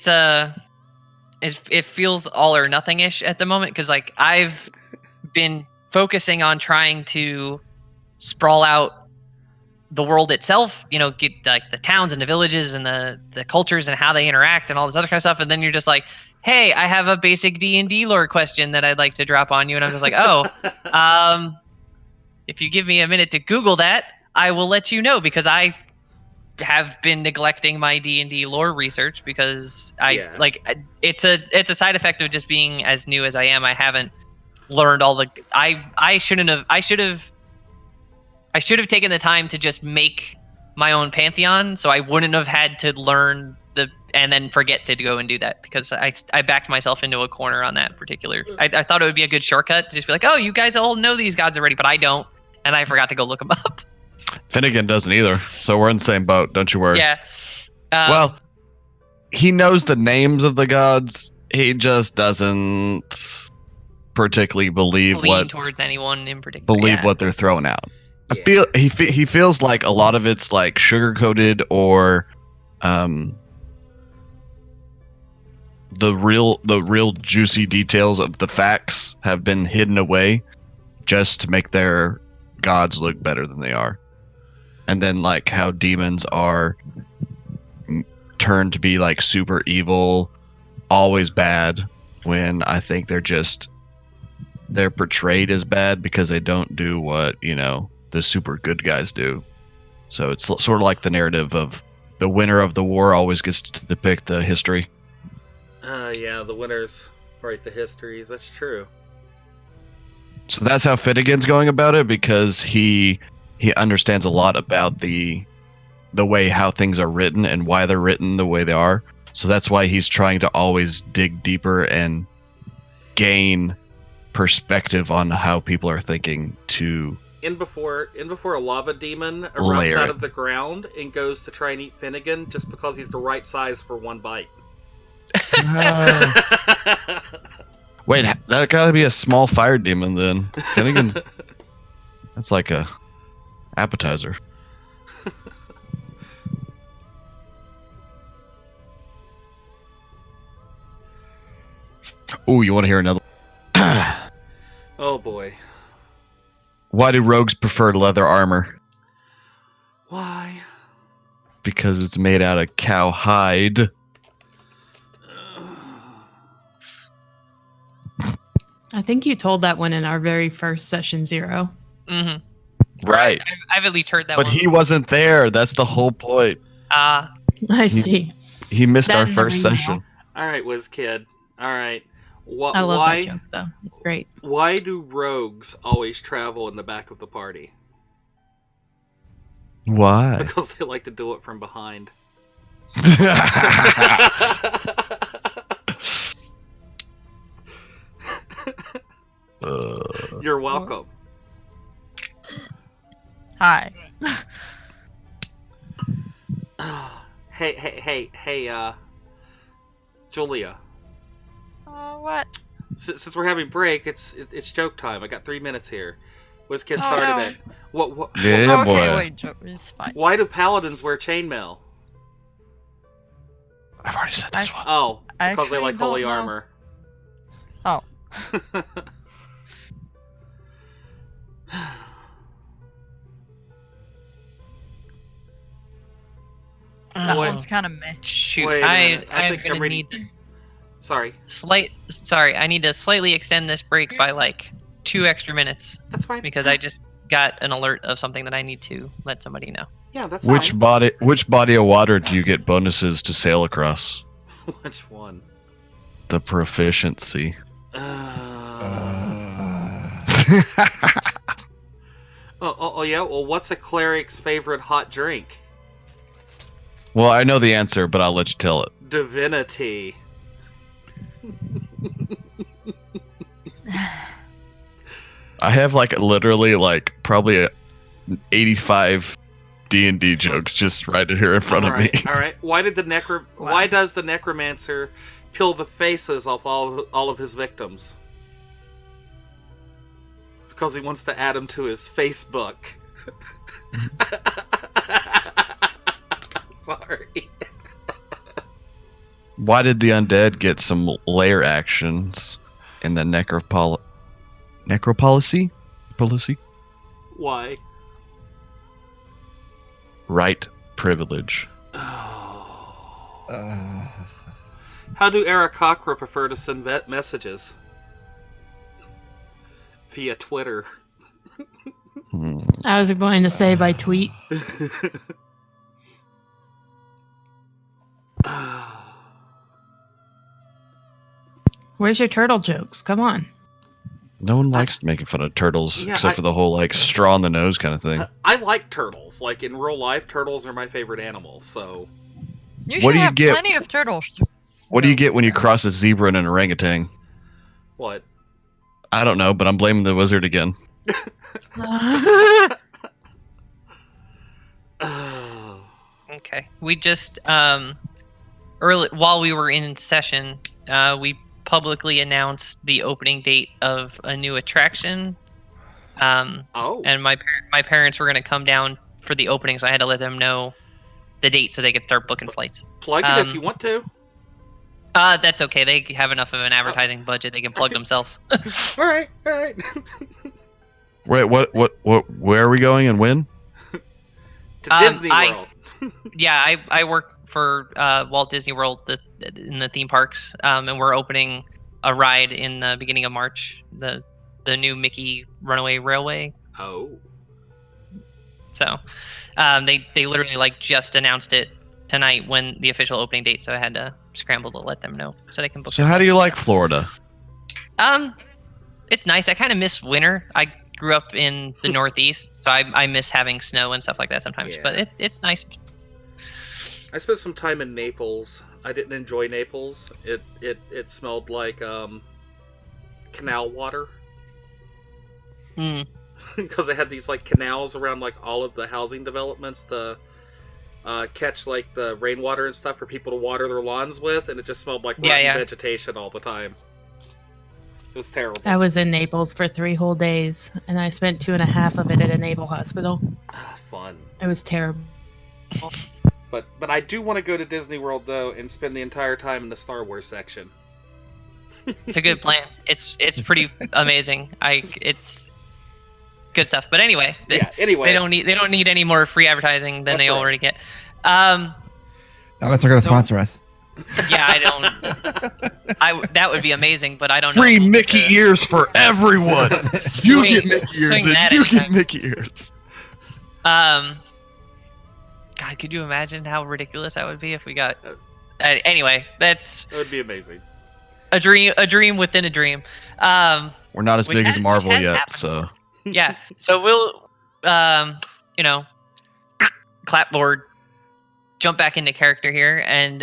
feels all or nothing-ish at the moment, because I've been focusing on trying to sprawl out the world itself, get the towns and the villages and the cultures and how they interact and all this other kind of stuff, and then you're just like, hey, I have a basic D&D lore question that I'd like to drop on you, and I'm just like, oh, if you give me a minute to Google that, I will let you know, because I have been neglecting my D&D lore research, because it's a side effect of just being as new as I am. I haven't learned all the I should have taken the time to just make my own pantheon, so I wouldn't have had to learn and then forget to go and do that, because I backed myself into a corner on that particular. I thought it would be a good shortcut to just be like, oh, you guys all know these gods already, but I don't, and I forgot to go look them up. Finnegan doesn't either, so we're in the same boat. Don't you worry. Yeah. Well, he knows the names of the gods. He just doesn't particularly believe towards anyone in particular. What they're throwing out. Yeah. I feel he feels like a lot of it's sugar coated, or the real juicy details of the facts have been hidden away just to make their gods look better than they are. And then how demons are turned to be super evil, always bad, when I think they're portrayed as bad because they don't do what the super good guys do. So it's sort of like the narrative of the winner of the war always gets to depict the history. Yeah, the winners write the histories. That's true. So that's how Finnegan's going about it, because he understands a lot about the way how things are written and why they're written the way they are. So that's why he's trying to always dig deeper and gain perspective on how people are thinking to In before a lava demon erupts out of the ground and goes to try and eat Finnegan just because he's the right size for one bite. Wait, that gotta be a small fire demon then. Finnegan's that's like a appetizer. Oh, you want to hear another? Oh boy. Why do rogues prefer leather armor? Why? Because it's made out of cow hide. I think you told that one in our very first session 0. Mm-hmm. Right. I've at least heard that but one. He wasn't there. That's the whole point. I see. He missed That our and the first email. session. Alright, WizKid. All right. I love why? that joke though. It's great. Why do rogues always travel in the back of the party? Why? Because they like to do it from behind. You're welcome. Hi. Hey, Julia. What? Since we're having break, it's joke time. I got 3 minutes here. Let's get Oh, started. no. At what? Yeah, Okay, boy. wait, Joe, it's fine. Why do paladins wear chainmail? I've already said this one. Oh, I because they actually like holy don't know. armor. Oh. That Wait. one's kind of meh. Shoot, Wait a minute. I I'm think I'm gonna reading- need Sorry, Sorry, I need to slightly extend this break by like 2 extra minutes that's fine. because I just got an alert of something that I need to let somebody know. Yeah, that's Which fine. body of water do you get bonuses to sail across? Which one? The proficiency. Oh yeah. Well, what's a cleric's favorite hot drink? Well, I know the answer, but I'll let you tell it. Divinity. I have literally probably 85 D&D jokes just right here in front of me. All right. Why does the necromancer peel the faces off all of his victims? Because he wants to add them to his Facebook. Sorry. Why did the undead get some lair actions in the necropolicy? Policy? Why? Right privilege. How do Aarakocra prefer to send messages? Via Twitter. I was going to say by tweet. Where's your turtle jokes? Come on. No one likes making fun of turtles Yeah, except for the whole straw in the nose kind of thing. I like turtles. Like in real life, turtles are my favorite animal. So You What should do you have get- plenty of turtles. What do you get when you cross a zebra and an orangutan? what? I don't know, but I'm blaming the wizard again. Okay. We just early while we were in session, we publicly announced the opening date of a new attraction. Oh. And my parents were going to come down for the opening, so I had to let them know the date so they could start booking flights. Plug it if you want to. That's okay. They have enough of an advertising budget; they can plug themselves. All right. Wait, what? Where are we going and when? To Disney I- World. Yeah, I work for Walt Disney World in the theme parks, and we're opening a ride in the beginning of March. The new Mickey Runaway Railway. Oh. So they literally just announced it tonight when the official opening date. So I had to scramble to let them know so they can book. So their how do you flights. like Florida? It's nice. I kind of miss winter. I grew up in the Northeast, so I miss having snow and stuff like that sometimes. Yeah. But it's nice. I spent some time in Naples. I didn't enjoy Naples. It smelled like canal water. Because they had these canals around all of the housing developments to catch the rainwater and stuff for people to water their lawns with, and it just smelled like rotten vegetation all the time. It was terrible. I was in Naples for 3 whole days, and I spent 2.5 of it at a naval hospital. Fun. It was terrible. But I do want to go to Disney World though and spend the entire time in the Star Wars section. It's a good plan. It's pretty amazing. It's good stuff. But anyway, Anyway, they don't need any more free advertising than That's they right. already get. Unless they're going to So- sponsor us. Yeah, I don't. That would be amazing, but I don't know. Free if we'll Mickey get the- ears for everyone. You Swing- get Mickey ears, swing and that you get anytime. Mickey ears. God, could you imagine how ridiculous that would be if we got? Anyway, that's that would be amazing. a dream within a dream. We're not as Which big has- as which Marvel has yet, happened. so Yeah. So we'll, clapboard, jump back into character here and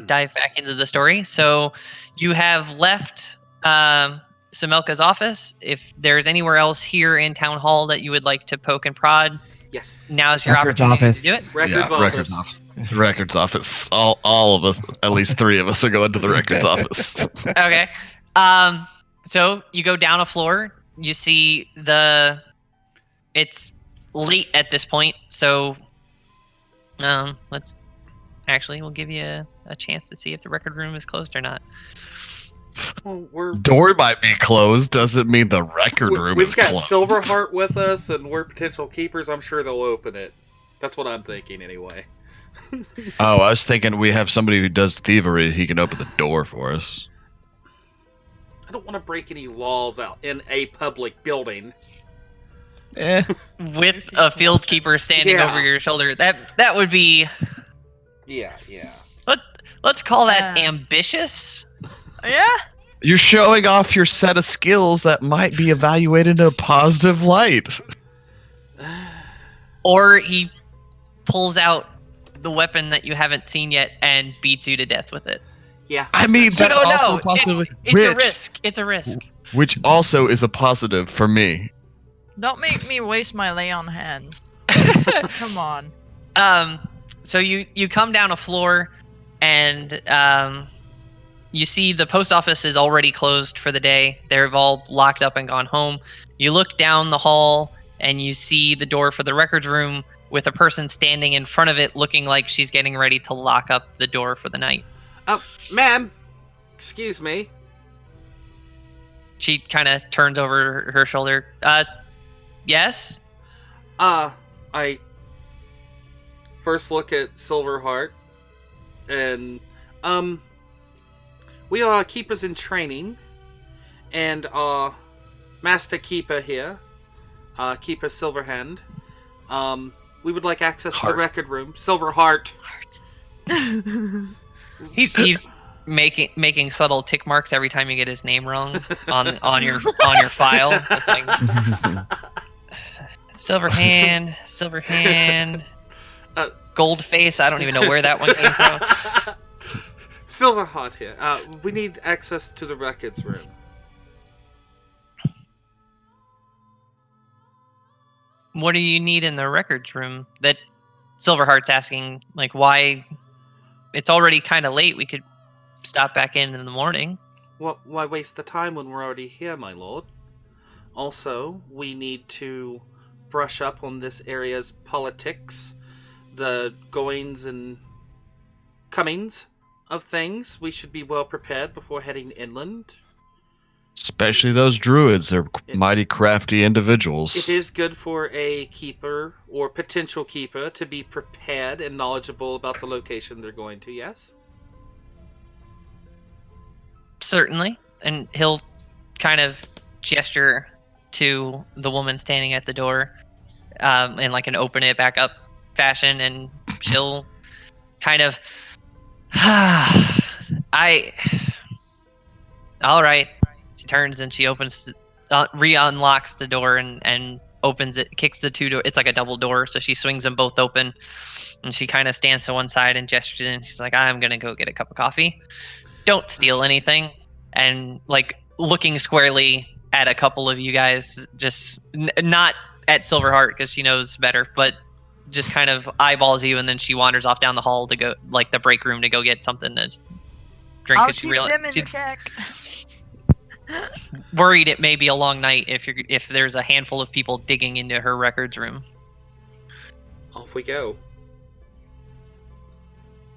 dive back into the story. So you have left Samelka's office. If there's anywhere else here in Town Hall that you would like to poke and prod, Yes. now's your Records opportunity office. to do it. Records yeah, office. records office. Records office. All of us, at least 3 of us, are going to the records office. Okay. So you go down a floor. You see it's late at this point. So we'll give you a chance to see if the record room is closed or not. Well, Door might be closed. Doesn't mean the record room we've is got closed. Silverheart with us, and we're potential keepers. I'm sure they'll open it. That's what I'm thinking, anyway. Oh, I was thinking we have somebody who does thievery. He can open the door for us. I don't want to break any laws out in a public building. With a field keeper standing Yeah. over your shoulder, that would be. Yeah. Let's call that Yeah. ambitious. Yeah. You're showing off your set of skills that might be evaluated in a positive light. Or he pulls out the weapon that you haven't seen yet and beats you to death with it. Yeah. I mean, You that's don't also know. a possibility. It's a risk. It's a risk. Which also is a positive for me. Don't make me waste my lay on hands. Come on. So you come down a floor, and you see the post office is already closed for the day. They've all locked up and gone home. You look down the hall, and you see the door for the records room with a person standing in front of it, looking like she's getting ready to lock up the door for the night. Ma'am, excuse me. She kind of turns over her shoulder. Yes? I first look at Silverheart, and we are keepers in training, and Master Keeper here, Keeper Silverhand. We would like access to the Heart. record room. Silverheart. He's making subtle tick marks every time you get his name wrong on your file. It's like Silverhand, Goldface. I don't even know where that one came from. Silverheart here. We need access to the records room. What do you need in the records room? That Silverheart's asking, like, why? It's already kind of late. We could stop back in the morning. Well, why waste the time when we're already here, my lord? Also, we need to brush up on this area's politics, the goings and comings of things. We should be well prepared before heading inland. Especially those druids. They're mighty crafty individuals. It is good for a keeper or potential keeper to be prepared and knowledgeable about the location they're going to, yes? Certainly. And he'll kind of gesture to the woman standing at the door in like an open it back up fashion, and she'll kind of all right. She turns and she opens re-unlocks the door and opens it, kicks the two door. It's like a double door, so she swings them both open, and she kind of stands to one side and gestures in. She's like, I'm gonna go get a cup of coffee. Don't steal anything. And like looking squarely at a couple of you guys, just not at Silverheart because she knows better, but just kind of eyeballs you, and then she wanders off down the hall to go, like the break room, to go get something to drink. I'll 'Cause she keep them in she's check. worried it may be a long night if there's a handful of people digging into her records room. Off we go.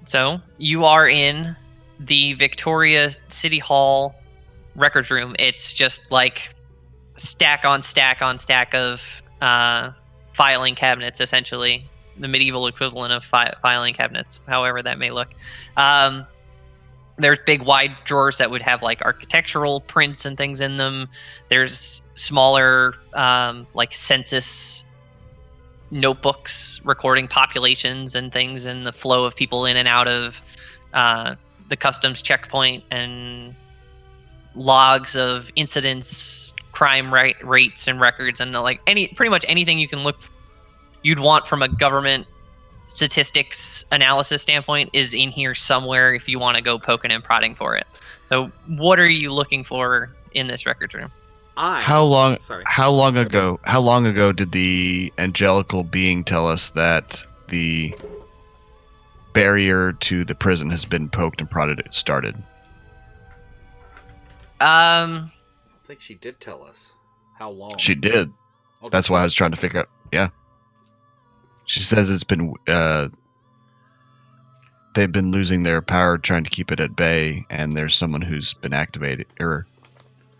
So you are in the Victoria City Hall records room. It's just like stack on stack on stack of filing cabinets, essentially the medieval equivalent of filing cabinets, however that may look. There's big wide drawers that would have like architectural prints and things in them. There's smaller like census notebooks recording populations and things, and the flow of people in and out of the customs checkpoint, and logs of incidents, crime rates and records, and like pretty much anything you'd want from a government statistics analysis standpoint is in here somewhere if you want to go poking and prodding for it. So what are you looking for in this records room? How long Sorry. how long ago did the angelical being tell us that the barrier to the prison has been poked and prodded started? I think she did tell us how long. She did. Oh, That's did why she? I was trying to figure out. Yeah. She says it's been they've been losing their power trying to keep it at bay, and there's someone who's been activated or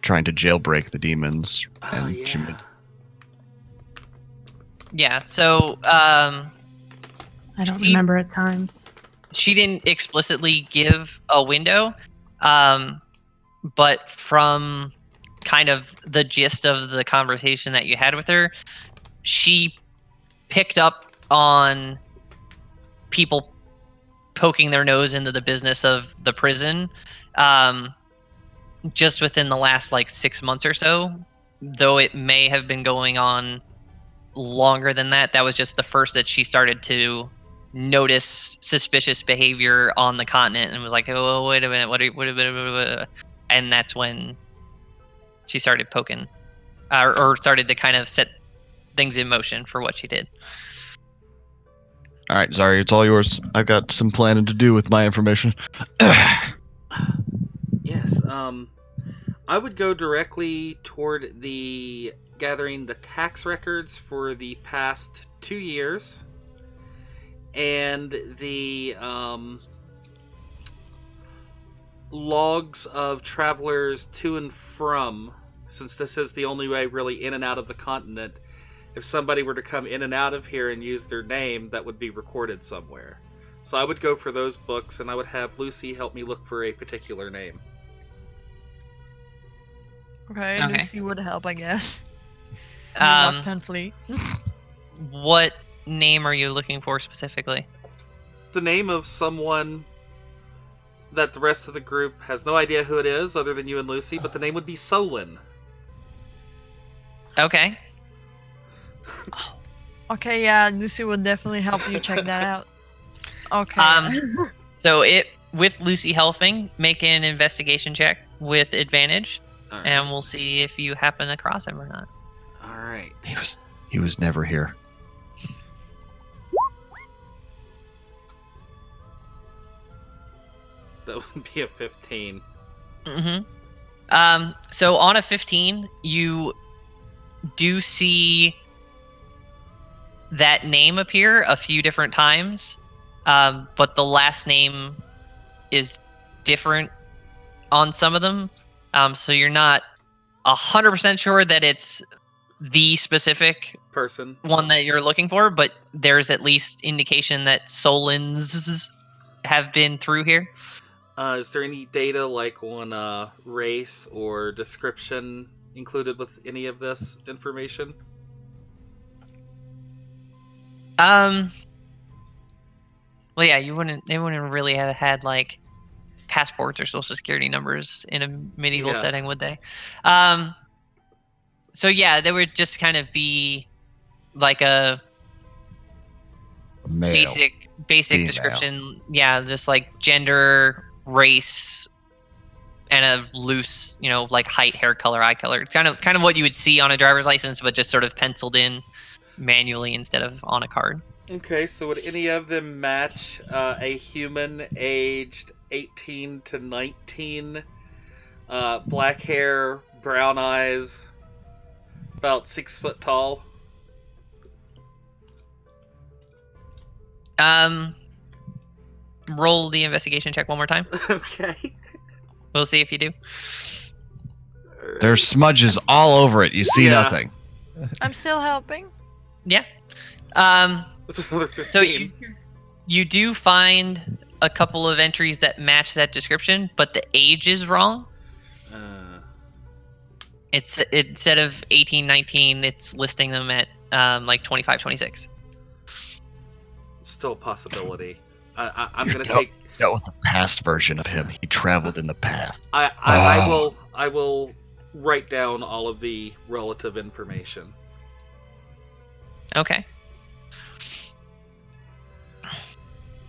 trying to jailbreak the demons. Oh, And yeah. Yeah, so I don't remember a time. she didn't explicitly give a window, but from kind of the gist of the conversation that you had with her, she picked up on people poking their nose into the business of the prison just within the last like 6 months or so, though it may have been going on longer than that. That was just the first that she started to notice suspicious behavior on the continent and was like, oh, wait a minute, what? And that's when she started poking or started to kind of set things in motion for what she did. all right, Zari, it's all yours. I've got some planning to do with my information. Yes. I would go directly toward the gathering the tax records for the past 2 years and the logs of travelers to and from, since this is the only way really in and out of the continent. If somebody were to come in and out of here and use their name, that would be recorded somewhere. So I would go for those books, and I would have Lucy help me look for a particular name. Okay, Okay. Lucy would help, I guess. Um, Reluctantly. What name are you looking for specifically? The name of someone that the rest of the group has no idea who it is, other than you and Lucy, but the name would be Solon. Okay. Okay, yeah, Lucy would definitely help you check that out. Okay. So with Lucy helping, make an investigation check with advantage, All right. and we'll see if you happen across him or not. All right. He was never here. That would be a 15. Mm-hmm. So on a 15, you do see that name appear a few different times, but the last name is different on some of them. So you're not 100% sure that it's the specific Person. one that you're looking for, but there's at least indication that Solons have been through here. Is there any data like on race or description included with any of this information? Well, yeah, they wouldn't really have had like passports or social security numbers in a medieval Yeah. setting, would they? So yeah, there would just kind of be like a Male. basic Female. description. Yeah, just like gender, race, and a loose, like height, hair color, eye color. It's kind of what you would see on a driver's license, but just sort of penciled in manually instead of on a card. Okay, so would any of them match a human aged 18 to 19? Black hair, brown eyes, about 6 foot tall? Roll the investigation check one more time. Okay. We'll see if you do. There's smudges all over it. You see Yeah. nothing. I'm still helping. Yeah. That's another 15. So you do find a couple of entries that match that description, but the age is wrong. It's instead of 18, 19, it's listing them at like 25, 26. Still a possibility. I'm gonna Yep. take. That was the past version of him. He traveled in the past. I I will write down all of the relative information. Okay.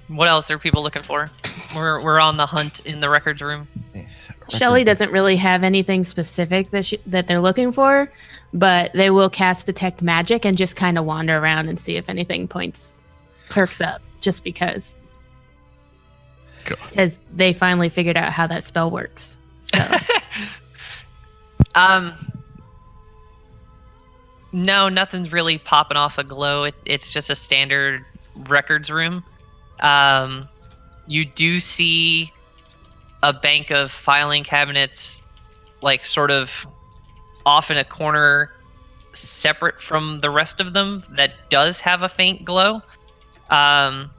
What else are people looking for? We're on the hunt in the records room. Shelly doesn't really have anything specific that they're looking for, but they will cast Detect Magic and just kind of wander around and see if anything perks up, just because. Because they finally figured out how that spell works. So. No, nothing's really popping off a glow. It's just a standard records room. You do see a bank of filing cabinets, like sort of off in a corner, separate from the rest of them, that does have a faint glow. And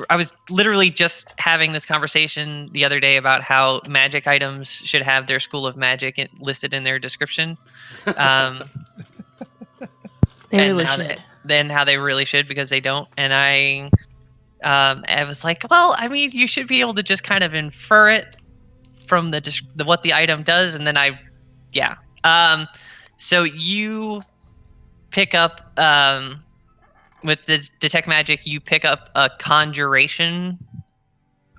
I was literally just having this conversation the other day about how magic items should have their school of magic listed in their description. They really should. Then how they really should, because they don't. And I was like, well, I mean, you should be able to just kind of infer it from what the item does. And then so you pick up with the Detect Magic, you pick up a conjuration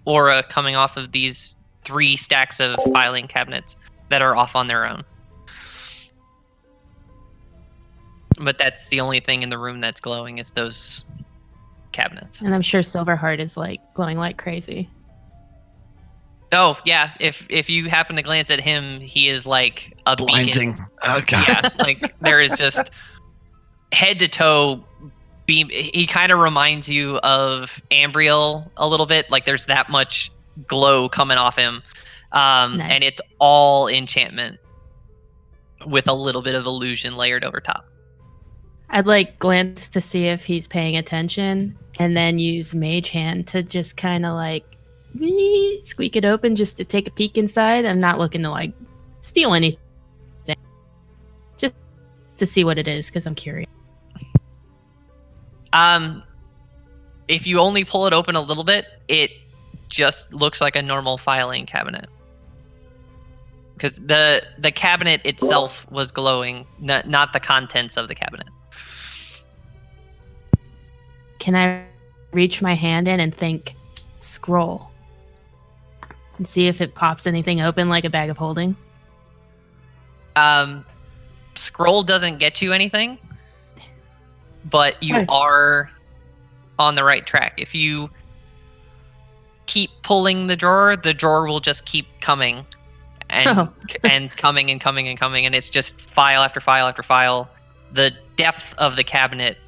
aura coming off of these 3 stacks of filing cabinets that are off on their own. But that's the only thing in the room that's glowing, is those cabinets. And I'm sure Silverheart is like glowing like crazy. Oh yeah, if you happen to glance at him, he is like a blinding. beacon. Oh god. Yeah, like there is just head to toe beam. He kind of reminds you of Ambriel a little bit. Like there's that much glow coming off him, Nice. and it's all enchantment with a little bit of illusion layered over top. I'd like glance to see if he's paying attention, and then use Mage Hand to just kind of like squeak it open just to take a peek inside. I'm not looking to like steal anything, just to see what it is because I'm curious. If you only pull it open a little bit, it just looks like a normal filing cabinet. Because the cabinet itself was glowing, not the contents of the cabinet. Can I reach my hand in and think scroll? And see if it pops anything open like a bag of holding? Scroll doesn't get you anything, but you are on the right track. If you keep pulling the drawer will just keep coming and and coming and coming and coming, and it's just file after file after file. The depth of the cabinet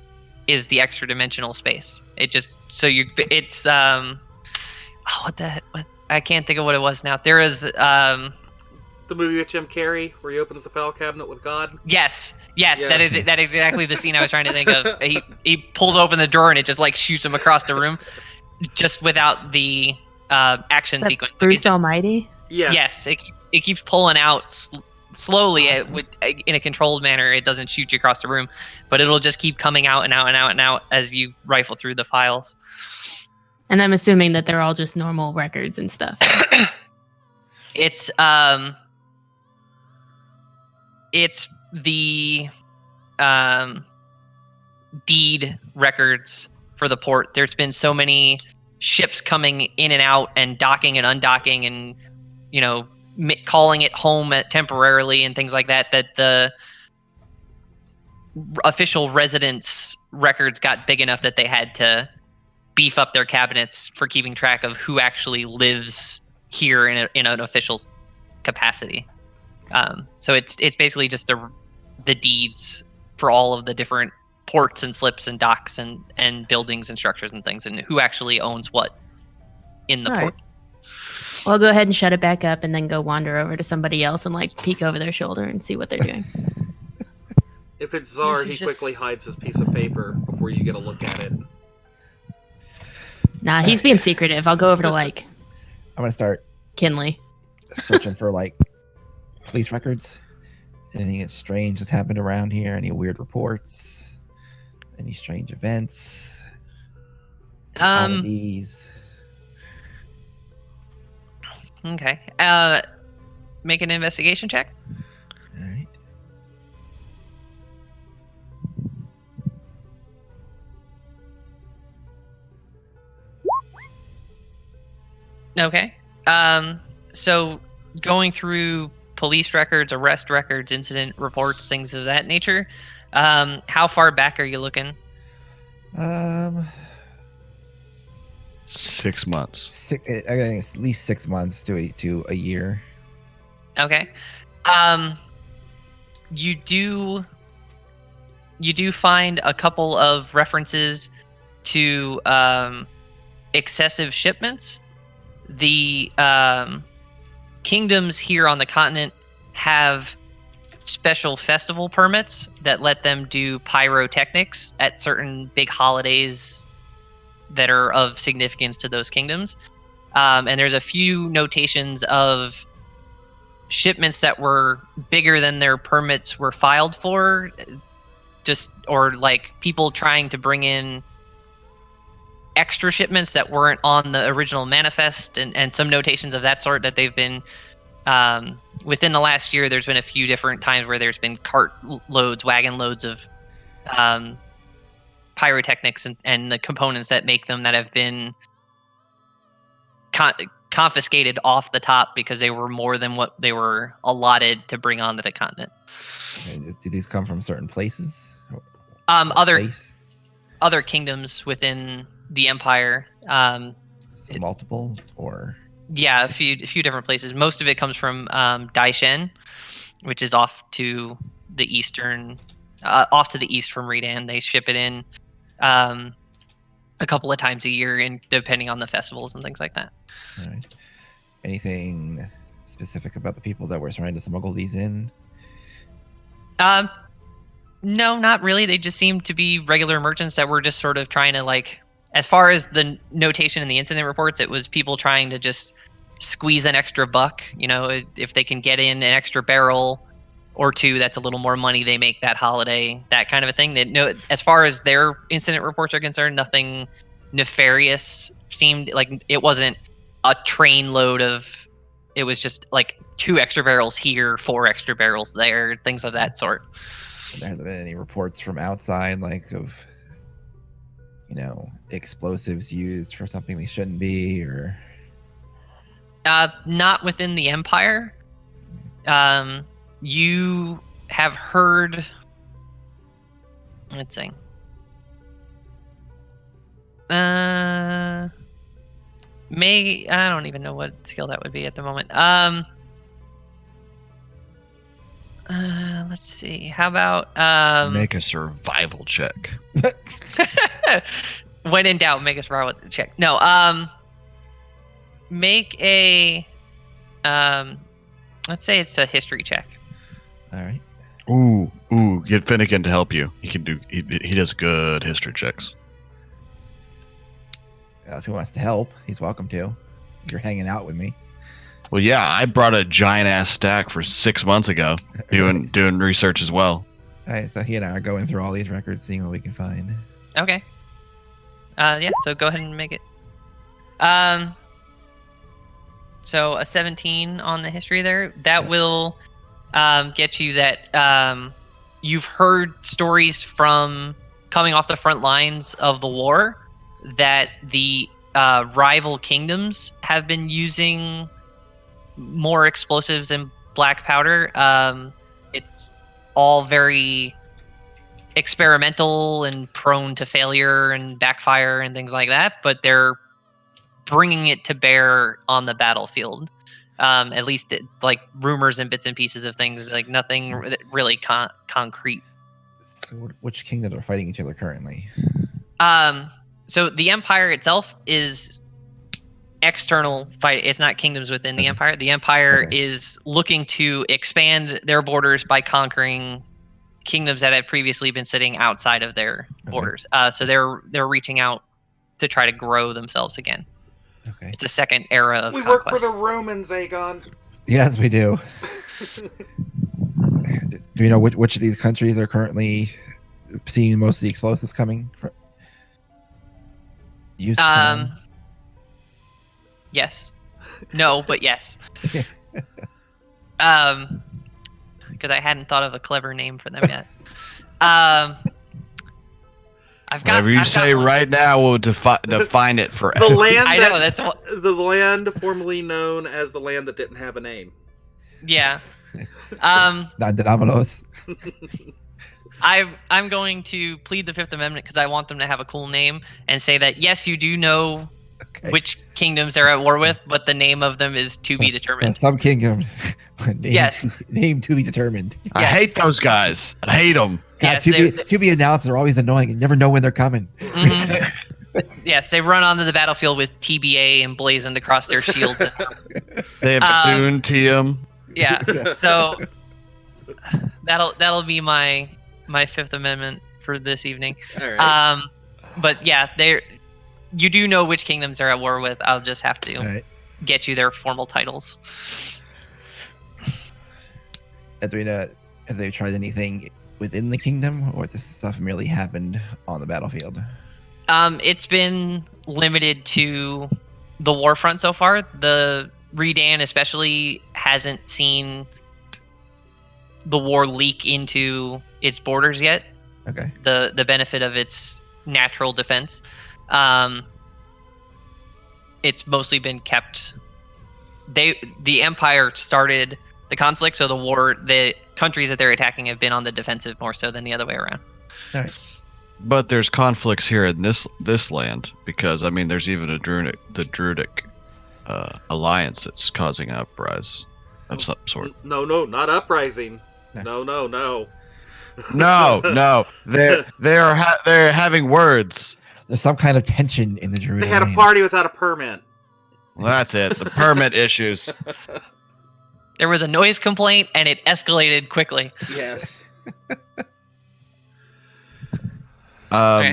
is the extra dimensional space. It just it's I can't think of what it was now. There is the movie with Jim Carrey where he opens the file cabinet with God. Yes, that is exactly the scene I was trying to think of. He pulls open the drawer and it just like shoots him across the room, just without the action sequence. Bruce Almighty. Yes. It keeps pulling out slowly in a controlled manner. It doesn't shoot you across the room, but it'll just keep coming out and out and out and out as you rifle through the files. And I'm assuming that they're all just normal records and stuff. It's the deed records for the port. There's been so many ships coming in and out and docking and undocking and, calling it home temporarily and things like that, that the official residence records got big enough that they had to beef up their cabinets for keeping track of who actually lives here in an official capacity. So it's basically just the deeds for all of the different ports and slips and docks and buildings and structures and things, and who actually owns what in the port. Right. Well, I'll go ahead and shut it back up and then go wander over to somebody else and like peek over their shoulder and see what they're doing. If it's Czar, he quickly hides his piece of paper before you get a look at it. Nah, he's being secretive. I'll go over to like I'm gonna start Kinley. searching for like police records. Anything that's strange that's happened around here? Any weird reports? Any strange events? Oddities. Okay. Make an investigation check. All right. Okay. So going through police records, arrest records, incident reports, things of that nature. How far back are you looking? 6 months. I think it's at least 6 months to a year. Okay. You do find a couple of references to excessive shipments. The kingdoms here on the continent have special festival permits that let them do pyrotechnics at certain big holidays that are of significance to those kingdoms. And there's a few notations of shipments that were bigger than their permits were filed for, or like people trying to bring in extra shipments that weren't on the original manifest, and some notations of that sort that they've been within the last year. There's been a few different times where there's been wagon loads of pyrotechnics and the components that make them that have been confiscated off the top because they were more than what they were allotted to bring onto the continent. Okay, do these come from certain places? Other kingdoms within the empire. So multiples, or yeah, a few different places. Most of it comes from Daishen, which is off to the east from Reedan. They ship it in a couple of times a year, and depending on the festivals and things like that. All right. Anything specific about the people that were trying to smuggle these in? No, not really. They just seem to be regular merchants that were just sort of trying to, like, as far as the notation in the incident reports, it was people trying to just squeeze an extra buck. You know, if they can get in an extra barrel or two, that's a little more money they make that holiday, that kind of a thing. As far as their incident reports are concerned, nothing nefarious seemed like. It wasn't a train load of, it was just like 2 extra barrels here, 4 extra barrels there, things of that sort. There hasn't been any reports from outside, like of, explosives used for something they shouldn't be, or not within the empire. You have heard, let's see, I don't even know what skill that would be at the moment. Let's see, how about Make a survival check. when in doubt, make a survival check. No, make a let's say it's a history check. all right. Ooh, get Finnegan to help you. He does good history checks. If he wants to help, he's welcome to. You're hanging out with me. Well, yeah, I brought a giant ass stack for 6 months ago, doing research as well. All right, so he and I are going through all these records, seeing what we can find. Okay. Yeah, so go ahead and make it. So a 17 on the history there. That will get you that you've heard stories from coming off the front lines of the war that the rival kingdoms have been using more explosives and black powder. It's all very experimental and prone to failure and backfire and things like that, but they're bringing it to bear on the battlefield. At least like rumors and bits and pieces of things, like nothing really concrete. So which kingdoms are fighting each other currently? So the empire itself is external fight. It's not kingdoms within the empire. The empire is looking to expand their borders by conquering kingdoms that have previously been sitting outside of their borders. So they're reaching out to try to grow themselves again. Okay. It's a second era of We conquest. work for the Romans, Aegon. Yes, we do. Do you know which of these countries are currently seeing most of the explosives coming from? Use Yes. No, but yes. Because I hadn't thought of a clever name for them yet. Whatever you say one. right now will define it forever. The land I that, know that's what. the land formerly known as the land that didn't have a name. Yeah. Non-denominados. I'm going to plead the Fifth Amendment because I want them to have a cool name and say that yes, you do know which kingdoms they're at war with, but the name of them is to be determined. So some kingdom. Yes. Name to be determined. I hate those guys. I hate them. God, Yes, to be announced. They're always annoying. You never know when they're coming. Yes, they run onto the battlefield with TBA emblazoned across their shields. They have soon TM. Yeah. So that'll be my Fifth Amendment for this evening. All right. But yeah, you do know which kingdoms they're at war with. I'll just have to get you their formal titles. Edwina, have they tried anything within the kingdom, or this stuff merely happened on the battlefield? It's been limited to the war front so far. The Reedan especially hasn't seen the war leak into its borders yet. Okay. The benefit of its natural defense. It's mostly been kept. The Empire started the conflict, so the countries that they're attacking have been on the defensive more so than the other way around. All right. But there's conflicts here in this land because I mean there's even the Druidic alliance that's causing uprise of some sort. No, not uprising. No. No. No, they're having words. There's some kind of tension in the Druid. They had a party without a permit. Well, that's it. The permit issues. There was a noise complaint, and it escalated quickly. Yes.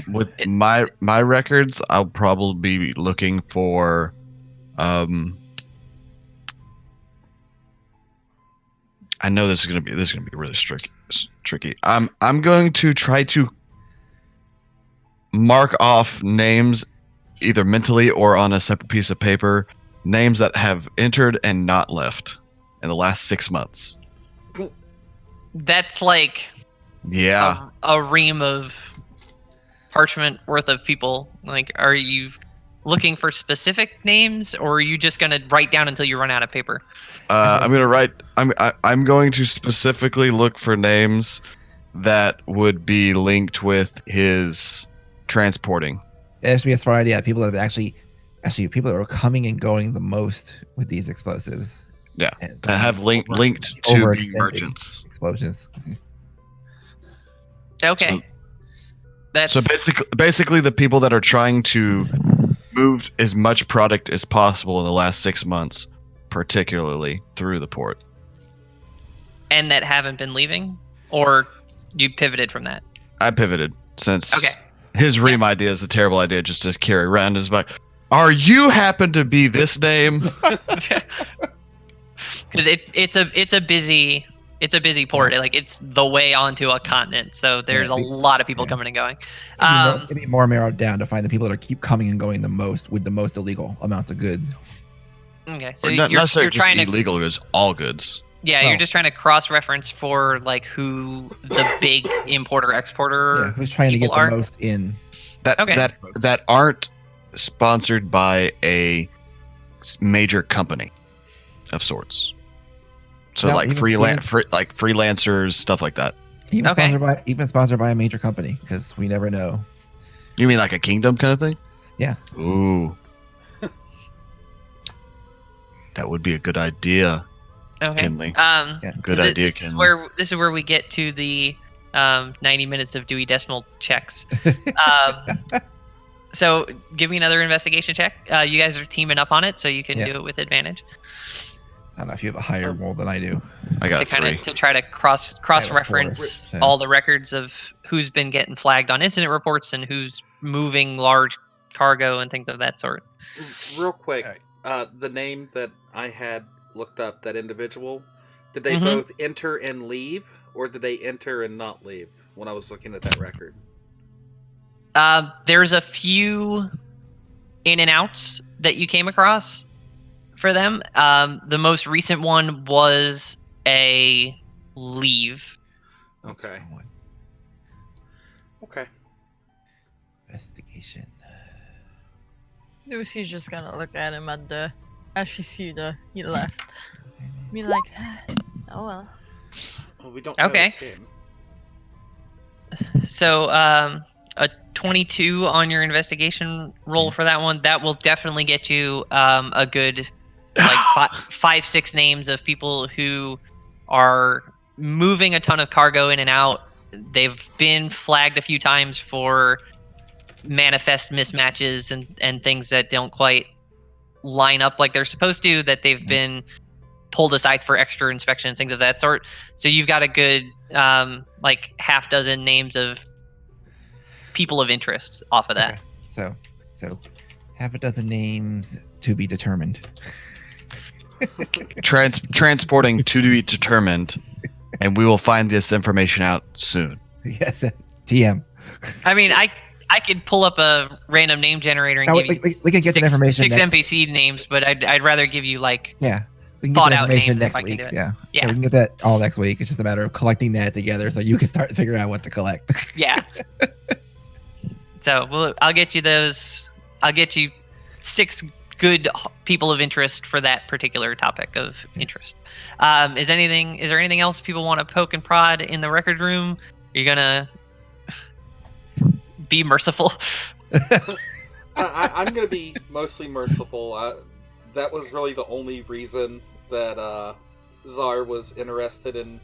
With my records, I'll probably be looking for I know this is gonna be really tricky. I'm going to try to mark off names either mentally or on a separate piece of paper, names that have entered and not left in the last 6 months. That's like a ream of parchment worth of people. Like, are you looking for specific names, or are you just going to write down until you run out of paper? I'm going to specifically look for names that would be linked with his transporting. It has to be a smart idea. People that have actually people that are coming and going the most with these explosives. Yeah, that have linked to being merchants. Explosions. Okay. So basically the people that are trying to move as much product as possible in the last 6 months, particularly through the port. And that haven't been leaving? Or you pivoted from that? I pivoted since his ream idea is a terrible idea just to carry around his back. Are you happen to be this name? Because it's a busy port. Like, it's the way onto a continent, so there's a lot of people coming and going. It'd be more narrowed down to find the people that keep coming and going the most with the most illegal amounts of goods. Okay, so not you're necessarily trying just illegal goods, all goods. Yeah, you're just trying to cross-reference for like who the big importer-exporter. Yeah, who's trying to get the most in. That aren't sponsored by a major company of sorts. So like freelancers, stuff like that. Even sponsored by a major company, because we never know. You mean like a kingdom kind of thing? Yeah. Ooh. That would be a good idea. Okay. Kinley. Good so idea, Kinley. This is where we get to the 90 minutes of Dewey Decimal checks. So give me another investigation check. You guys are teaming up on it, so you can do it with advantage. I don't know if you have a higher roll than I do. I got 3. To try to cross-reference all the records of who's been getting flagged on incident reports and who's moving large cargo and things of that sort. Real quick, the name that I had looked up, that individual, did they both enter and leave, or did they enter and not leave when I was looking at that record? There's a few in and outs that you came across for them. The most recent one was a leave. Okay. Okay. Investigation. Lucy's just gonna look at him as she see he left. Be like, oh well. Well, we don't know Okay. it's him. So a 22 on your investigation roll for that one. That will definitely get you a good like 5-6 names of people who are moving a ton of cargo in and out. They've been flagged a few times for manifest mismatches and things that don't quite line up like they're supposed to, that they've been pulled aside for extra inspections, things of that sort. So you've got a good like half dozen names of people of interest off of that. Okay. So half a dozen names to be determined. Transporting to be determined, and we will find this information out soon. Yes, TM. I mean, I could pull up a random name generator and give you we can get that information. Six next, NPC names, but I'd rather give you like we can thought get that out information names next if I can week. do it. Yeah, Yeah. we can get that all next week. It's just a matter of collecting that together so you can start figuring out what to collect. Yeah. So I'll get you those. I'll get you 6 good people of interest for that particular topic of interest. Is there anything else people want to poke and prod in the record room? Are you gonna be merciful? I'm going to be mostly merciful. That was really the only reason that Czar was interested in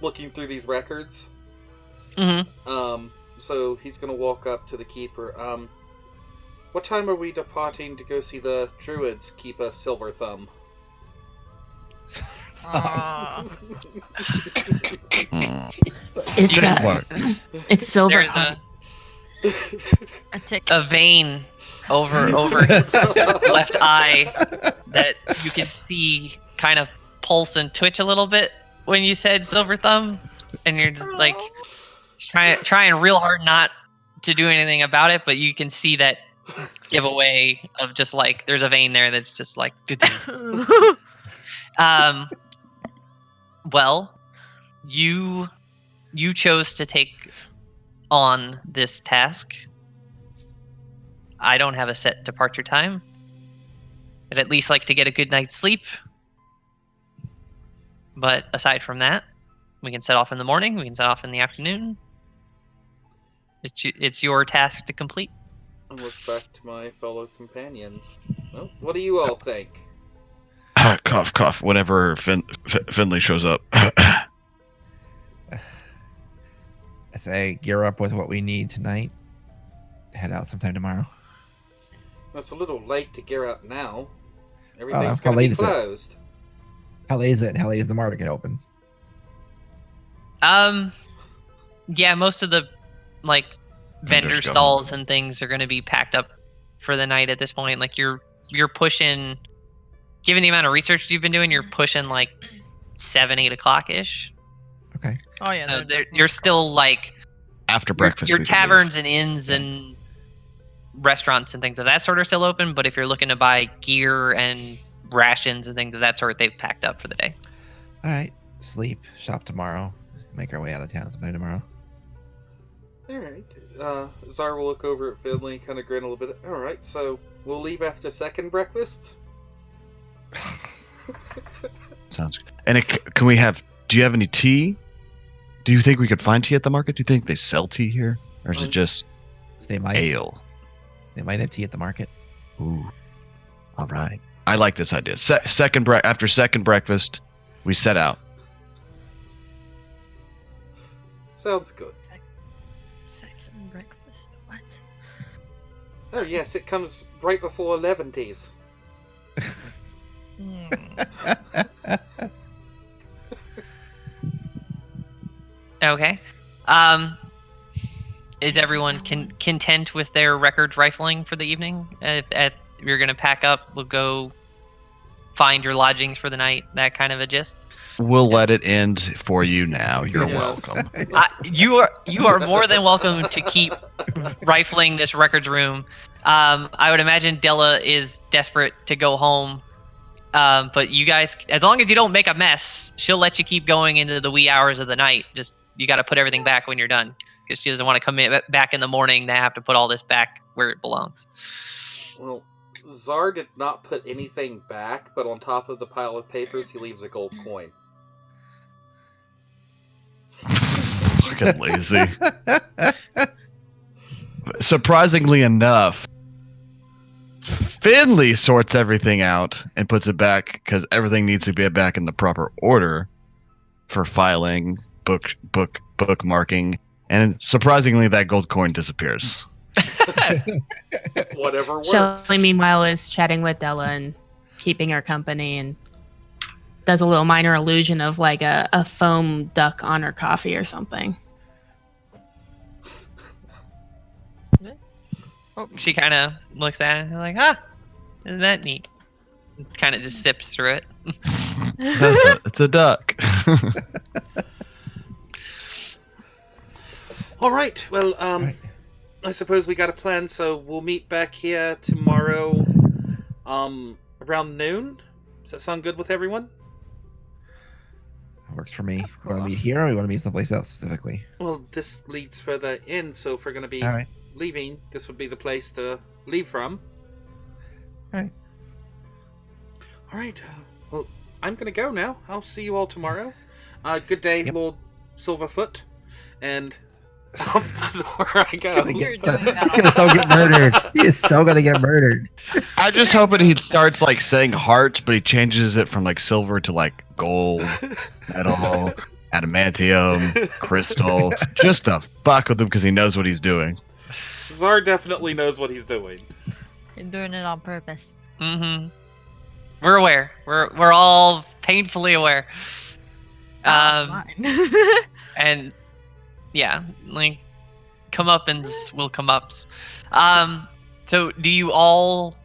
looking through these records. Mm-hmm. So he's going to walk up to the keeper. What time are we departing to go see the druids keep a silver thumb? It's silver. There's a vein over his left eye that you can see kind of pulse and twitch a little bit when you said silver thumb, and you're just like trying real hard not to do anything about it, but you can see that giveaway of just like there's a vein there that's just like well, you chose to take on this task. I don't have a set departure time. I'd at least like to get a good night's sleep. But aside from that, we can set off in the morning, we can set off in the afternoon. It's your task to complete. I look back to my fellow companions. Well, what do you all think? Cough, cough. Whenever Finley shows up. I say gear up with what we need tonight. Head out sometime tomorrow. Well, it's a little late to gear out now. Everything's how going to late be is it? closed. How late is it? And how late is the market open? Yeah, most of the like vendor Vendors going. stalls and things are going to be packed up for the night at this point. Like you're pushing, given the amount of research you've been doing, you're pushing like 7-8 o'clock ish. Okay. Oh yeah. So they're you're still like After breakfast. your we can leave. taverns and inns and restaurants and things of that sort are still open. But if you're looking to buy gear and rations and things of that sort, they've packed up for the day. All right. Sleep. Shop tomorrow. Make our way out of town sometime tomorrow. Alright. Czar will look over at Finley, kind of grin a little bit. Alright, so we'll leave after second breakfast? Sounds good. And can we have? Do you have any tea? Do you think we could find tea at the market? Do you think they sell tea here, or is it just They might. ale? They might have tea at the market. Ooh. All right. I like this idea. After second breakfast, we set out. Sounds good. second breakfast. What? Oh yes, it comes right before 11 Okay. Is everyone content with their record rifling for the evening? You're gonna pack up. We'll go find your lodgings for the night. That kind of a gist. We'll let it end for you now. You're Yes. welcome. You are more than welcome to keep rifling this records room. I would imagine Della is desperate to go home. But you guys, as long as you don't make a mess, she'll let you keep going into the wee hours of the night. Just you got to put everything back when you're done, because she doesn't want to come back in the morning to have to put all this back where it belongs. Well, Czar did not put anything back, but on top of the pile of papers, he leaves a gold coin. Fucking lazy. Surprisingly enough, Finley sorts everything out and puts it back because everything needs to be back in the proper order for filing, bookmarking, and surprisingly, that gold coin disappears. Whatever works. Shelly, meanwhile, is chatting with Della and keeping her company, and does a little minor illusion of like a foam duck on her coffee or something. She kind of looks at it and like, isn't that neat? Kind of just sips through it. It's a duck. All right. Well, I suppose we got a plan, so we'll meet back here tomorrow, around noon. Does that sound good with everyone? Works for me. We want to meet here, or we want to meet someplace else specifically? Well, this leads further in, so if we're going to be All right. leaving, this would be the place to leave from. All right. All right. Well, I'm going to go now. I'll see you all tomorrow. Good day, Yep. Lord Silverfoot. And out the door I go. You're doing that. He's gonna so get murdered. He is so gonna get murdered. I'm just hoping he starts like saying heart, but he changes it from like silver to like gold, metal, adamantium, crystal, just to fuck with him because he knows what he's doing. Czar definitely knows what he's doing. You're doing it on purpose. Mm-hmm. We're aware. We're all painfully aware. Mine. And yeah, like comeuppance will come ups. So do you all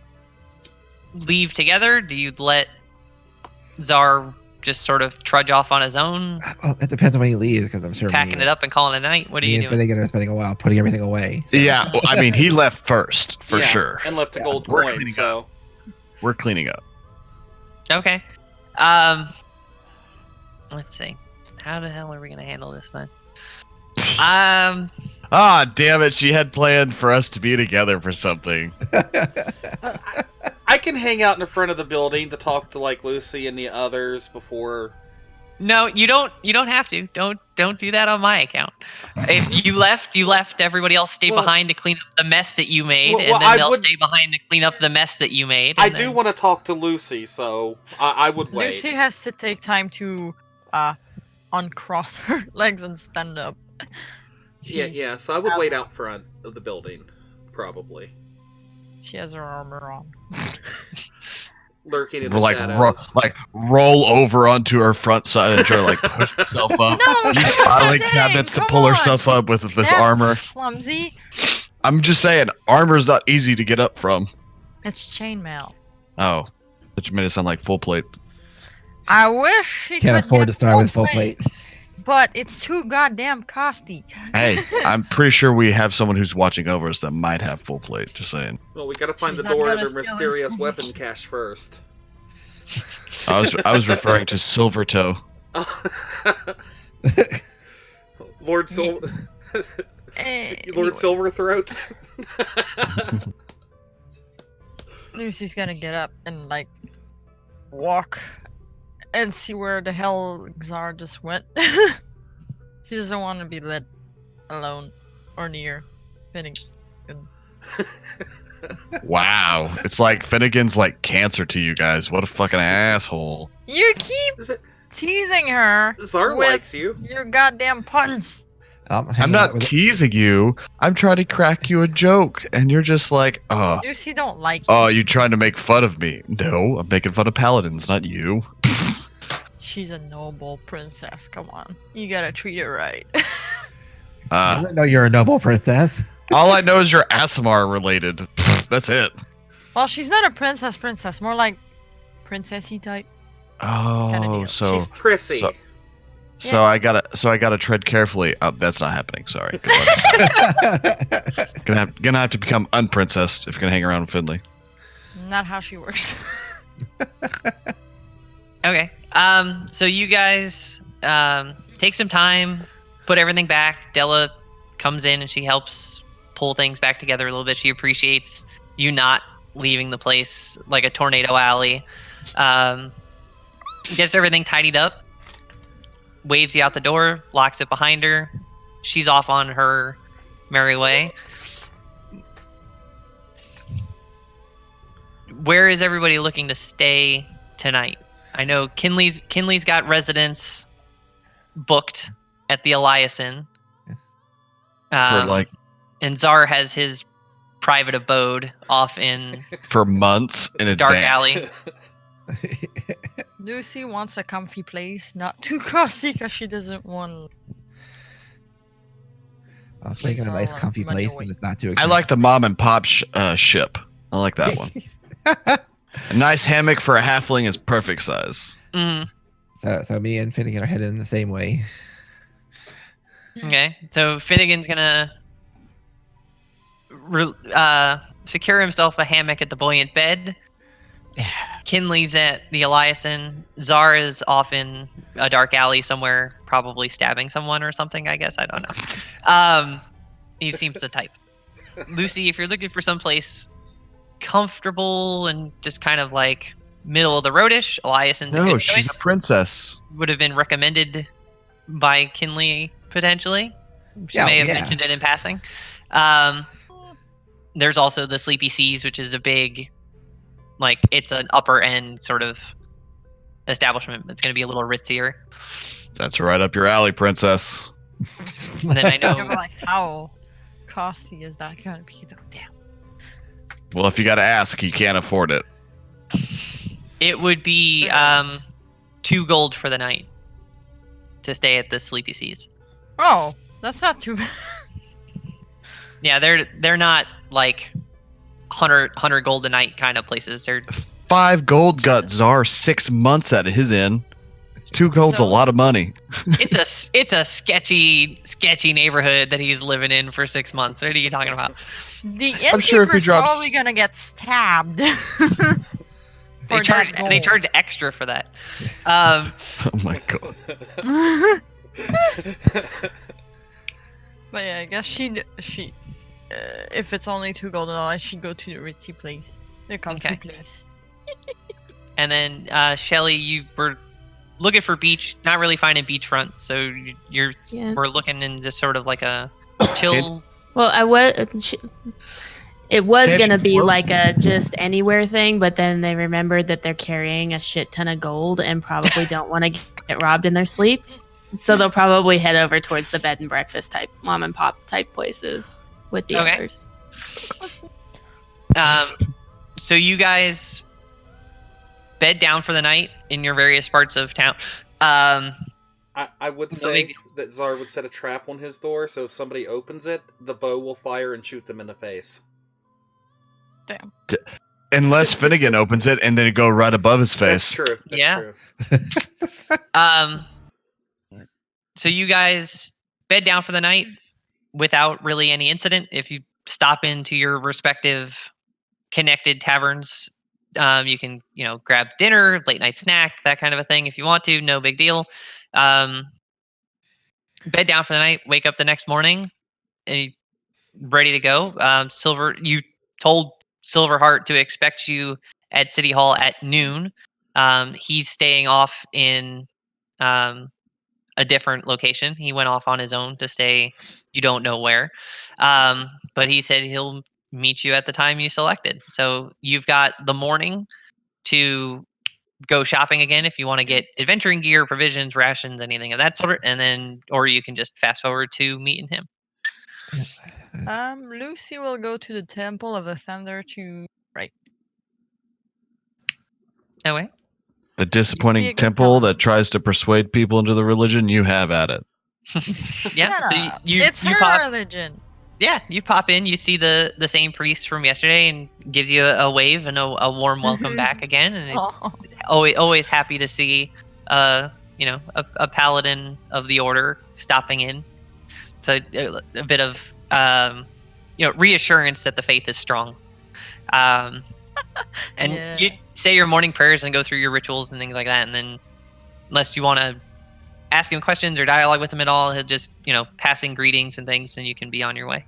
leave together? Do you let Czar just sort of trudge off on his own, Well, it depends on when he leaves, because I'm sure packing it up and calling it a night? What are you and doing? Finnegan are spending a while putting everything away. So. Yeah, well, I mean, he left first for Yeah, sure. And left a Yeah, gold we're coin, cleaning so... We're cleaning up. Okay. Let's see. How the hell are we gonna handle this then? Ah, damn it! She had planned for us to be together for something. I can hang out in the front of the building to talk to, like, Lucy and the others before... No, you don't. You don't have to. Don't do that on my account. If you left. Everybody else stay Well- behind to clean up the mess that you made, Well, and then I they'll would- stay behind to clean up the mess that you made. I and do then- want to talk to Lucy, so I would wait. Lucy has to take time to uncross her legs and stand up. Yeah, so I would wait out front of the building, probably. She has her armor on. Lurking in We're the shadows. roll over onto her front side and try to like push herself up. No, Use that's filing the thing, cabinets to come pull on. herself up with this That's armor. clumsy. I'm just saying, armor's not easy to get up from. It's chainmail. Oh, that you made it sound like full plate. I wish she Can't could afford get to start with full plate. but it's too goddamn costly. Hey, I'm pretty sure we have someone who's watching over us that might have full plate. Just saying. Well, we gotta find She's the not door gonna to steal mysterious information. weapon cache first. I was referring to Silvertoe. Lord Anyway, Silverthroat. Lucy's gonna get up and like walk and see where the hell Xar just went. She doesn't want to be led alone or near Finnegan. Wow, it's like Finnegan's like cancer to you guys. What a fucking asshole. You keep Is it- teasing her Czar with likes you. your goddamn puns. I'm I'm hanging out not with- teasing you. I'm trying to crack you a joke, and you're just like, Lucy don't like you. oh, you trying to make fun of me? No, I'm making fun of paladins, not you. She's a noble princess. Come on, you gotta treat her right. I didn't know you're a noble princess. All I know is you're Asimar related. That's it. Well, she's not a princess. More like princessy type. Oh, deal. so She's prissy. so- So I gotta tread carefully. Oh, that's not happening. Sorry. Gonna have to become unprincessed if you're gonna hang around with Finley. Not how she works. Okay. So you guys take some time, put everything back. Della comes in and she helps pull things back together a little bit. She appreciates you not leaving the place like a tornado alley. Gets everything tidied up, waves you out the door, locks it behind her. She's off on her merry way. Where is everybody looking to stay tonight? I know Kinley's got residence booked at the Elias Inn. And Czar has his private abode off in for months in Dark advance. Alley. Lucy wants a comfy place, not too costly because she doesn't want. I'll take a nice comfy money place away. and it's not too I expensive. like the mom and pop ship. I like that one. A nice hammock for a halfling is perfect size. Mm. So me and Finnegan are headed in the same way. Okay, so Finnegan's gonna secure himself a hammock at the buoyant bed. Kinley's at the Elias Inn. Czar is off in a dark alley somewhere, probably stabbing someone or something, I guess. I don't know. He seems the type. Lucy, if you're looking for someplace comfortable and just kind of like middle of the roadish, Elias Inn's a No, good she's choice. a princess. Would have been recommended by Kinley, potentially. She Yeah, may have yeah. mentioned it in passing. There's also the Sleepy Seas, which is a big, like, it's an upper end sort of establishment. It's going to be a little ritzier. That's right up your alley, princess. And then I Yeah, know, but like, how costly is that gonna be though? Damn. Well, if you gotta ask, you can't afford it. it would be 2 gold for the night to stay at the Sleepy Seas. Oh, that's not too bad. Yeah, they're not like 100 gold a night kind of places. They're 5 gold got Czar 6 months out of his inn. 2 gold's a No. lot of money. it's a sketchy neighborhood that he's living in for 6 months. What are you talking about? The I'm sure if he innkeeper's drops- probably gonna get stabbed. They For charge that they gold. charge extra for that. Oh my god. But yeah, I guess she if it's only 2 gold and all, she'd go to the ritzy place, the comfy Okay. place. And then Shelly, you were looking for beach, not really finding beachfront, so Yeah. we're looking in just sort of like a chill. Well, it was Can't gonna you be float? like a just anywhere thing, but then they remembered that they're carrying a shit ton of gold and probably don't want to get robbed in their sleep. So they'll probably head over towards the bed and breakfast type, mom and pop type places with the Okay. others. So you guys bed down for the night in your various parts of town. I would No big say that Czar would set a trap on his door, so if somebody opens it, the bow will fire and shoot them in the face. Damn. Unless Finnegan opens it and then it go right above his That's face. true. That's Yeah. true. So you guys bed down for the night without really any incident. If you stop into your respective connected taverns, you can, grab dinner, late night snack, that kind of a thing. If you want to, no big deal. Bed down for the night, wake up the next morning, and ready to go. Silver, you told Silverheart to expect you at City Hall at noon. He's staying off in a different location. He went off on his own to stay, you don't know where. But he said he'll meet you at the time you selected. So you've got the morning to go shopping again if you want to get adventuring gear, provisions, rations, anything of that sort, and then, or you can just fast forward to meeting him. Lucy will go to the Temple of the Thunder to Anyway, The Be a disappointing good temple paladin. that tries to persuade people into the religion, you have at it. yeah. Shut So up. you It's you her pop. religion. Yeah, you pop in. You see the same priest from yesterday, and gives you a wave and a warm welcome back again. And it's Oh. always happy to see a paladin of the order stopping in. So a bit of reassurance that the faith is strong. And Yeah. you say your morning prayers and go through your rituals and things like that, and then unless you want to ask him questions or dialogue with him at all, he'll just passing greetings and things, and you can be on your way.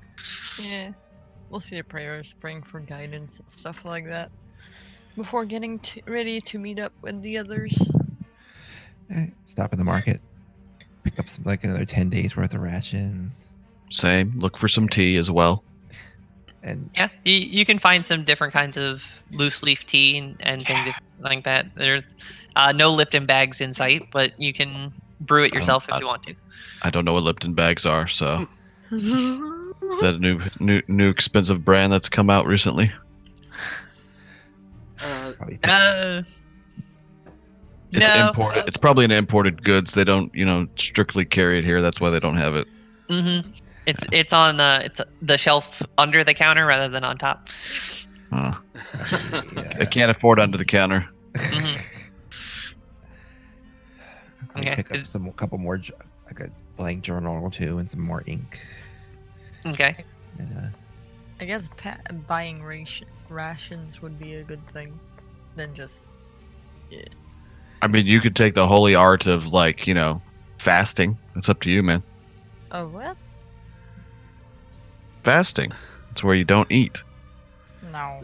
Yeah. We'll see the prayers, praying for guidance and stuff like that. Before getting ready to meet up with the others. Stop at the market. Pick up some another 10 days worth of rations. Same. Look for some tea as well. And yeah, you can find some different kinds of loose leaf tea and things like that. There's no Lipton bags in sight, but you can brew it yourself if you want to. I don't know what Lipton bags are, so is that a new expensive brand that's come out recently? It's imported. It's probably an imported goods. They don't, strictly carry it here. That's why they don't have it. Mm-hmm. It's on the shelf under the counter rather than on top. I can't afford under the counter. Mm-hmm. Okay. Pick up a couple more, like a blank journal or two, and some more ink. Okay. And, I guess buying rations would be a good thing. Than just. Yeah. I mean, you could take the holy art of fasting. It's up to you, man. Oh, what? Fasting. It's where you don't eat. No.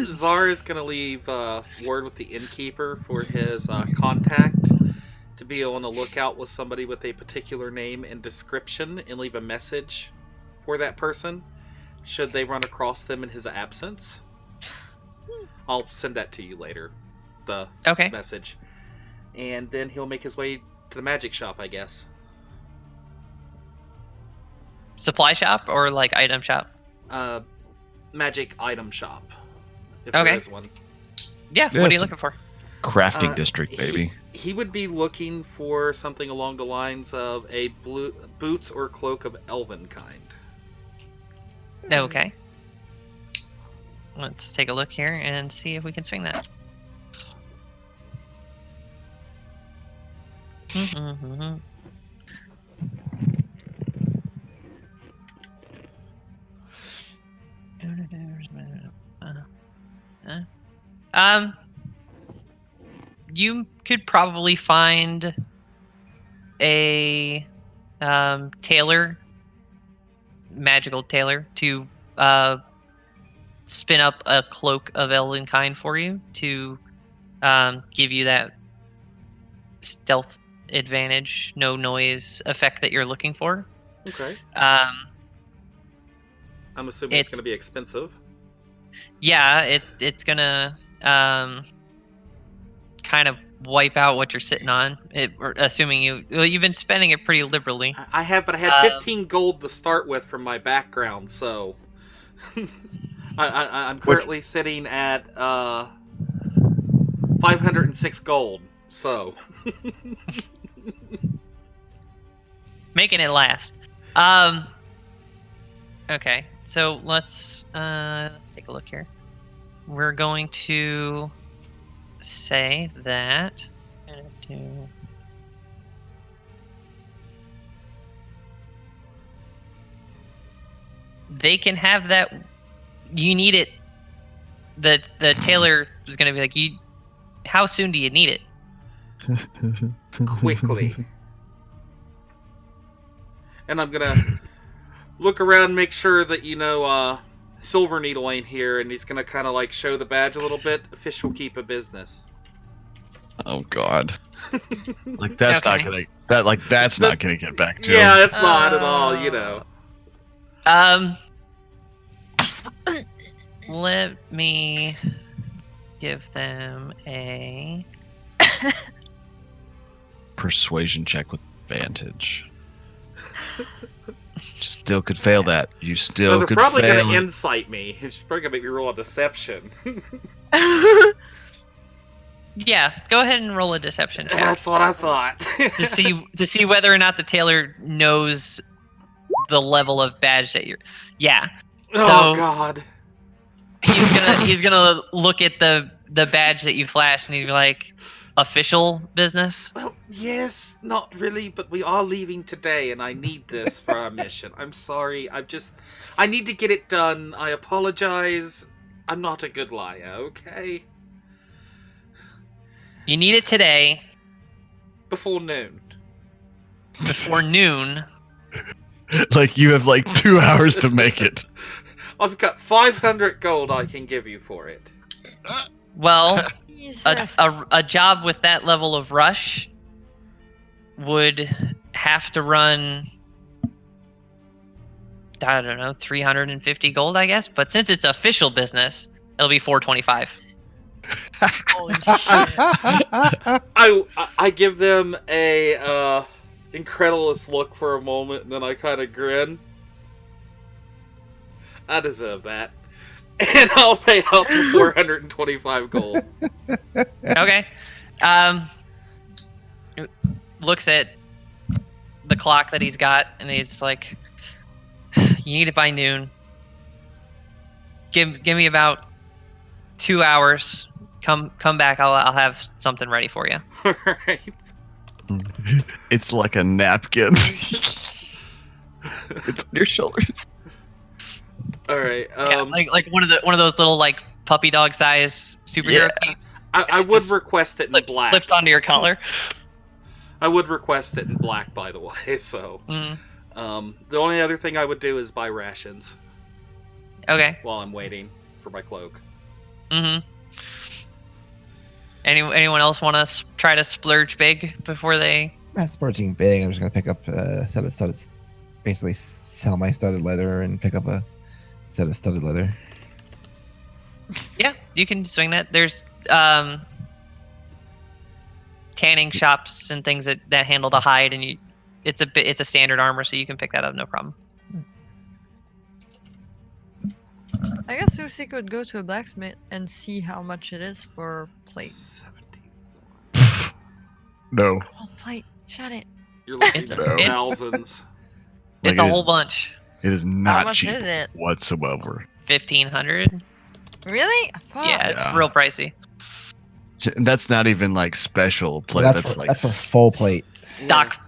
Czar is going to leave word with the innkeeper for his contact to be on the lookout with somebody with a particular name and description and leave a message for that person should they run across them in his absence. I'll send that to you later. The message. And then he'll make his way to the magic shop, I guess. Supply shop or item shop? Magic item shop. If there is one. Yeah, what are you looking for? Crafting district, baby. He would be looking for something along the lines of a boots or cloak of elven kind. Okay. Let's take a look here and see if we can swing that. You could probably find a tailor, magical tailor, to spin up a cloak of elven kind for you to give you that stealth advantage, no noise effect that you're looking for. Okay. I'm assuming it's going to be expensive. Yeah, it's going to kind of wipe out what you're sitting on. Assuming you've been spending it pretty liberally. I have, but I had 15 gold to start with from my background, so I'm currently sitting at 506 gold. So making it last. Okay, so let's take a look here. We're going to say that they can have that. You need it. The tailor is going to be like, how soon do you need it? Quickly. And I'm gonna look around and make sure that Silver Needle ain't here, and he's gonna kind of show the badge a little bit. Official keep of business. Oh God! That's not gonna that's not gonna get back to him. Yeah, it's not at all. Let me give them a persuasion check with advantage. Still could fail that. You still they're could probably fail gonna it. insight me. It's probably gonna make me roll a deception. Yeah, go ahead and roll a deception check. That's what I thought. to see whether or not the tailor knows the level of badge that you're. Yeah. Oh God. He's gonna look at the badge that you flashed, and he's like, official business? Well, yes, not really, but we are leaving today, and I need this for our mission. I'm sorry. I need to get it done. I apologize. I'm not a good liar, okay? You need it today Before noon. before noon. Like you have like 2 hours to make it. I've got 500 gold I can give you for it. Well, Jesus. a job with that level of rush would have to run, I don't know, 350 gold, I guess. But since it's official business, it'll be 425. Holy shit. I give them a incredulous look for a moment, and then I kind of grin. I deserve that. And I'll pay out the 425 gold. Okay. Looks at the clock that he's got, and he's like, "You need it by noon. Give me about 2 hours. Come back. I'll have something ready for you." Alright. It's like a napkin. It's on your shoulders. Alright. Yeah, like one of those little like puppy dog size superhero capes. I would request it in black. Flips onto your collar. I would request it in black, by the way, so. The only other thing I would do is buy rations Okay. while I'm waiting for my cloak. Mm-hmm. Anyone else want to try to splurge big before they? Not splurging big. I'm just gonna pick up a set of studded, basically sell my studded leather and pick up a set of studded leather. Yeah, you can swing that. There's tanning shops and things that handle the hide, and it's a standard armor, so you can pick that up, no problem. I guess Lucy could go to a blacksmith and see how much it is for plate. 70. No. Oh, plate. Shut it. You're looking It's- at it's- thousands. It's Like, a whole bunch. It is How not much cheap is it? whatsoever. 1,500. Really? Fuck. Yeah, Yeah. it's real pricey. And that's not even like special plate. Well, that's like that's a full plate. Stock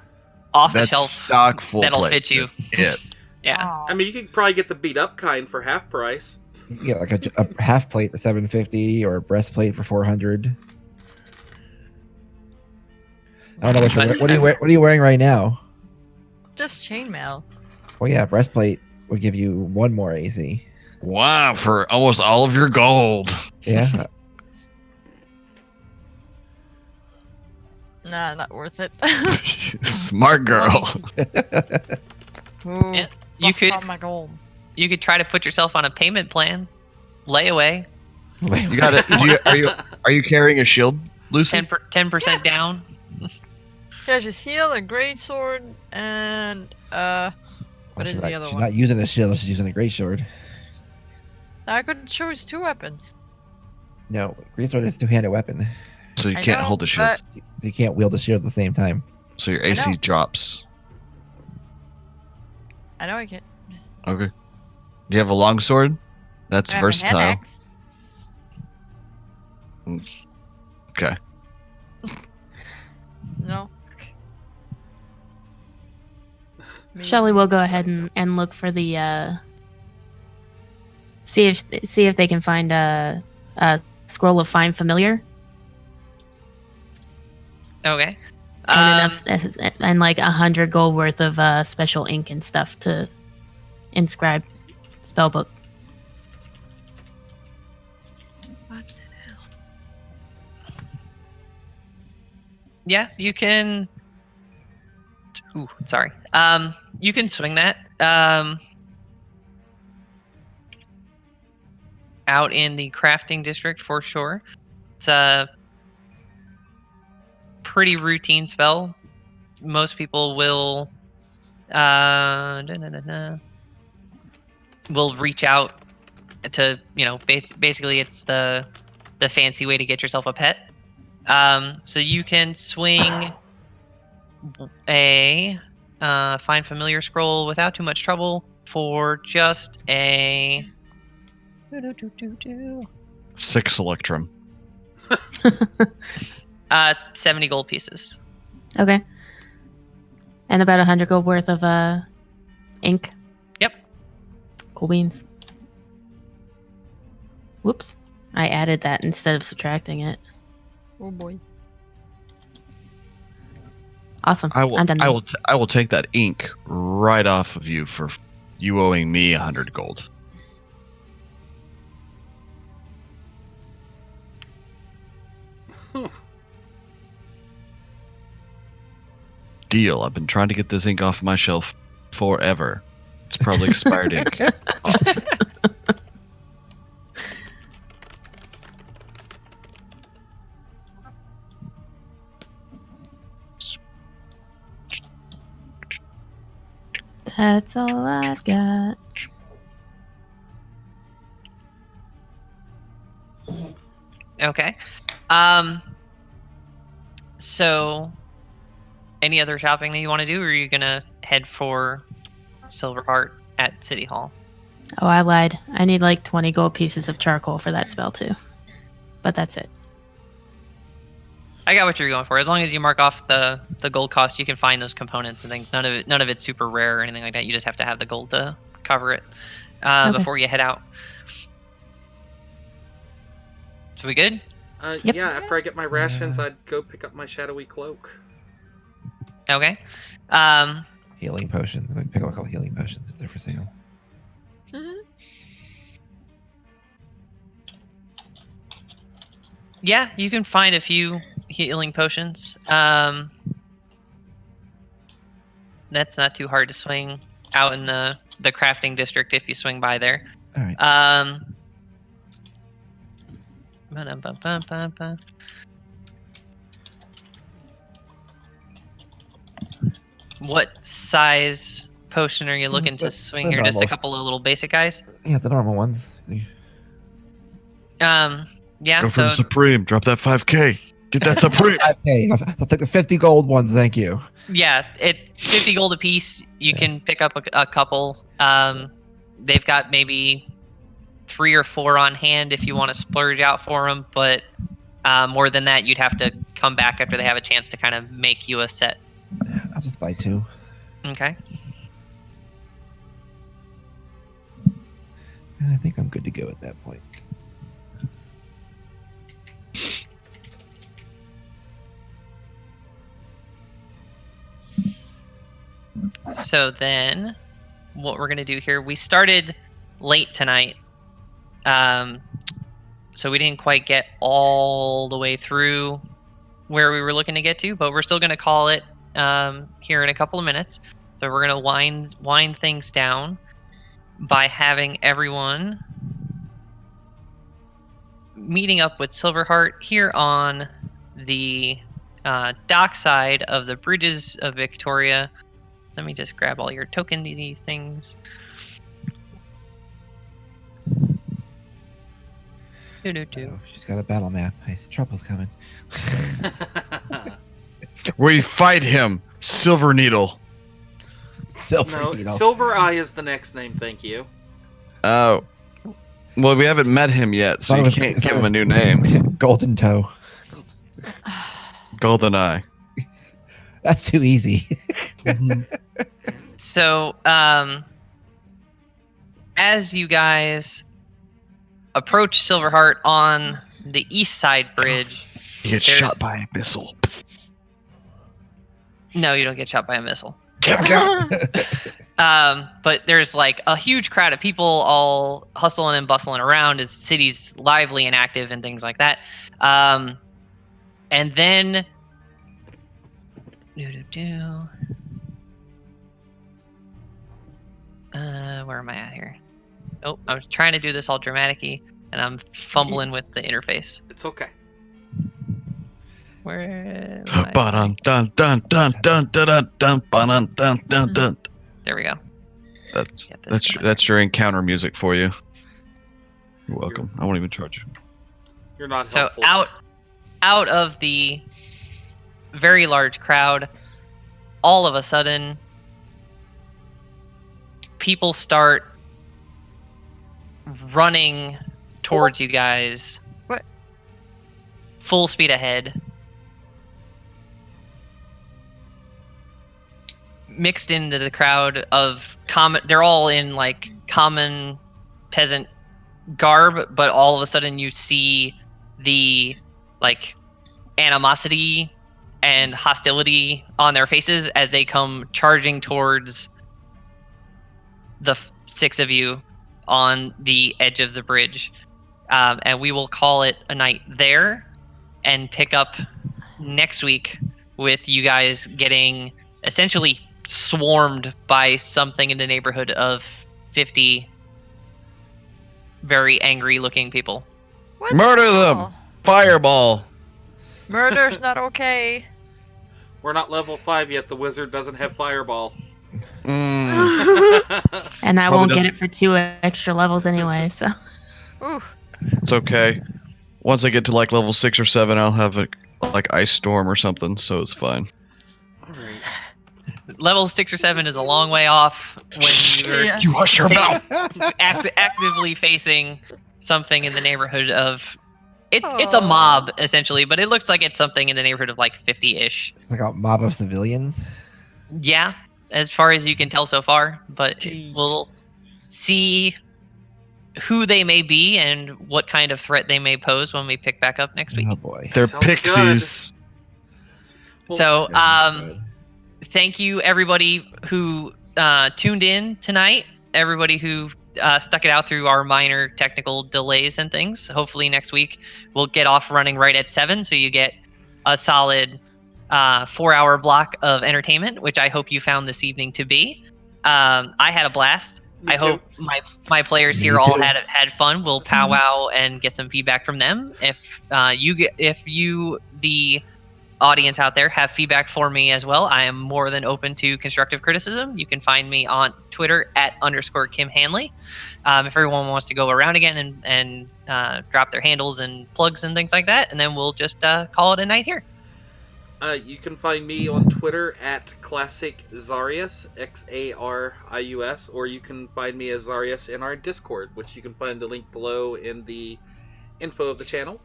off the that's shelf. stock full that'll plate. fit you. That's it. Yeah. Oh. I mean, you could probably get the beat up kind for half price. You get like a half plate for 750 or a breastplate for 400. I don't know what are you wearing right now? Just chainmail. Well, yeah, breastplate would give you one more AC. Wow, for almost all of your gold. Yeah. Nah, not worth it. Smart girl. Ooh, Yeah, you bust could out my gold. you could try to put yourself on a payment plan, layaway, You got it. Are you carrying a shield, Lucy? 10% down. She has a shield, a great sword, and what is the other she's one? not using a shield, she's using a great sword. I could choose 2 weapons. No, great sword is a two-handed weapon. So you I can't know, hold the shield. but You can't wield a shield at the same time. So your I AC know. drops. I know I can. Okay. Do you have a long sword? That's I have a hand versatile. axe. Okay. No. Maybe Shelly will go ahead and look for the see if they can find a scroll of find familiar Okay. and and like 100 gold worth of special ink and stuff to inscribe spellbook. What the hell? Yeah, you can. Ooh, sorry. You can swing that. Out in the crafting district for sure. It's a pretty routine spell. Most people will will reach out to, basically it's the fancy way to get yourself a pet. So you can swing a find familiar scroll without too much trouble for just a 6 electrum. 70 gold pieces. Okay. And about 100 gold worth of ink. Yep. Cool beans. Whoops. I added that instead of subtracting it. Oh boy. Awesome. I will. I'm done. I will take that ink right off of you for you owing me 100 gold. Deal. I've been trying to get this ink off my shelf forever. It's probably expired ink. That's all I've got. Okay. So, any other shopping that you want to do, or are you gonna head for Silverheart at City Hall? Oh, I lied. I need like 20 gold pieces of charcoal for that spell too. But that's it. I got what you're going for. As long as you mark off the gold cost, you can find those components and things. None of it's super rare or anything like that. You just have to have the gold to cover it Okay. before you head out. So we good? Yep. Yeah, after I get my rations, I'd go pick up my shadowy cloak. Okay. Healing potions. I'm gonna pick up a couple healing potions if they're for sale. Yeah, you can find a few healing potions. That's not too hard to swing out in the crafting district if you swing by there. All right. Ba-dum-bum-bum-bum-bum. What size potion are you looking to swing the here? Just a normal. couple of little basic guys? Yeah, the normal ones. Yeah, Go for so the Supreme. Drop that 5K. Get that Supreme. Okay, I'll take the 50 gold ones. Thank you. yeah, 50 gold a piece. You can pick up a couple. They've got maybe 3 or 4 on hand if you want to splurge out for them, but more than that, you'd have to come back after they have a chance to kind of make you a set. I'll just buy 2. Okay. And I think I'm good to go at that point. So then, what we're gonna do here? We started late tonight, so we didn't quite get all the way through where we were looking to get to, but we're still gonna call it here in a couple of minutes. So we're gonna wind things down by having everyone meeting up with Silverheart here on the dock side of the Bridges of Victoria. Let me just grab all your token things. Oh, she's got a battle map. Trouble's coming. We fight him. Silver Needle. Silver No, Needle. Silver Eye is the next name, thank you. Oh. Well, we haven't met him yet, so Thought it you was- can't give him a new name. Golden Toe. Golden Eye. That's too easy. So, as you guys approach Silverheart on the east side bridge, He gets There's- shot by a missile. no, you don't get shot by a missile. Damn. But there's like a huge crowd of people all hustling and bustling around. It's city's lively and active and things like that. And then, where am I at here? Oh, I was trying to do this all dramatic-y, and I'm fumbling with the interface. It's okay. Where am I? Ba-dun, dun, dun, dun, dun, dun, dun, dun, ba-dun, dun, dun, dun. There we go. That's Get this going. that's your encounter music for you. You're welcome. I won't even charge you. You're not So helpful. out of the very large crowd, all of a sudden, people start running towards you guys. What? Full speed ahead. mixed into the crowd of common. They're all in like common peasant garb, but all of a sudden you see the like animosity and hostility on their faces as they come charging towards the six of you on the edge of the bridge. And we will call it a night there and pick up next week with you guys getting essentially swarmed by something in the neighborhood of 50 very angry looking people. What? Murder them! Oh, Fireball! murder's not okay. We're not level 5 yet. The wizard doesn't have fireball. Mm, And I Probably won't get doesn't- it for 2 extra levels anyway, so. Ooh. it's okay. Once I get to like level 6 or 7, I'll have a like ice storm or something, so it's fine. All right. Level 6 or 7 is a long way off when you're Yeah. You hush your mouth! actively facing something in the neighborhood of it's a mob essentially, but it looks like it's something in the neighborhood of like 50-ish. It's like a mob of civilians. Yeah, as far as you can tell so far, but Jeez. we'll see who they may be and what kind of threat they may pose when we pick back up next week. Oh boy. They're Sounds good. pixies. So, Good. thank you everybody who tuned in tonight, everybody who stuck it out through our minor technical delays and things. Hopefully next week we'll get off running right at 7, so you get a solid 4-hour block of entertainment, which I hope you found this evening to be. I had a blast. Me I too. hope my players Me here all too. had fun. We'll powwow and get some feedback from them. If you the audience out there have feedback for me as well, I am more than open to constructive criticism. You can find me on Twitter @_Kim Hanley. If everyone wants to go around again and drop their handles and plugs and things like that, and then we'll just call it a night here. You can find me on Twitter @ClassicZarius, XARIUS, or you can find me as Zarius in our Discord, which you can find the link below in the info of the channel.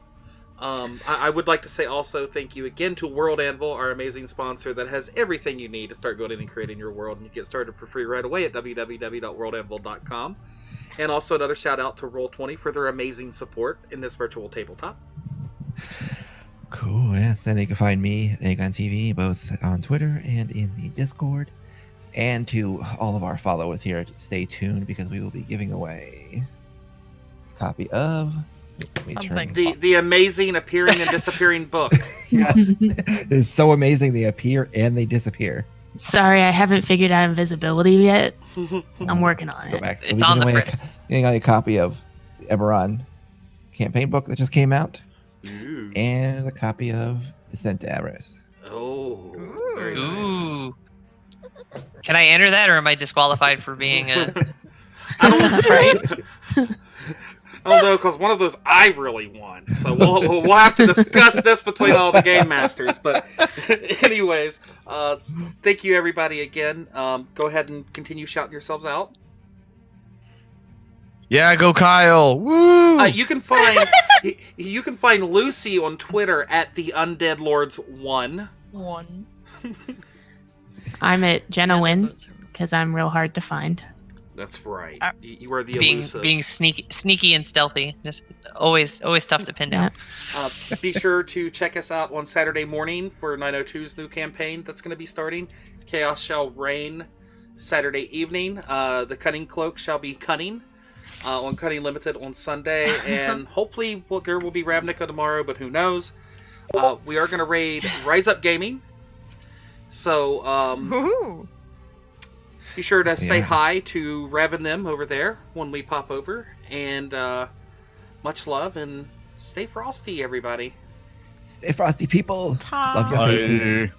I would like to say also thank you again to World Anvil, our amazing sponsor that has everything you need to start going in and creating your world, and you get started for free right away at www.worldanvil.com. And also another shout out to Roll20 for their amazing support in this virtual tabletop. Cool. Yes, and you can find me, Egg on TV, both on Twitter and in the Discord. And to all of our followers here, stay tuned because we will be giving away a copy of Something. The amazing appearing and disappearing book. Yes, it is so amazing. They appear and they disappear. Sorry, I haven't figured out invisibility yet. I'm working on Go it. back. It's We'll be on the giving away fritz. giving away a copy of the Eberron campaign book that just came out, Ooh. and a copy of Descent to Avarice. Oh, very nice. Ooh. Can I enter that, or am I disqualified for being a? I don't know, because one of those I really want. So we'll have to discuss this between all the game masters. But anyways, thank you everybody again. Go ahead and continue shouting yourselves out. Yeah, go Kyle! Woo! You can find Lucy on Twitter @theundeadlords1. One. I'm at Jenna Win because I'm real hard to find. That's right. Uh, You are the being elusive. sneaky and stealthy, just always tough to pin down. Be sure to check us out on Saturday morning for 902's new campaign that's going to be starting. Chaos shall reign Saturday evening. The Cunning Cloak shall be cunning on Cunning Limited on Sunday. And hopefully there will be Ravnica tomorrow, but who knows. We are going to raid Rise Up Gaming. So Woohoo! be sure to say Yeah. hi to Rev and them over there when we pop over. And much love and stay frosty, everybody. Stay frosty, people. Love your Ta. faces. Bye.